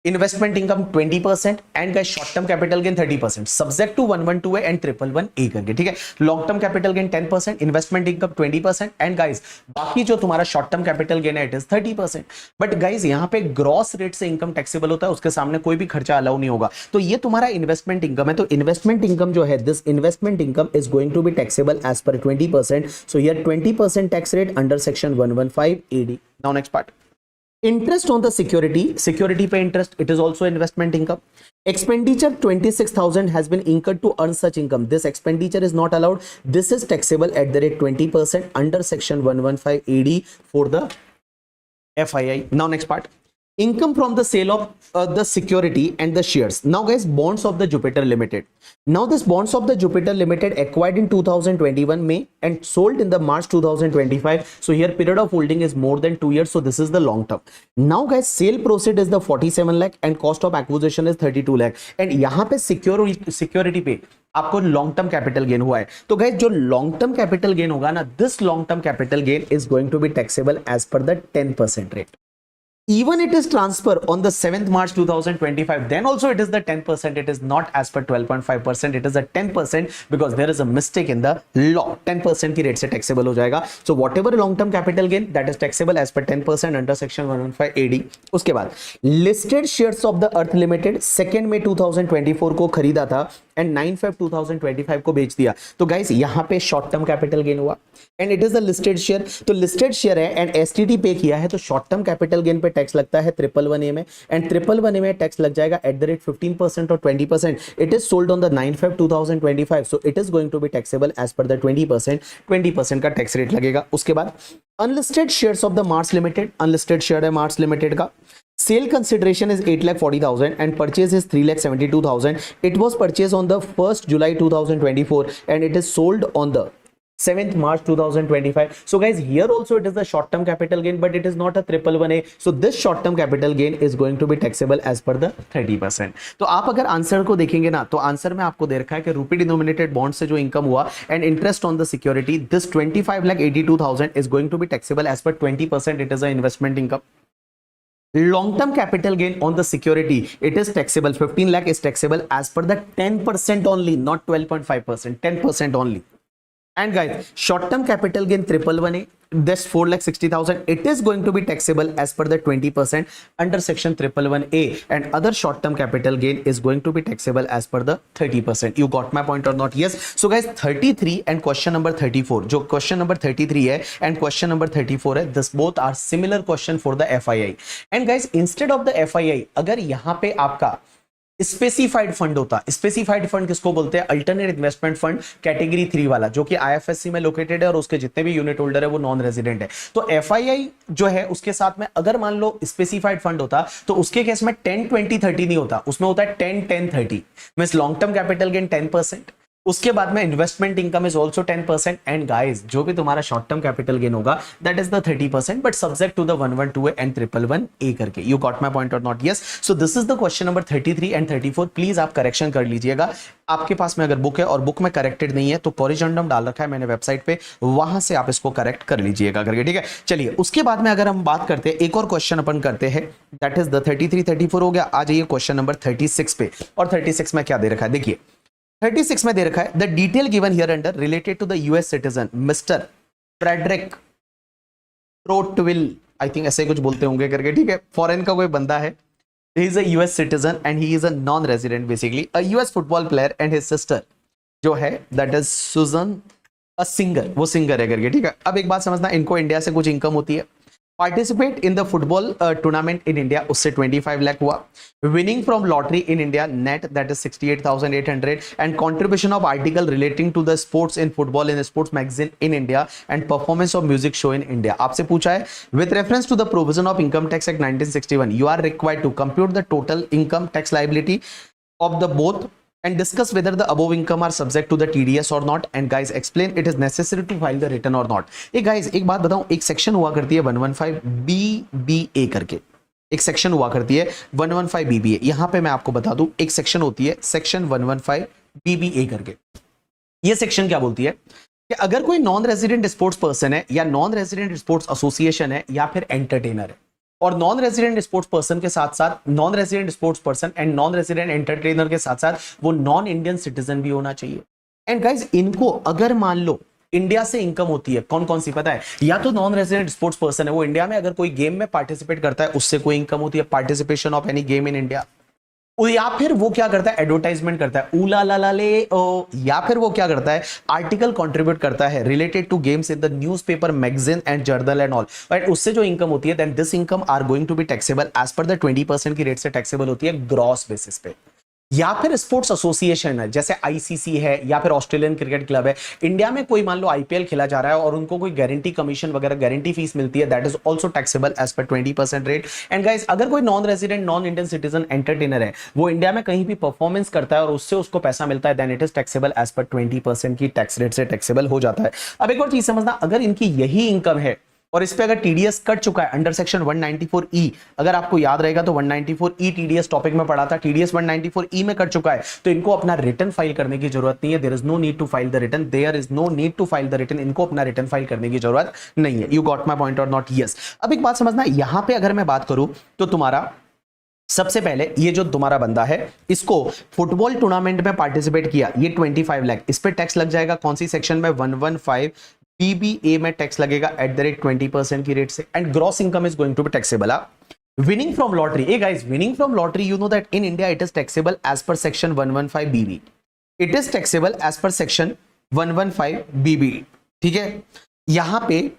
investment income 20% and guys short term capital gain 30%, subject to 112A and 111A करके, ठीक है। Long term capital gain 10%, investment income 20% and guys बाकी जो तुम्हारा शॉर्ट टर्म कैपिटल गेन है it is 30%। But guys यहाँ पे gross rate से इनकम टैक्सेबल होता है, उसके सामने कोई भी खर्चा अलाउ नहीं होगा। तो ये तुम्हारा इन्वेस्टमेंट इनकम है। तो इन्वेस्टमेंट इनकम जो है, this investment income is going to be taxable as per 20%, so here 20% tax rate under section 115AD। Now next part, interest on the security pay interest, it is also investment income. Expenditure 26,000 has been incurred to earn such income. This expenditure is not allowed. This is taxable at the rate 20% under section 115AD for the FII. Now next part, income from the sale of the security and the shares. Now guys, bonds of the Jupiter Limited. Now this bonds of the Jupiter Limited acquired in 2021 May and sold in the March 2025. So here period of holding is more than 2 years. So this is the long term. Now guys, sale proceed is the 47 lakh and cost of acquisition is 32 lakh. And यहाँ पे security पे आपको long term capital gain हुआ है। तो guys जो long term capital gain होगा ना, this long term capital gain is going to be taxable as per the 10% rate. Even it is transfer on the 7th March 2025, then also it is the 10%. It is not as per 12.5%. It is a 10% because there is a mistake in the law. 10% की rate से taxable हो जाएगा। So whatever long term capital gain that is taxable as per 10% under section 115AD। उसके बाद listed shares of the Earth Limited 2nd May 2024 को खरीदा था and 9 Feb 2025 को बेच दिया। तो गाइस यहाँ पे शॉर्ट टर्म कैपिटल गेन हुआ and it is the listed share. तो लिस्टेड शेयर है एंड एसटीटी पे किया है, तो शॉर्ट टर्म कैपिटल गेन पे टैक्स लगता है 111A में, एंड 111A में टैक्स लग जाएगा एट द रेट 15% और 20%। It is sold on the 9 Feb 2025, so it is going to be taxable as per the 20% का टैक्स रेट लगेगा। उसके बाद unlisted shares of the Mars Limited, unlisted share है Mars Limited का। Sale consideration is 8,40,000 and purchase is 3,72,000. It was purchased on the 1st July 2024 and it is sold on the 7th March 2025. So guys, here also it is the short term capital gain, but it is not a 111A. So this short term capital gain is going to be taxable as per the 30%. तो आप अगर answer को देखेंगे ना, तो answer में आपको दे रखा है कि रूपी डिनोमिनेटेड बॉन्ड से जो इनकम हुआ and interest on the security, this 25,82,000 is going to be taxable as per 20%. It is an investment income. Long term capital gain on the security, it is taxable. 15 lakh is taxable as per the 10% only, not 12.5%, 10% only. And guys, short-term capital gain 111A, this 4,60,000, it is going to be taxable as per the 20% under section 111A, and other short-term capital gain is going to be taxable as per the 30%. You got my point or not? Yes. So guys, 33 and question number 34, जो question number 33 है and question number 34 है, this both are similar question for the FII. And guys, instead of the FII, अगर यहाँ पे आपका specified fund होता, specified fund किसको बोलते हैं? अल्टरनेट इन्वेस्टमेंट फंड कैटेगरी 3 वाला, जो कि आईएफएससी में लोकेटेड है और उसके जितने भी यूनिट होल्डर है वो नॉन रेजिडेंट है। तो एफआईआई जो है उसके साथ में अगर मान लो स्पेसिफाइड फंड होता तो उसके केस में 10 20 30 नहीं होता, उसमें होता है 10 10 30, means long term capital gain 10%, उसके बाद में investment income is also 10%, and guys जो भी तुम्हारा शॉर्ट टर्म कैपिटल गेन होगा that is the 30%, but subject to the 112 and 111A करके। यू गॉट माय पॉइंट और not? Yes. So this is the question number 33 and 34। Please आप correction कर लीजिएगा। आपके पास में अगर बुक है और बुक में करेक्टेड नहीं है तो कॉरिजेंडम डाल रखा है मैंने वेबसाइट पे, वहां से आप इसको करेक्ट कर लीजिएगा करके, ठीक है। चलिए उसके बाद में अगर हम बात करते हैं, एक और क्वेश्चन अपन करते हैं, दैट इज द 33 34 हो गया। आ जाइए क्वेश्चन नंबर 36 पे, और 36 में क्या दे रखा है देखिए। 36 में दे रखा है the detail given here under related to the US citizen Mr Frederick Trotwill, I think ऐसे कुछ बोलते होंगे करके, ठीक है। फॉरेन का कोई बंदा है, he is a US citizen and he is a non resident, basically a US football player, and his sister जो है that is Susan, a singer, वो सिंगर है करके, ठीक है। अब एक बात समझना, इनको इंडिया से कुछ इनकम होती है, participate in the football tournament in India, उससे 25 लाख हुआ, winning from lottery in India net that is 68,800, and contribution of article relating to the sports in football in sports magazine in India, and performance of music show in India. आपसे पूछा है with reference to the provision of income tax act 1961 you are required to compute the total income tax liability of the both and discuss whether the above income are subject to the TDS or not, and guys explain it is necessary to file the return or not। एक guys एक बात बताऊं, एक section हुआ करती है 115 BBA करके, एक सेक्शन हुआ करती है 115 BBA। यहां पे मैं आपको बता दूं एक सेक्शन होती है सेक्शन 115 BBA करके। ये सेक्शन क्या बोलती है कि अगर कोई नॉन रेजिडेंट स्पोर्ट्स पर्सन है या नॉन रेजिडेंट स्पोर्ट्स एसोसिएशन है या फिर एंटरटेनर है, और नॉन रेजिडेंट स्पोर्ट्स पर्सन के साथ साथ non resident sports person and non resident entertainer के साथ साथ वो नॉन इंडियन सिटीजन भी होना चाहिए। एंड गाइस इनको अगर मान लो इंडिया से इनकम होती है, कौन कौन सी पता है? या तो नॉन रेजिडेंट स्पोर्ट्स पर्सन है, वो इंडिया में अगर कोई गेम में पार्टिसिपेट करता है उससे कोई इनकम होती है, participation of any game in India, या फिर वो क्या करता है एडवर्टाइजमेंट करता है ऊला ला ला ले ओ, या फिर वो क्या करता है आर्टिकल कंट्रीब्यूट करता है related to games in the newspaper magazine and journal and all, right. उससे जो इनकम होती है then this income are going to be taxable as per the 20% की रेट से टैक्सेबल होती है ग्रॉस बेसिस पे। या फिर स्पोर्ट्स एसोसिएशन है जैसे आईसीसी है या फिर ऑस्ट्रेलियन क्रिकेट क्लब है, इंडिया में कोई मान लो आईपीएल खेला जा रहा है और उनको कोई गारंटी कमीशन वगैरह गारंटी फीस मिलती है, that is also taxable as per 20% rate. And guys अगर कोई non resident non Indian citizen entertainer है, वो इंडिया में कहीं भी परफॉर्मेंस करता है और उससे उसको पैसा मिलता है, then it is taxable as per 20% की टैक्स रेट से टैक्सेबल हो जाता है। अब एक और चीज समझना, अगर इनकी यही इनकम है और इस पे अगर टीडीएस कट चुका है अंडर सेक्शन 194E, अगर आपको याद रहेगा तो 194E टीडीएस टॉपिक में पढ़ा था, टीडीएस 194E में कट चुका है तो इनको अपना रिटर्न फाइल करने की जरूरत नहीं है। There is no need to file the return, there is no need to file the return, इनको अपना रिटर्न फाइल करने की जरूरत नहीं है। यू गॉट माय पॉइंट और नॉट? यस। अब एक बात समझना, यहां पे अगर मैं बात करूं तो तुम्हारा सबसे पहले ये जो तुम्हारा बंदा है इसको फुटबॉल टूर्नामेंट में पार्टिसिपेट किया, ये 25 लाख, इस पे टैक्स लग जाएगा कौन सी सेक्शन में? 115 BBA में टैक्स लगेगा एट द रेट 20% की रेट से, and gross income is going to be taxable. Winning from lottery, ah guys winning from lottery you know that in India it is taxable as per section 115 BB, it is taxable as per section 115 BB, ठीक है। यहां पे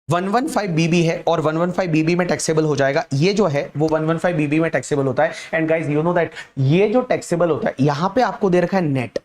115 BB है और 115 BB में taxable हो जाएगा, ये जो है वो 115 BB में टैक्सेबल होता है। And guys you know that ये जो टैक्सेबल होता है यहां पे आपको दे रखा है नेट,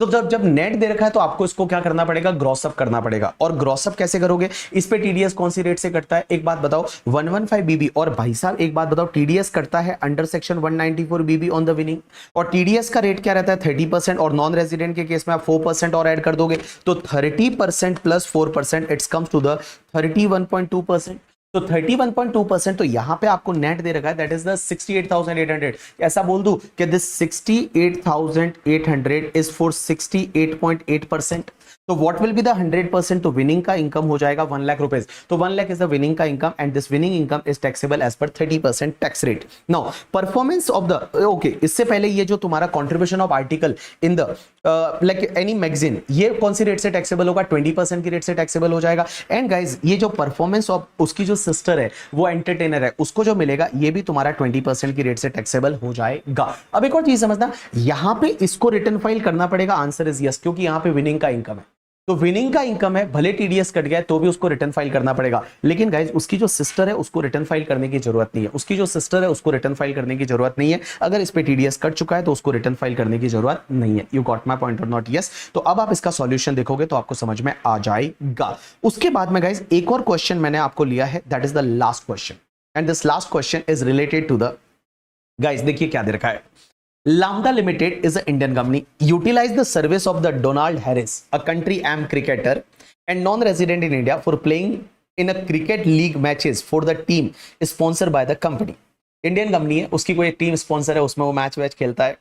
तो जब नेट दे रखा है तो आपको इसको क्या करना पड़ेगा? ग्रॉसअप करना पड़ेगा। और ग्रॉसअप कैसे करोगे? इस पे टीडीएस कौन सी रेट से कटता है एक बात बताओ? 115 BB। और भाई साहब एक बात बताओ, टीडीएस कटता है under section 194 BB on the winning, और टीडीएस का रेट क्या रहता है? 30%, और नॉन रेजिडेंट के केस में आप 4% और ऐड कर दोगे तो 30% plus 4% it's comes to the 31.2%। तो 31.2%, तो यहां पे आपको नेट दे रखा है दैट इज द 68,800। ऐसा बोल दूं कि दिस 68,800 इज फॉर 68.8%। तो व्हाट विल बी द 100%, तो विनिंग का इनकम हो जाएगा 1 लाख रुपीज, तो 1 लाख इज द विनिंग का income and this winning income is taxable as per 30% tax rate. Now performance of the okay, इससे पहले ये जो तुम्हारा contribution of article in the like any magazine, ये कौन सी रेट से टैक्सेबल होगा, 20% की रेट से टैक्सेबल हो जाएगा। एंड गाइज ये जो परफॉर्मेंस ऑफ उसकी जो सिस्टर है वो एंटरटेनर है, उसको जो मिलेगा ये भी तुम्हारा 20% की रेट से टैक्सेबल हो जाएगा। अब एक और चीज समझना, यहां पे इसको रिटर्न फाइल करना पड़ेगा, आंसर इज यस, क्योंकि यहां पे विनिंग का इनकम है। तो विनिंग का इनकम है, भले टीडीएस कट गया तो भी उसको रिटर्न फाइल करना पड़ेगा, लेकिन गाइज उसकी जो सिस्टर है उसको रिटर्न फाइल करने की जरूरत नहीं है, उसकी जो सिस्टर है उसको रिटर्न फाइल करने की जरूरत नहीं है। अगर इस पे टीडीएस कट चुका है तो उसको रिटर्न फाइल करने की जरूरत नहीं है। यू गॉट माय पॉइंट और नॉट? यस। तो अब आप इसका सॉल्यूशन देखोगे तो आपको समझ में आ जाएगा। उसके बाद में गाइज एक और क्वेश्चन मैंने आपको लिया है, that is the last question, and this last question is related to the, guys देखिए क्या दे रखा है, Lambda Limited is an Indian company. Utilize the service of the Donald Harris, a country am cricketer and non-resident in India, for playing in a cricket league matches for the team sponsored by the company. Indian company है, उसकी कोई team sponsor है, उसमें वो match वैच खेलता है।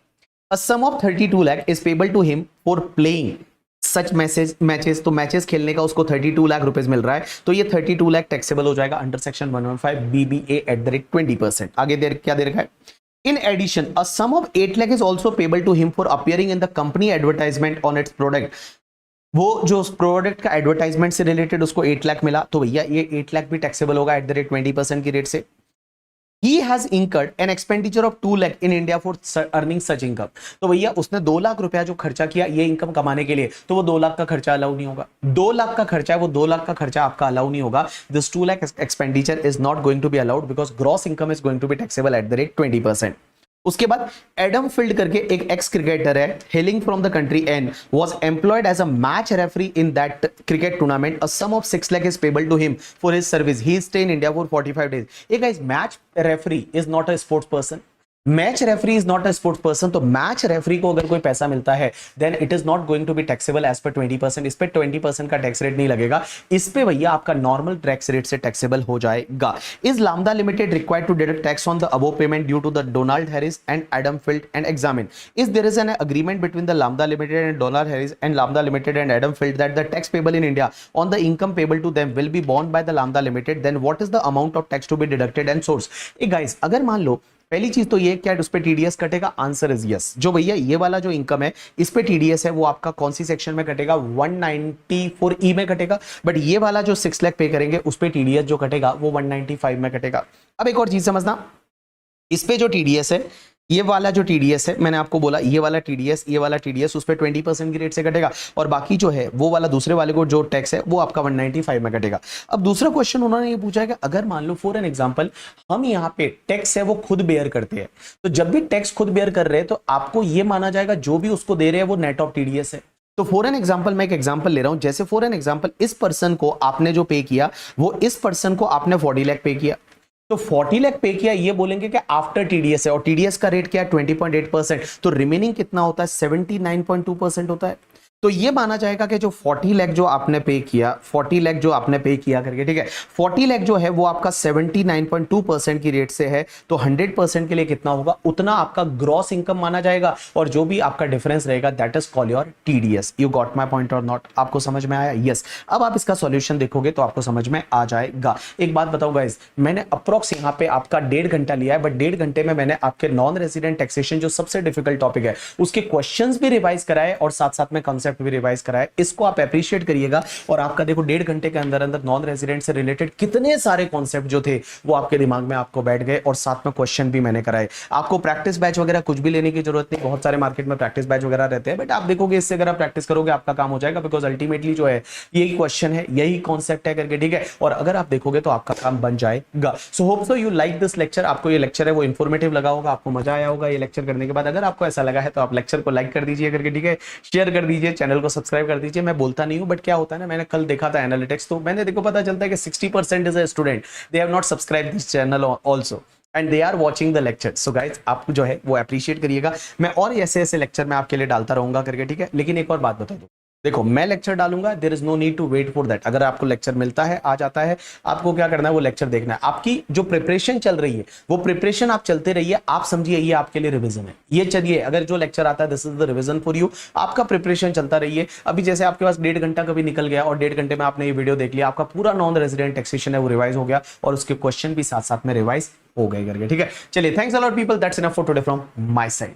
A sum of 32 lakh is payable to him for playing such matches, तो matches खेलने का उसको 32 लाख रुपए मिल रहा है, तो ये 32 लाख टैक्सेबल हो जाएगा under section 115 BBA eight the rate 20%। आगे देर क्या दे रखा है, In addition, a sum of 8 lakh is also payable to him for appearing in the company advertisement on its product. वो जो प्रोडक्ट का एडवर्टाइजमेंट से रिलेटेड उसको 8 लाख मिला, तो भैया ये 8 लाख भी टैक्सेबल होगा एट द रेट 20% की रेट से। He has incurred an expenditure of 2 lakh in India for earning such income. तो भैया उसने 2 लाख रुपया जो खर्चा किया ये इनकम कमाने के लिए, तो वो 2 लाख का खर्चा अलाउ नहीं होगा। 2 लाख का खर्चा है, वो 2 लाख का खर्चा आपका अलाउ नहीं होगा। This 2 lakh expenditure is not going to be allowed because gross income is going to be taxable at the rate 20%. उसके बाद एडम फील्ड करके एक एक्स क्रिकेटर है, hailing from the country N, was employed as a match referee in that cricket tournament. A sum of 6 lakh is payable to him for his service. He stay in India for 45 days. ये guys, match referee is not a sports person, match referee is not a sports person. तो match referee को अगर कोई पैसा मिलता है then it is not going to be taxable as per 20%। इस पे 20% का टैक्स रेट नहीं लगेगा, इस पे भैया आपका नॉर्मल टैक्स रेट से टैक्सेबल हो जाएगा। Is Lambda limited required to deduct tax on the above payment due to the Donald Harris and Adam Field and examine is there is an agreement between the Lambda limited and Donald Harris and Lambda limited and Adam Field that the tax payable in India on the income payable to them will be borne by the Lambda limited, then what is the amount of tax to be deducted and source. Ah guys, अगर मान लो पहली चीज तो ये क्या उस पे TDS कटेगा, आंसर इज यस। जो भैया ये वाला जो इनकम है इस पे टीडीएस है वो आपका कौन सी सेक्शन में कटेगा, 194E में कटेगा। बट ये वाला जो 6 लाख पे करेंगे उस पे टीडीएस जो कटेगा वो 195 में कटेगा। अब एक और चीज समझना, इस पे जो टीडीएस है, ये वाला जो टीडीएस है, मैंने आपको बोला ये वाला टीडीएस उस पे 20% की रेट से कटेगा, और बाकी जो है वो वाला दूसरे वाले को जो टैक्स है वो आपका 195 में कटेगा। अब दूसरा क्वेश्चन उन्होंने ये पूछा है कि अगर मान लो फॉर एन एग्जांपल हम यहाँ पे टैक्स है वो खुद बेयर करते हैं, तो जब भी टैक्स खुद बेयर कर रहे हैं तो आपको ये माना जाएगा जो भी उसको दे रहे हैं वो नेट ऑफ टीडीएस है। तो फॉर एन एग्जांपल, मैं एक एग्जांपल ले रहा हूं, जैसे फॉर एन एग्जांपल इस पर्सन को आपने जो पे किया वो इस पर्सन को आपने 40 लाख पे किया, तो 40 लाख पे किया, ये बोलेंगे कि आफ्टर टीडीएस है, और टीडीएस का रेट क्या है 20.8%, तो रिमेनिंग कितना होता है 79.2% होता है। तो ये माना जाएगा कि जो 40 लाख जो आपने पे किया, 40 लाख जो आपने पे किया करके, ठीक है, 40 लाख जो है वो आपका 79.2% की रेट से है, तो 100% के लिए कितना होगा, उतना आपका ग्रॉस इनकम माना जाएगा, और जो भी आपका डिफरेंस रहेगा that is call your TDS. You got my point और नॉट? आपको समझ में आया? यस। अब आप इसका सॉल्यूशन देखोगे तो आपको समझ में आ जाएगा। एक बात बताऊं गाइस, मैंने अप्रोक्स यहाँ पे आपका 1.5 घंटा लिया है, बट 1.5 घंटे में मैंने आपके नॉन रेजिडेंट टैक्सेशन जो सबसे डिफिकल्ट टॉपिक है उसके क्वेश्चंस भी रिवाइज कराए और साथ साथ में कंसेप्ट भी रिवाइज कराए। इसको आप अप्रिशिएट करिएगा, और आपका देखो 1.5 घंटे के अंदर अंदर नॉन रेजिडेंट से रिलेटेड कितने सारे कॉन्सेप्ट जो थे वो आपके दिमाग में आपको बैठ गए, और साथ में क्वेश्चन भी मैंने कराए। आपको प्रैक्टिस बैच वगैरह कुछ भी लेने की जरूरत नहीं, बहुत सारे मार्केट में प्रैक्टिस बैच वगैरह रहते हैं, बट आप देखोगे इससे अगर आप प्रैक्टिस करोगे आपका काम हो जाएगा, बिकॉज अल्टीमेटली जो है यही क्वेश्चन है, यही कॉन्सेप्ट है करके, ठीक है, और अगर आप देखोगे तो आपका काम बन जाएगा। So hope so you like this lecture. आपको ये लेक्चर है वो इंफॉर्मेटिव लगा होगा, आपको मजा आया होगा ये लेक्चर करने के बाद। अगर आपको ऐसा लगा है तो आप लेक्चर को लाइक कर दीजिए करके, ठीक है, शेयर कर दीजिए, चैनल को सब्सक्राइब कर दीजिए। मैं बोलता नहीं हूं, बट क्या होता है ना, मैंने कल देखा था एनालिटिक्स, तो मैंने देखो पता चलता है कि 60% is a student they have not subscribe this channel also and they are watching the lecture. So guys, आप जो है वो अप्रिशिएट करिएगा। मैं और ऐसे ऐसे लेक्चर में आपके लिए डालता रहूंगा करके, ठीक है। लेकिन एक और बात बता दूं, देखो मैं लेक्चर डालूंगा, there is no need to wait for that. अगर आपको लेक्चर मिलता है, आ जाता है, आपको क्या करना है, वो लेक्चर देखना है। आपकी जो प्रिपरेशन चल रही है वो प्रिपरेशन आप चलते रहिए, आप समझिए ये आपके लिए रिवीजन है। ये चलिए, अगर जो लेक्चर आता है this is the revision for you, आपका प्रिपरेशन चलता रहिए। अभी जैसे आपके पास 1.5 घंटा कभी निकल गया और 1.5 घंटे में आपने ये वीडियो देख लिया, आपका पूरा नॉन रेजिडेंट टैक्सेशन है वो रिवाइज हो गया और उसके क्वेश्चन भी साथ साथ में रिवाइज हो गए करके, ठीक है। चलिए, thanks a lot people, that's enough for today from my side.